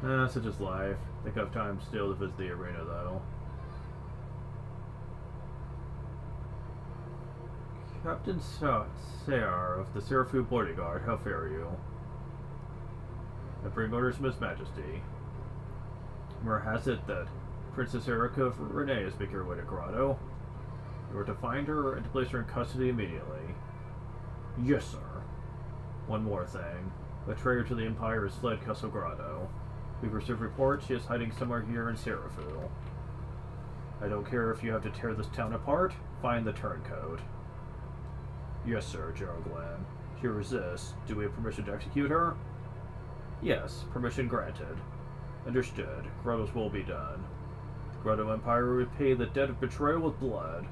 Such is life. Think I have time still to visit the arena, though. Captain Sayar of the Serafu Bodyguard, how fare you? I bring orders from His Majesty. Rumor has it that Princess Erica of Renee is making her way to Grotto. You are to find her and to place her in custody immediately. Yes, sir. One more thing. A traitor to the Empire has fled Castle Grotto. We've received reports she is hiding somewhere here in Serafu. I don't care if you have to tear this town apart. Find the turncoat. Yes, sir, General Glenn. She resists. Do we have permission to execute her? Yes, permission granted. Understood. Grotto's will be done. The Grotto Empire will repay the debt of betrayal with blood.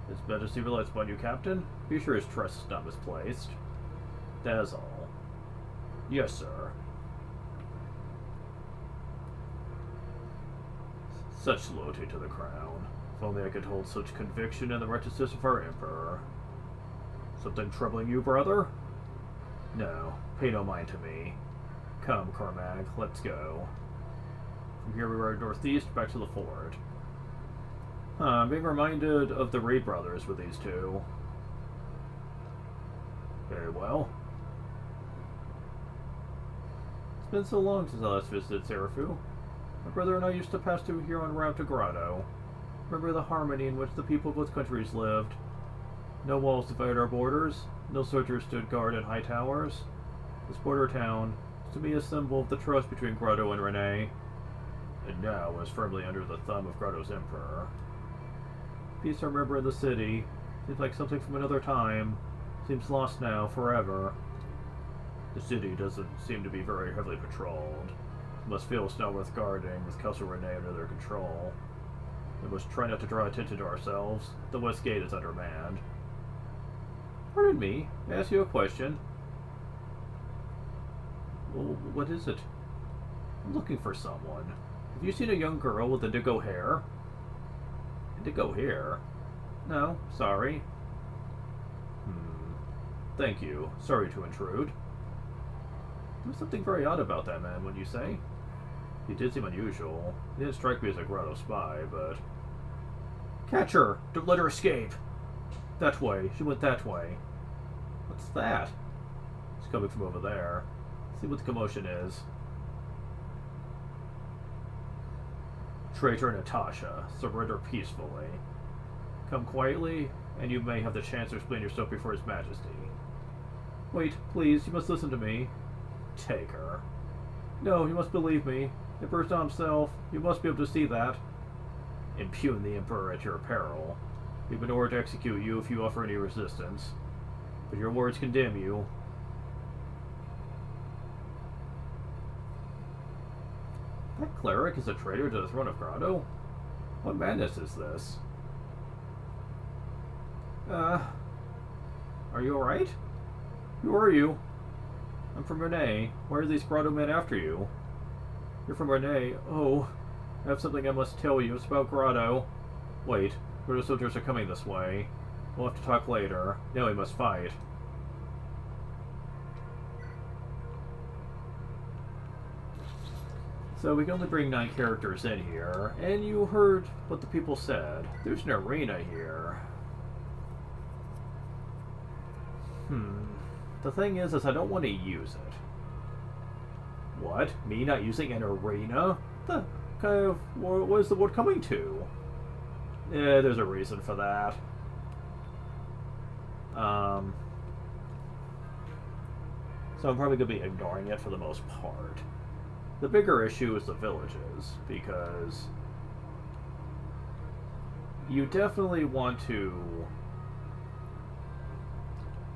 His Majesty relies upon you, Captain. Be sure his trust is not misplaced. That is all. Yes, sir. Such loyalty to the crown. If only I could hold such conviction in the righteousness of our Emperor. Something troubling you, brother? No, pay no mind to me. Come, Cormac, let's go. From here we ride northeast back to the fort. I'm being reminded of the Reed brothers with these two. Very well. It's been so long since I last visited Serafu. My brother and I used to pass through here en route to Grotto. Remember the harmony in which the people of both countries lived. No walls divided our borders, no soldiers stood guard in high towers. This border town is to me a symbol of the trust between Grotto and Renee, and now is firmly under the thumb of Grotto's Emperor. Peace I remember in the city, seems like something from another time, seems lost now, forever. The city doesn't seem to be very heavily patrolled. It must feel it's not worth guarding with Castle Renee under their control. We must try not to draw attention to ourselves. The west gate is undermanned. Pardon me, may I ask you a question? Well, what is it? I'm looking for someone. Have you seen a young girl with indigo hair? Indigo hair? No, sorry. Thank you. Sorry to intrude. There's something very odd about that man, wouldn't you say? He did seem unusual. He didn't strike me as a Grotto spy, but... Catch her! Don't let her escape! That way. She went that way. What's that? It's coming from over there. See what the commotion is. Traitor Natasha, surrender peacefully. Come quietly, and you may have the chance to explain yourself before His Majesty. Wait, please, you must listen to me. Take her. No, you must believe me. Emperor not himself. You must be able to see that. Impugn the Emperor at your peril. We've been ordered to execute you if you offer any resistance. But your words condemn you. That cleric is a traitor to the throne of Grotto? What madness is this? Are you alright? Who are you? I'm from Renee. Why are these Grotto men after you? You're from Renee. Oh, I have something I must tell you. It's about Grotto. Wait, Grotto soldiers are coming this way. We'll have to talk later. Now we must fight. So we can only bring 9 characters in here, and you heard what the people said. There's an arena here. The thing is I don't want to use it. What? Me not using an arena? The kind of... what is the world coming to? Yeah, there's a reason for that. So I'm probably going to be ignoring it for the most part. The bigger issue is the villages, because you definitely want to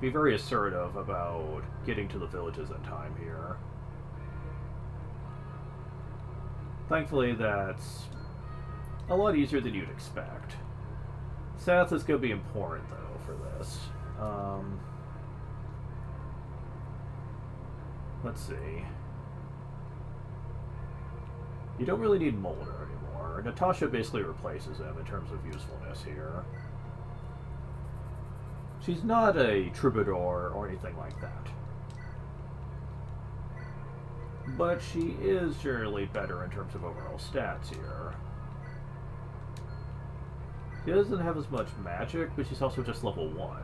be very assertive about getting to the villages in time here. Thankfully, that's a lot easier than you'd expect. South is going to be important, though, for this. Let's see. You don't really need Mulder anymore. Natasha basically replaces him in terms of usefulness here. She's not a troubadour or anything like that. But she is generally better in terms of overall stats here. She doesn't have as much magic, but she's also just level 1.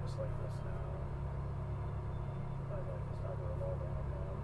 just like this now. I like this how they're evolving on them.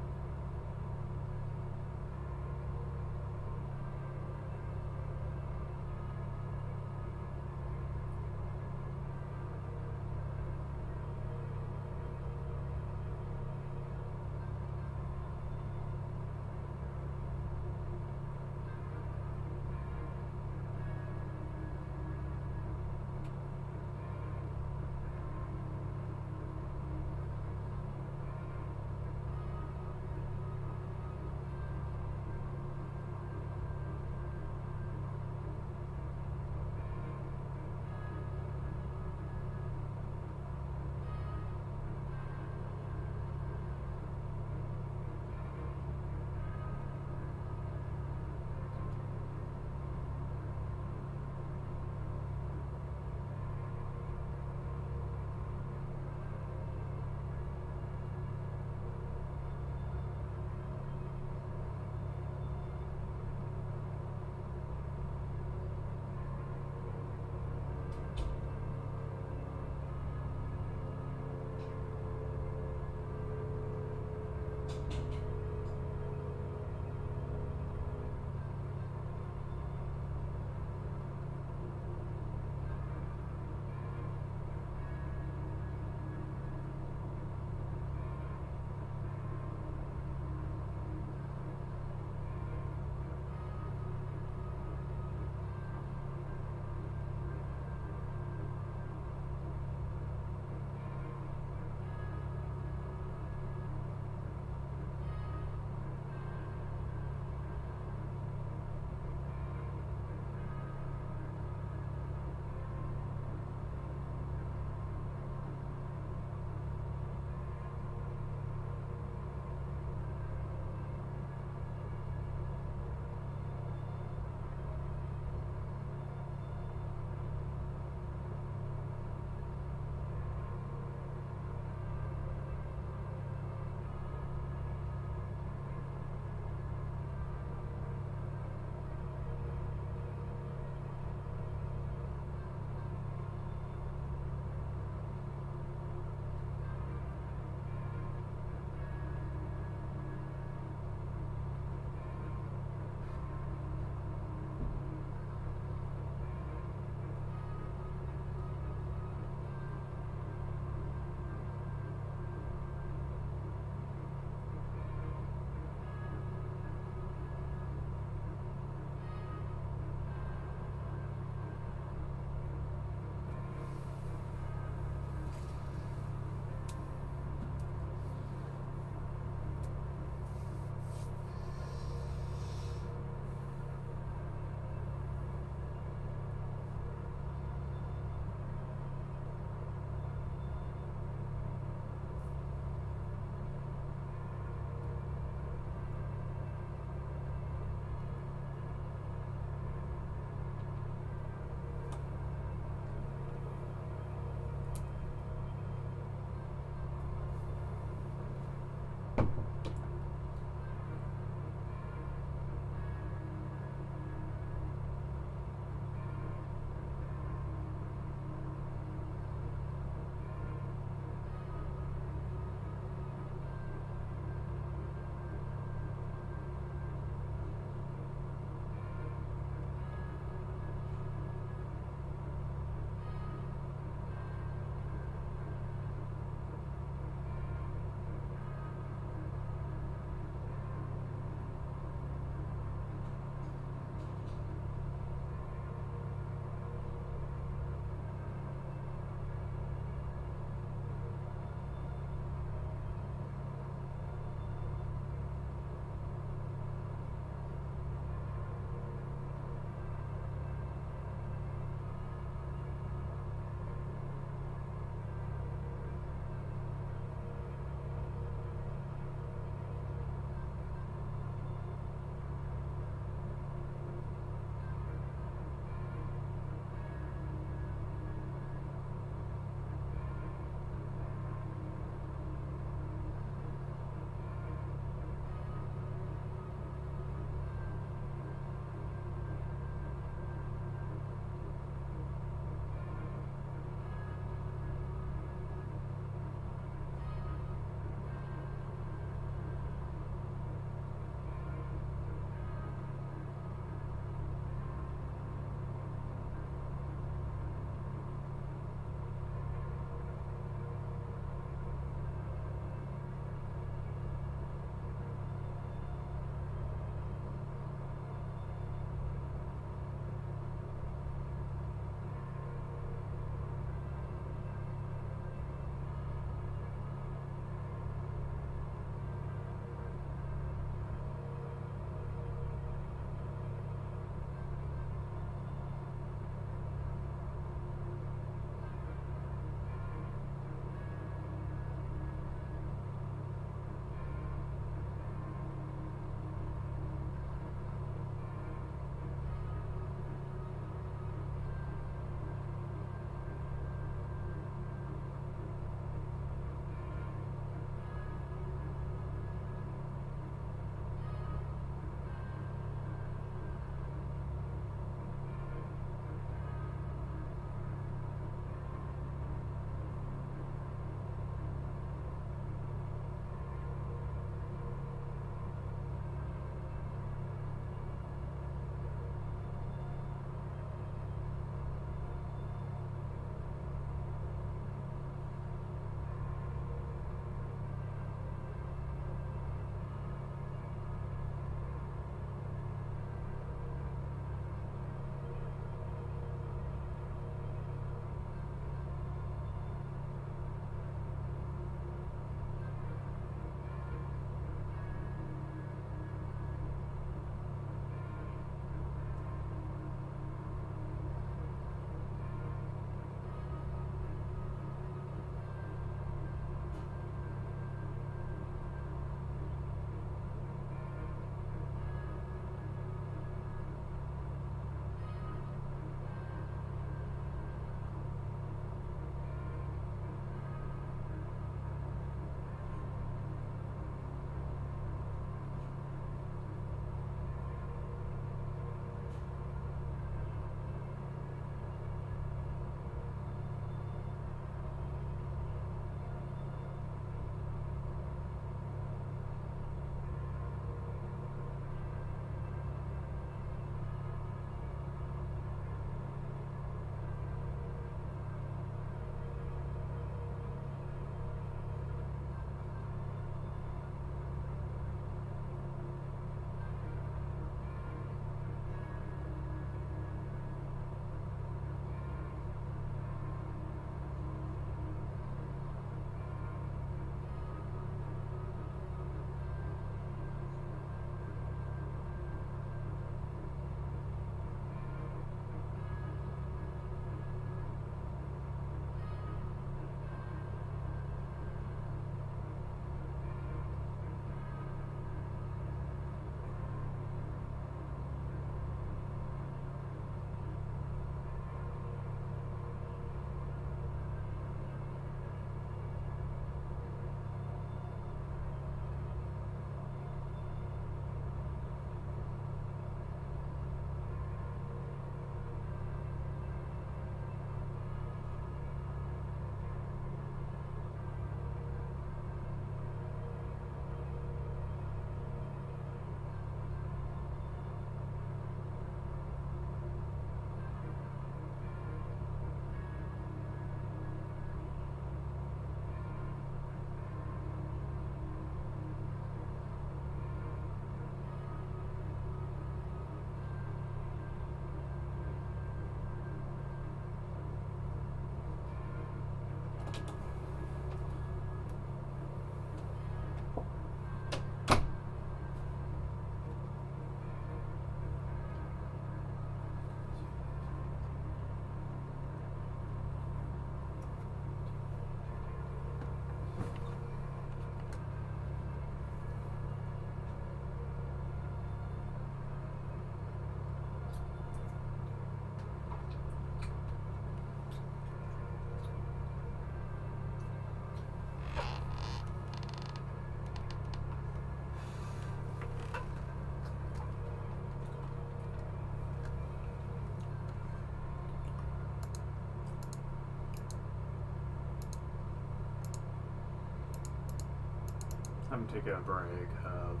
I'm taking a break of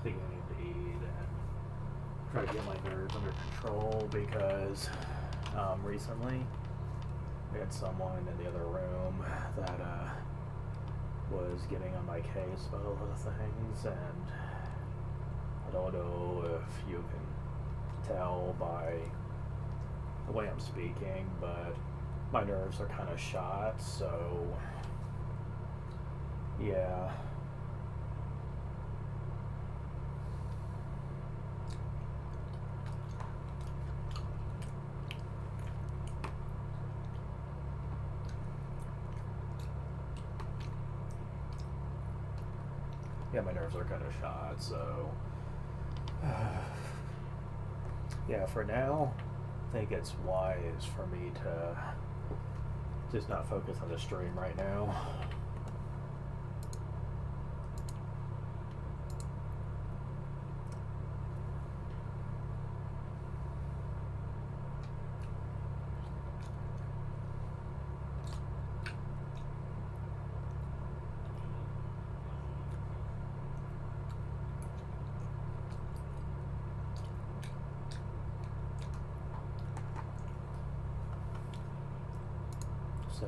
taking anything to eat and try to get my nerves under control because recently we had someone in the other room that was getting on my case about a lot of things, and I don't know if you can tell by the way I'm speaking, but my nerves are kind of shot, so yeah. Yeah, my nerves are kind of shot, so yeah, for now, I think it's wise for me to just not focus on the stream right now. So,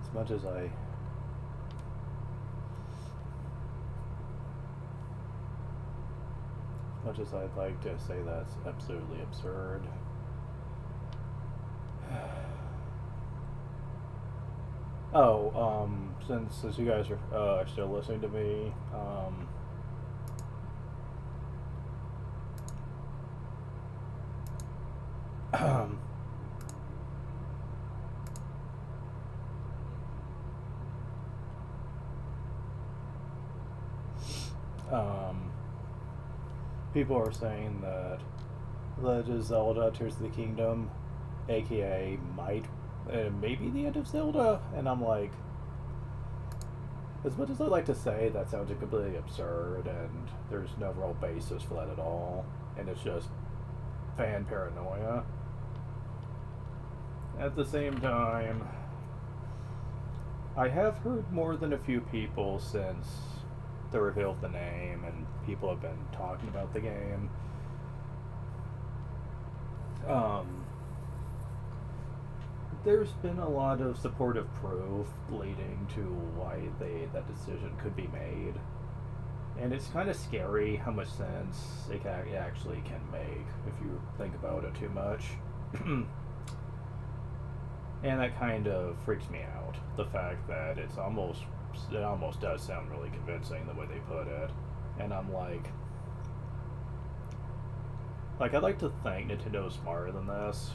As much as I'd like to say that's absolutely absurd. Oh, since you guys are still listening to me, people are saying that Legend of Zelda Tears of the Kingdom, aka maybe the end of Zelda, and I'm like, as much as I'd like to say that sounds completely absurd and there's no real basis for that at all, and it's just fan paranoia. At the same time, I have heard more than a few people since the reveal of the name, and people have been talking about the game. There's been a lot of supportive proof leading to why that decision could be made, and it's kind of scary how much sense it actually can make if you think about it too much. And that kind of freaks me out. The fact that it almost does sound really convincing the way they put it, and I'm like I'd like to think Nintendo's smarter than this,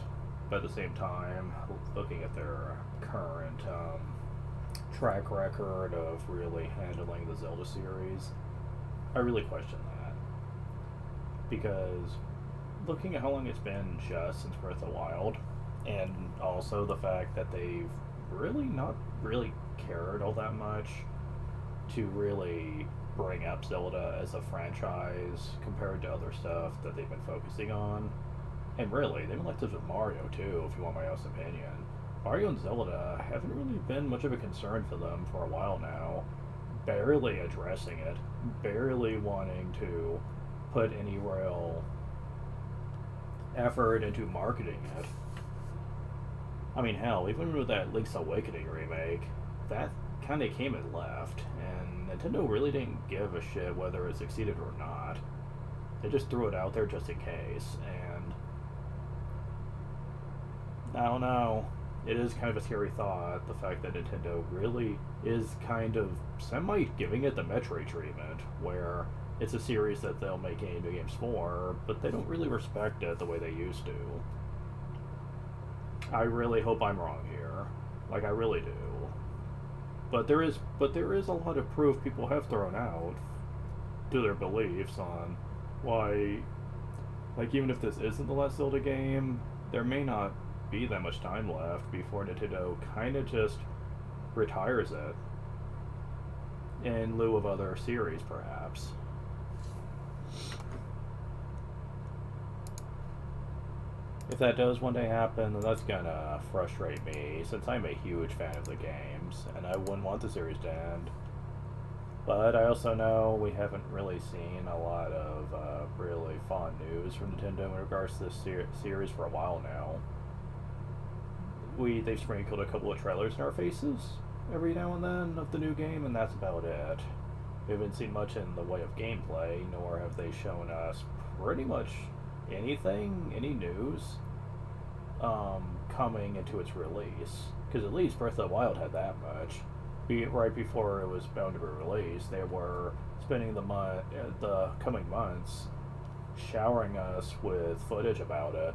but at the same time, looking at their current track record of really handling the Zelda series, I really question that. Because looking at how long it's been just since Breath of the Wild, and also the fact that they've really not really cared all that much to really bring up Zelda as a franchise compared to other stuff that they've been focusing on. And really, they've been like this with Mario too, if you want my honest opinion. Mario and Zelda haven't really been much of a concern for them for a while now. Barely addressing it, barely wanting to put any real effort into marketing it. I mean, hell, even with that Link's Awakening remake, that kind of came and left, and Nintendo really didn't give a shit whether it succeeded or not. They just threw it out there just in case, and I don't know. It is kind of a scary thought, the fact that Nintendo really is kind of semi-giving it the Metroid treatment, where it's a series that they'll make any new games for, but they don't really respect it the way they used to. I really hope I'm wrong here. Like, I really do. But there is a lot of proof people have thrown out to their beliefs on why, like, even if this isn't the last Zelda game, there may not be that much time left before Nintendo kind of just retires it in lieu of other series, perhaps. If that does one day happen, then that's gonna frustrate me, since I'm a huge fan of the games, and I wouldn't want the series to end. But I also know we haven't really seen a lot of really fun news from Nintendo in regards to this series for a while now. They've sprinkled a couple of trailers in our faces every now and then of the new game, and that's about it. We haven't seen much in the way of gameplay, nor have they shown us pretty much anything, any news, coming into its release. Because at least Breath of the Wild had that much. Right before it was bound to be released, they were spending the coming months showering us with footage about it.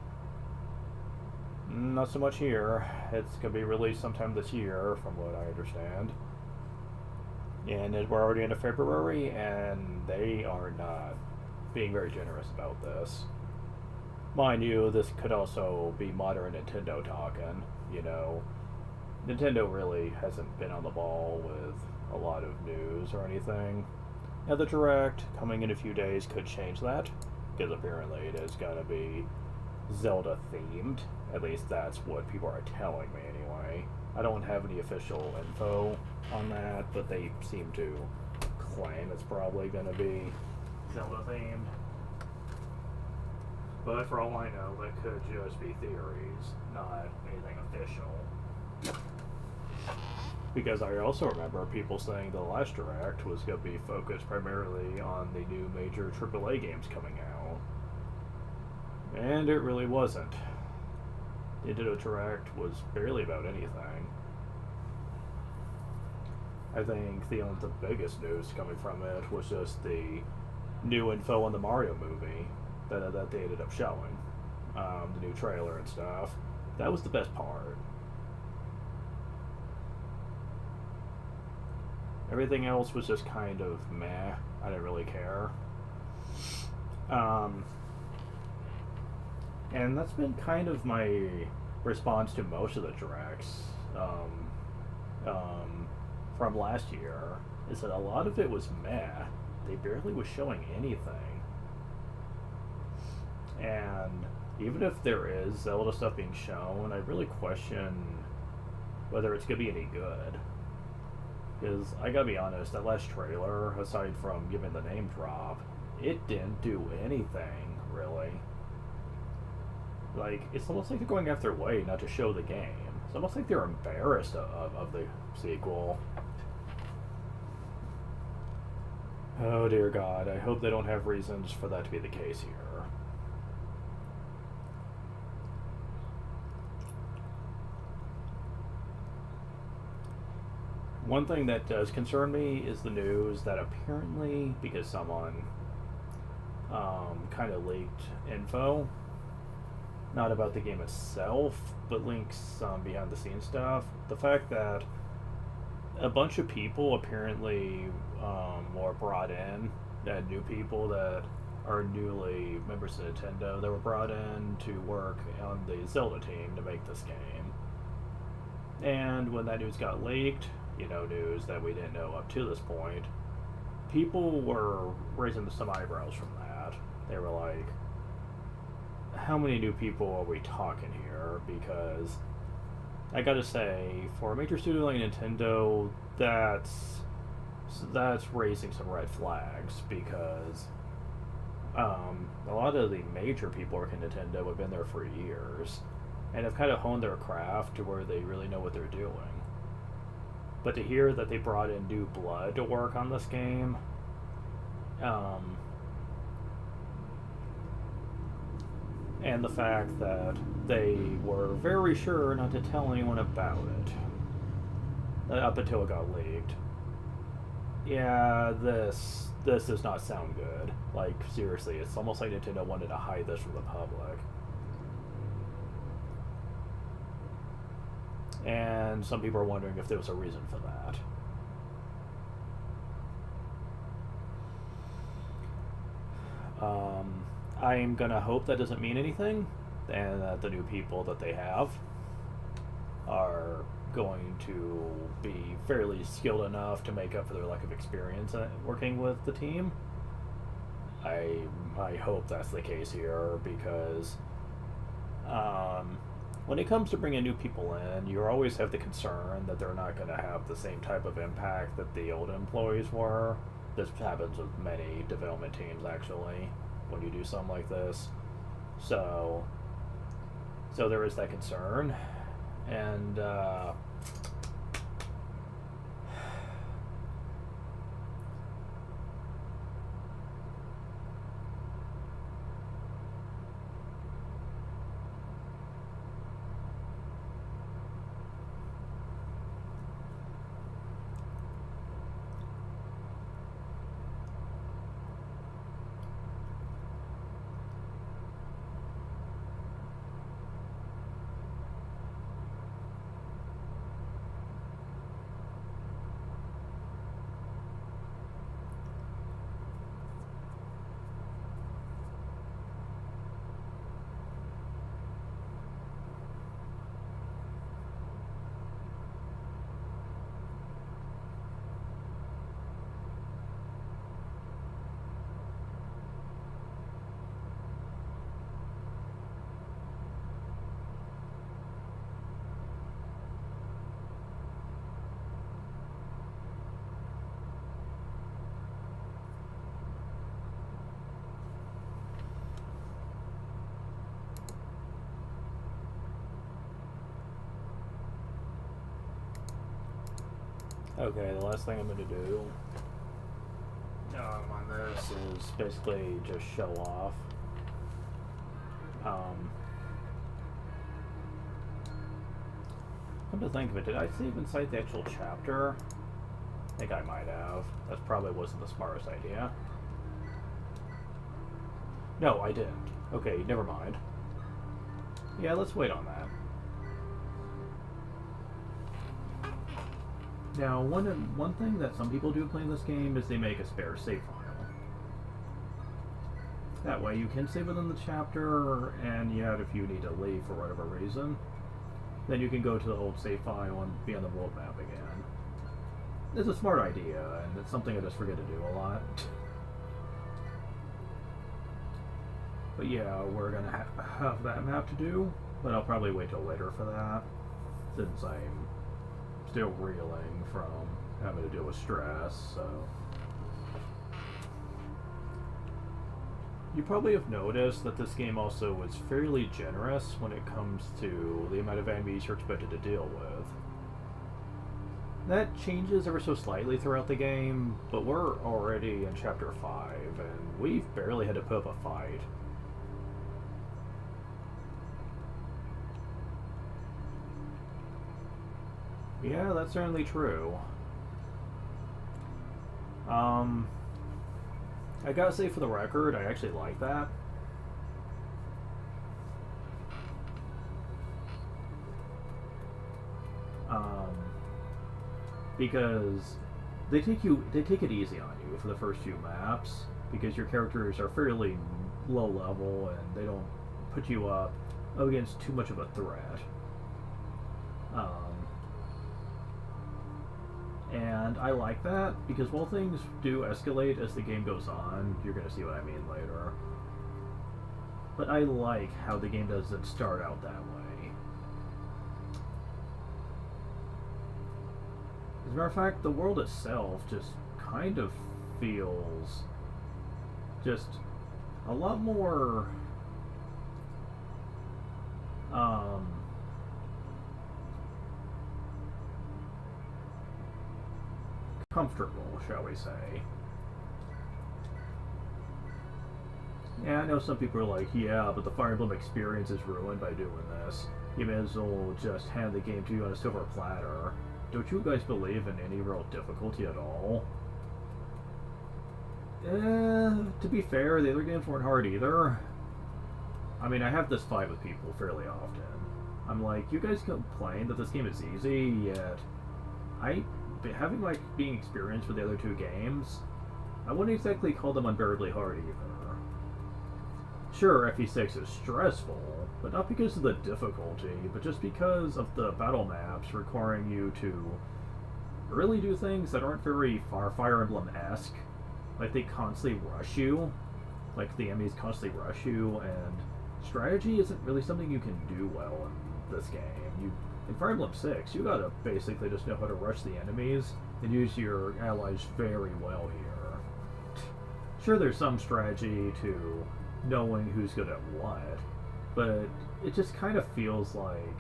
Not so much here. It's going to be released sometime this year, from what I understand. And we're already into February, and they are not being very generous about this. Mind you, this could also be modern Nintendo talking, you know. Nintendo really hasn't been on the ball with a lot of news or anything. Now, the Direct coming in a few days could change that, because apparently it is going to be Zelda themed. At least that's what people are telling me anyway. I don't have any official info on that, but they seem to claim it's probably going to be Zelda themed. But for all I know, that could just be theories, not anything official. Because I also remember people saying the last direct was going to be focused primarily on the new major AAA games coming out. And it really wasn't. The Nintendo Direct was barely about anything. I think the biggest news coming from it was just the new info on the Mario movie that they ended up showing. The new trailer and stuff. That was the best part. Everything else was just kind of meh. I didn't really care. And that's been kind of my response to most of the directs from last year, is that a lot of it was meh. They barely was showing anything. And even if there is Zelda stuff being shown, I really question whether it's going to be any good. Because I gotta be honest, that last trailer, aside from giving the name drop, it didn't do anything, really. Like, it's almost like they're going out their way not to show the game. It's almost like they're embarrassed of the sequel. Oh dear God, I hope they don't have reasons for that to be the case here. One thing that does concern me is the news that apparently, because someone kind of leaked info, not about the game itself, but links some behind the scenes stuff, the fact that a bunch of people apparently were brought in, new people that are newly members of Nintendo, that were brought in to work on the Zelda team to make this game. And when that news got leaked, news that we didn't know up to this point, people were raising some eyebrows from that. They were like, how many new people are we talking here? Because I gotta say, for a major studio like Nintendo, that's raising some red flags, because a lot of the major people working at Nintendo have been there for years and have kind of honed their craft to where they really know what they're doing. But to hear that they brought in new blood to work on this game, and the fact that they were very sure not to tell anyone about it up until it got leaked. Yeah, this does not sound good. Like, seriously, it's almost like Nintendo wanted to hide this from the public. And some people are wondering if there was a reason for that. I'm gonna hope that doesn't mean anything, and that the new people that they have are going to be fairly skilled enough to make up for their lack of experience working with the team. I hope that's the case here, because when it comes to bringing new people in, you always have the concern that they're not going to have the same type of impact that the old employees were. This happens with many development teams, actually, when you do something like this. So there is that concern. And Okay, the last thing I'm going to do on this is basically just show off. Come to think of it, did I save inside the actual chapter? I think I might have. That probably wasn't the smartest idea. No, I didn't. Okay, never mind. Yeah, let's wait on that. Now, one thing that some people do playing this game is they make a spare save file. That way you can save within the chapter, and yet if you need to leave for whatever reason, then you can go to the old save file and be on the world map again. It's a smart idea, and it's something I just forget to do a lot. But yeah, we're gonna have that map to do, but I'll probably wait till later for that, since I'm still reeling from having to deal with stress, so. You probably have noticed that this game also is fairly generous when it comes to the amount of enemies you're expected to deal with. That changes ever so slightly throughout the game, but we're already in Chapter 5, and we've barely had to put up a fight. Yeah, that's certainly true. I gotta say, for the record, I actually like that. Because they take it easy on you for the first few maps, because your characters are fairly low level and they don't put you up against too much of a threat. And I like that, because while things do escalate as the game goes on, you're going to see what I mean later. But I like how the game doesn't start out that way. As a matter of fact, the world itself just kind of feels just a lot more comfortable, shall we say. Yeah, I know some people are like, yeah, but the Fire Emblem experience is ruined by doing this. You may as well just hand the game to you on a silver platter. Don't you guys believe in any real difficulty at all? To be fair, the other games weren't hard either. I mean, I have this fight with people fairly often. I'm like, you guys complain that this game is easy, yet having being experienced with the other two games, I wouldn't exactly call them unbearably hard either. Sure, FE6 is stressful, but not because of the difficulty, but just because of the battle maps requiring you to really do things that aren't very Fire Emblem-esque. Like, they constantly rush you. Like, the enemies constantly rush you, and strategy isn't really something you can do well in this game. In Fire Emblem 6, you gotta basically just know how to rush the enemies and use your allies very well here. Sure, there's some strategy to knowing who's good at what, but it just kind of feels like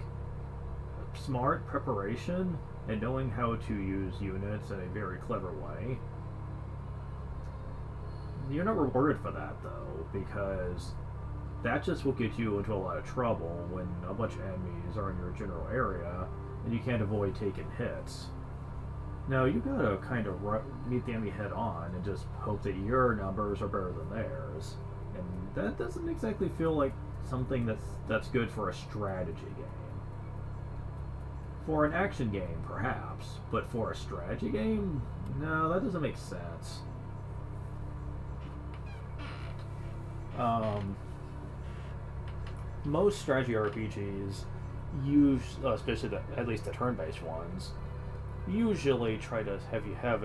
smart preparation and knowing how to use units in a very clever way. You're not rewarded for that, though, because that just will get you into a lot of trouble when a bunch of enemies are in your general area and you can't avoid taking hits. No, you gotta kind of meet the enemy head on and just hope that your numbers are better than theirs. And that doesn't exactly feel like something that's good for a strategy game. For an action game, perhaps, but for a strategy game, no, that doesn't make sense. Most strategy RPGs use, especially at least the turn-based ones, usually try to have you have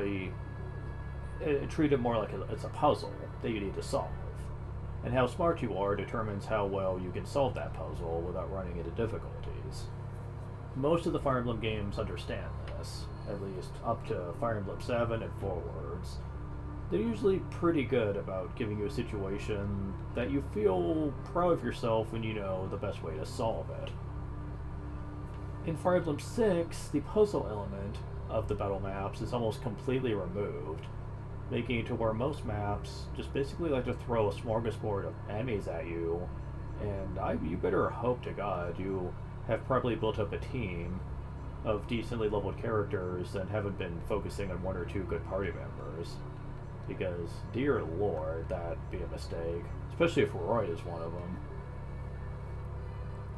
treat it more like it's a puzzle that you need to solve. And how smart you are determines how well you can solve that puzzle without running into difficulties. Most of the Fire Emblem games understand this, at least up to Fire Emblem 7 and forwards. They're usually pretty good about giving you a situation that you feel proud of yourself when you know the best way to solve it. In Fire Emblem 6, the puzzle element of the battle maps is almost completely removed, making it to where most maps just basically like to throw a smorgasbord of enemies at you, and you better hope to God you have probably built up a team of decently leveled characters and haven't been focusing on one or two good party members. Because, dear lord, that'd be a mistake. Especially if Roy is one of them.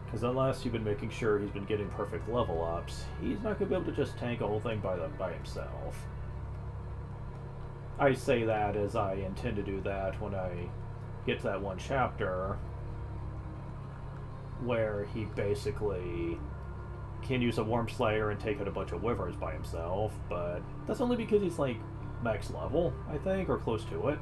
Because unless you've been making sure he's been getting perfect level ups, he's not going to be able to just tank a whole thing by himself. I say that as I intend to do that when I get to that one chapter where he basically can use a Worm Slayer and take out a bunch of wyverns by himself, but that's only because he's like max level, I think, or close to it.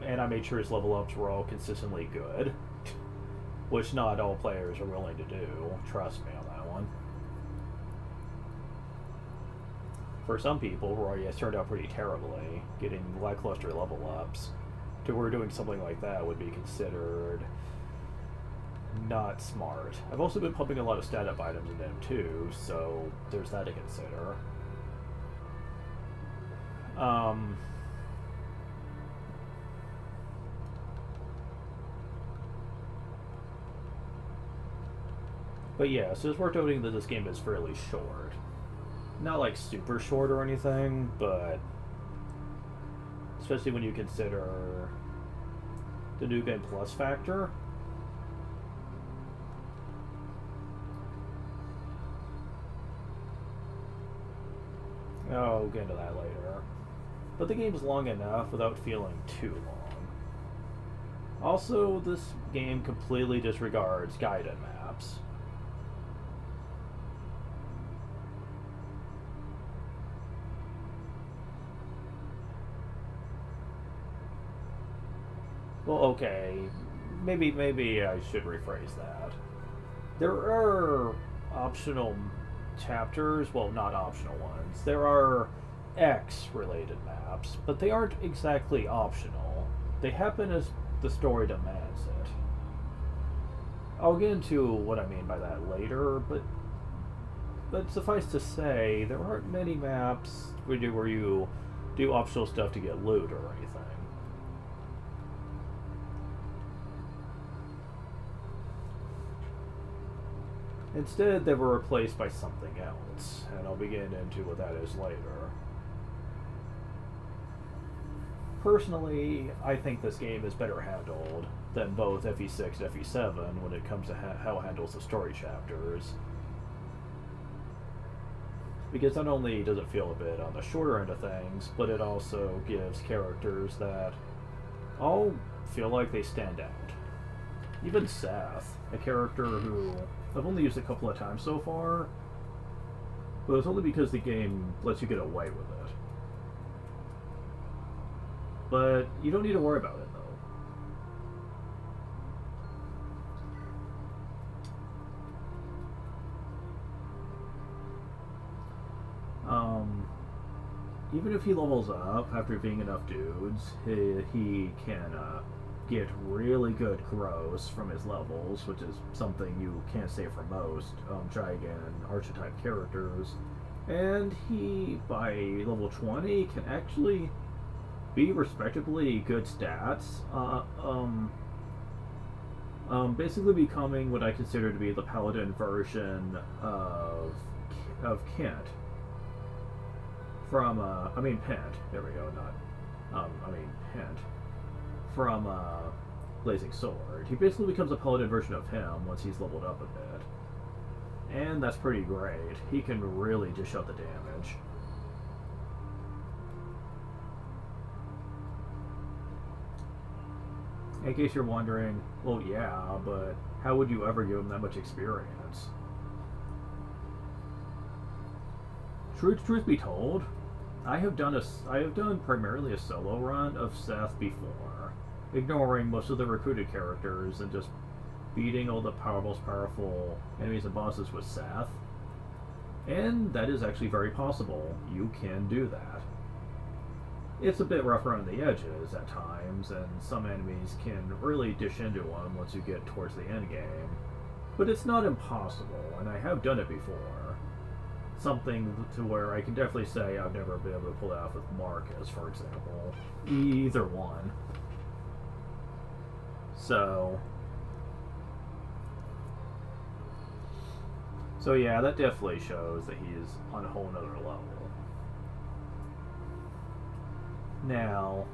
And I made sure his level ups were all consistently good, which not all players are willing to do, trust me on that one. For some people, Roy has turned out pretty terribly, getting lackluster level ups, to where doing something like that would be considered not smart. I've also been pumping a lot of stat up items in them too, so there's that to consider. But yeah, so it's worth noting that this game is fairly short. Not like super short or anything, but especially when you consider the New Game Plus factor. I'll get into that later. But the game's long enough without feeling too long. Also, this game completely disregards guided maps. Well, okay, maybe I should rephrase that. There are optional chapters, well, not optional ones. There are X-related maps, but they aren't exactly optional. They happen as the story demands it. I'll get into what I mean by that later, but suffice to say, there aren't many maps where you do optional stuff to get loot or anything. Instead, they were replaced by something else, and I'll begin into what that is later. Personally, I think this game is better handled than both FE6 and FE7 when it comes to how it handles the story chapters. Because not only does it feel a bit on the shorter end of things, but it also gives characters that all feel like they stand out. Even Seth, a character who I've only used a couple of times so far, but it's only because the game lets you get away with it. But you don't need to worry about it, though. Even if he levels up after being enough dudes, he can get really good gross from his levels, which is something you can't say for most Dragon archetype characters. And he, by level 20, can actually be respectably good stats. Basically becoming what I consider to be the paladin version of Kent. From, Pent. There we go, Pent. From Blazing Sword. He basically becomes a paladin version of him once he's leveled up a bit. And that's pretty great. He can really dish out the damage. In case you're wondering, well yeah, but how would you ever give him that much experience? Truth be told, I have done primarily a solo run of Seth before, ignoring most of the recruited characters and just beating all the most powerful enemies and bosses with Seth. And that is actually very possible. You can do that. it's a bit rough around the edges at times, and some enemies can really dish into one once you get towards the end game. But it's not impossible, and I have done it before. Something to where I can definitely say I've never been able to pull it off with Marcus, for example. Either one. So yeah, that definitely shows that he's on a whole nother level. Now,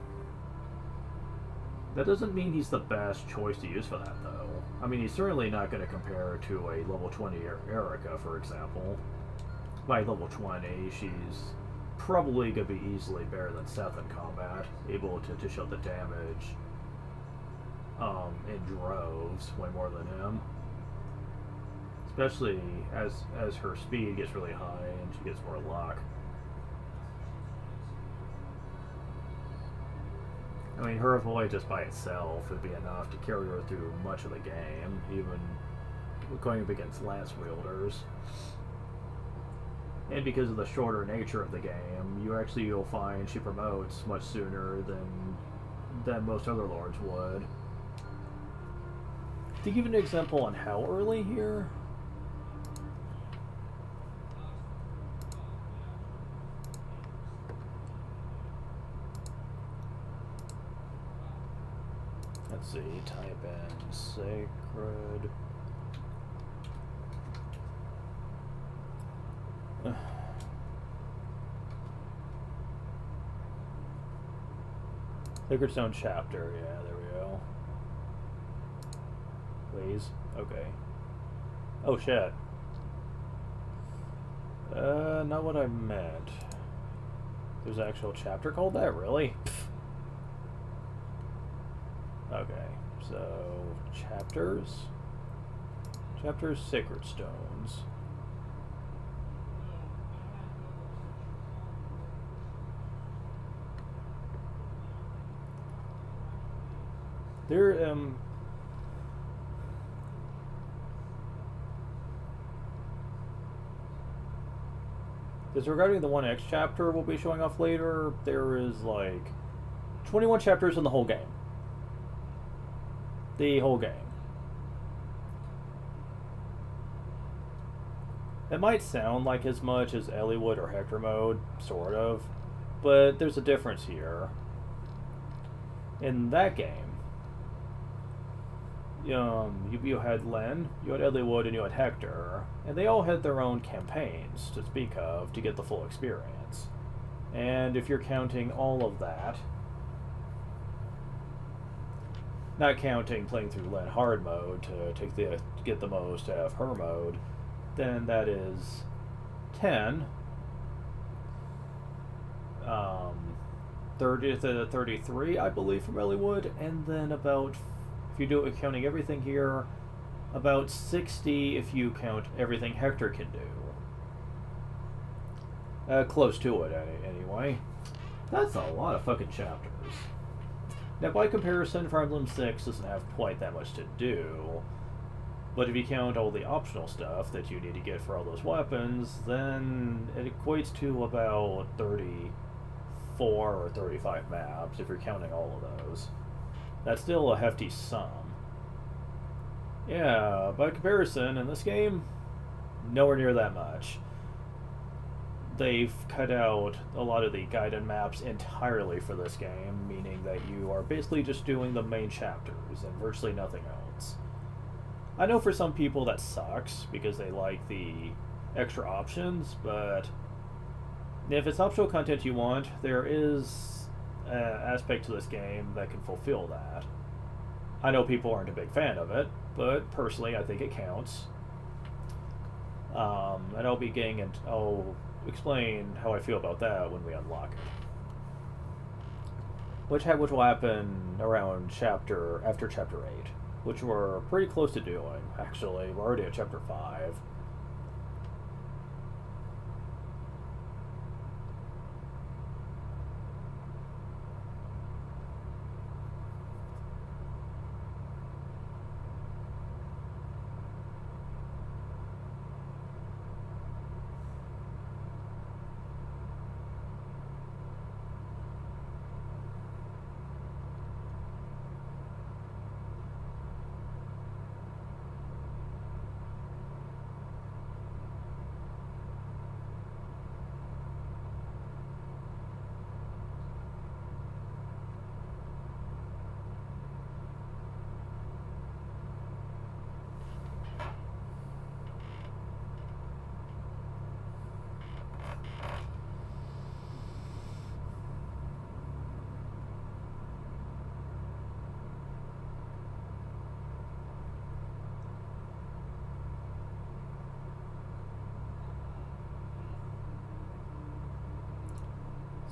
that doesn't mean he's the best choice to use for that, though. I mean, he's certainly not going to compare to a level 20 Erica, for example. By level 20, she's probably going to be easily better than Seth in combat, able to dish out the damage in droves, way more than him. Especially as her speed gets really high and she gets more luck. I mean, her avoid just by itself would be enough to carry her through much of the game, even going up against lance wielders. And because of the shorter nature of the game, you'll find she promotes much sooner than most other lords would. To give an example on how early here, let's see, type in sacred. Sacred Stone chapter, yeah, there we go. Please, okay. Oh shit. Not what I meant. There's an actual chapter called that, really? Okay, so chapters. Chapters, Sacred Stones. There, regarding the 1X chapter we'll be showing off later, there is like 21 chapters in the whole game. The whole game. It might sound like as much as Eliwood or Hector mode, sort of, but there's a difference here. In that game, you had Len, you had Eliwood, and you had Hector, and they all had their own campaigns to speak of to get the full experience. And if you're counting all of that, not counting playing through Len hard mode to get the most out of her mode, then that is 10. 30 to 33, I believe, from Eliwood, and then about, if you do it counting everything here, about 60 if you count everything Hector can do. Close to it, anyway. That's a lot of fucking chapters. Now, by comparison, Fire Emblem 6 doesn't have quite that much to do, but if you count all the optional stuff that you need to get for all those weapons, then it equates to about 34 or 35 maps, if you're counting all of those. That's still a hefty sum. Yeah, by comparison, in this game, nowhere near that much. They've cut out a lot of the guided maps entirely for this game, meaning that you are basically just doing the main chapters and virtually nothing else. I know for some people that sucks because they like the extra options, but if it's optional content you want, there is an aspect to this game that can fulfill that. I know people aren't a big fan of it, but personally I think it counts. And I'll explain how I feel about that when we unlock it. Which will happen around after chapter 8, which we're pretty close to doing, actually. We're already at chapter 5.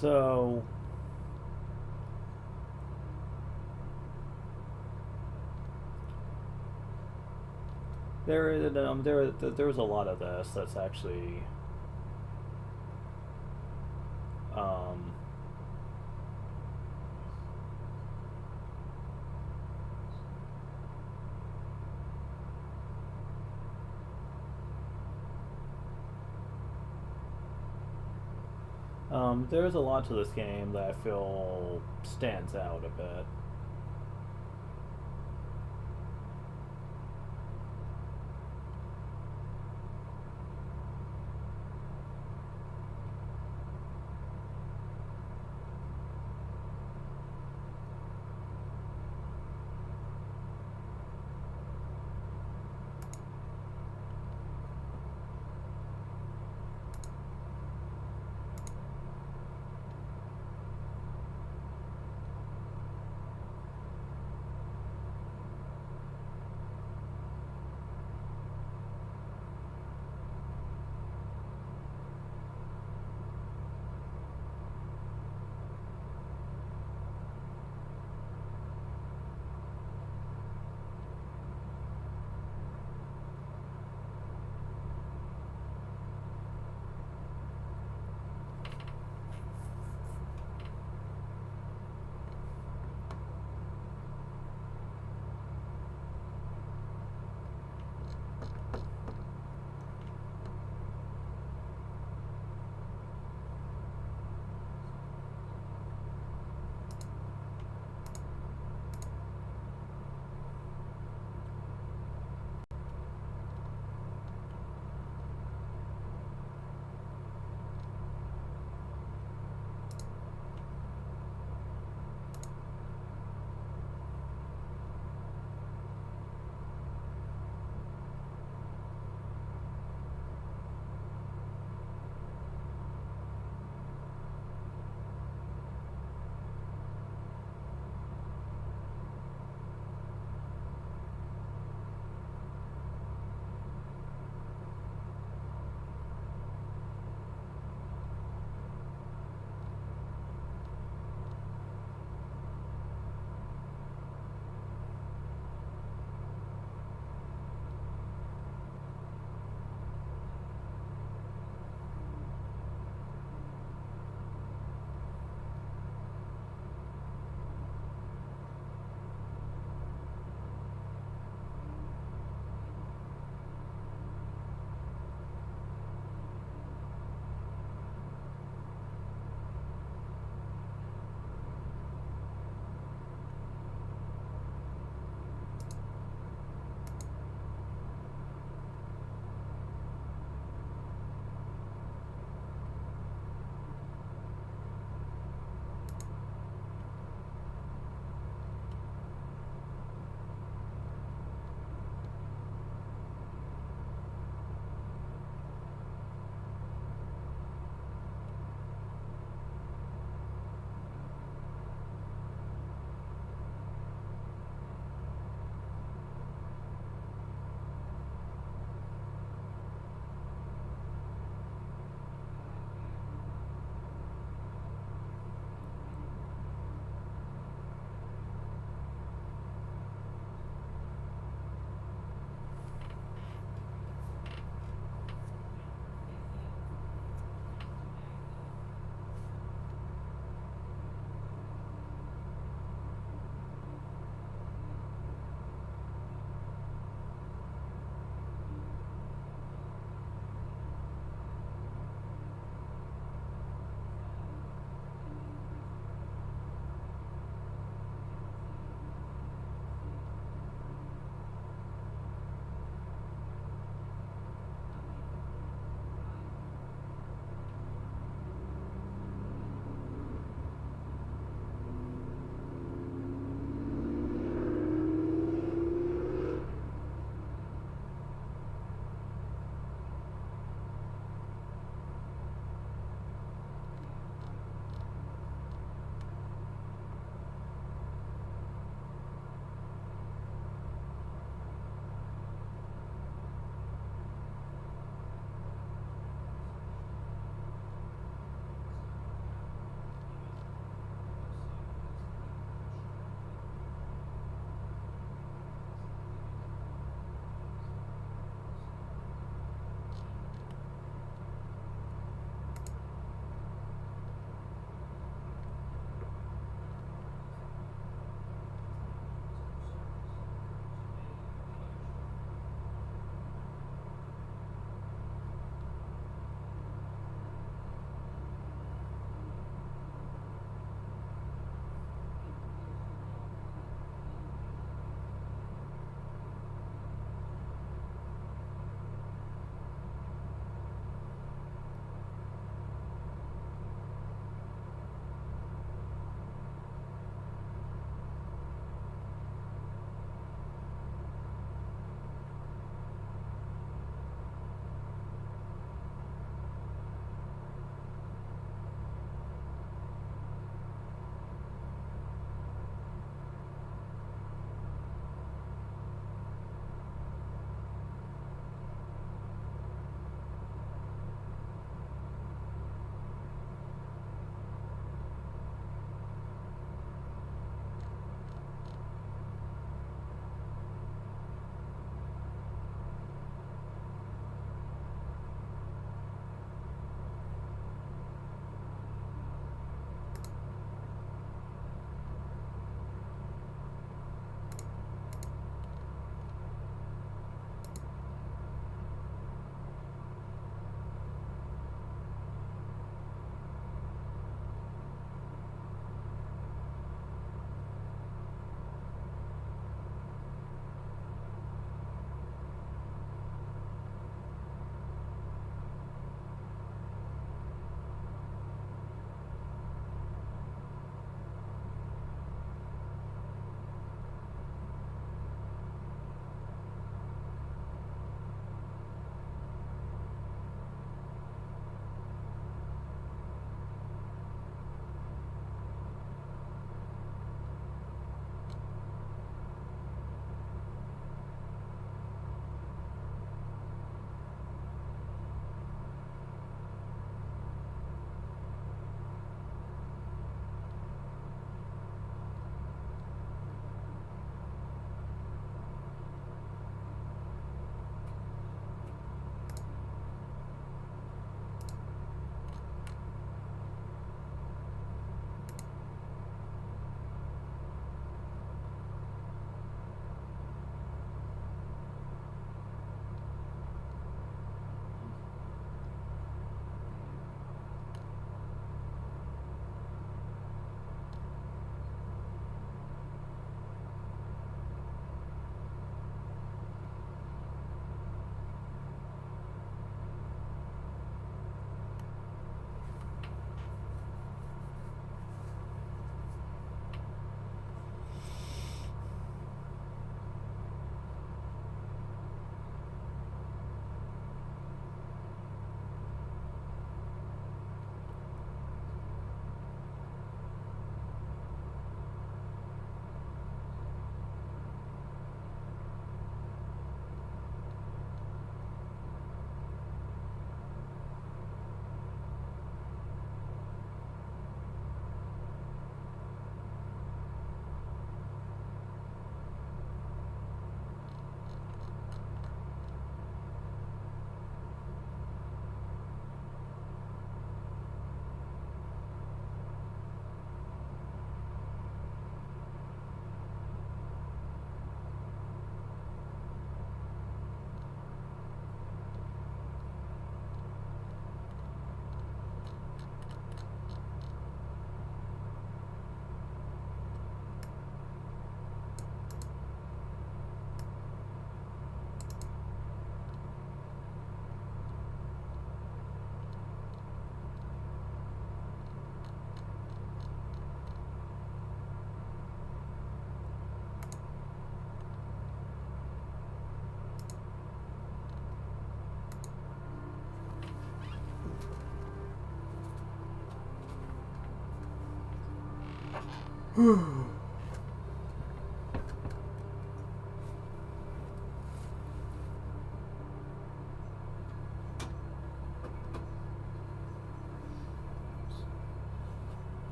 So there's a lot of this that's actually um, there's a lot to this game that I feel stands out a bit.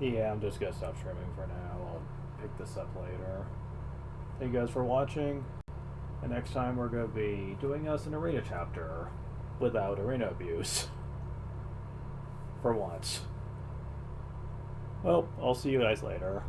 Yeah, I'm just gonna stop streaming for now. I'll pick this up later. Thank you guys for watching. And next time we're gonna be doing us an arena chapter without arena abuse. For once. Well, I'll see you guys later.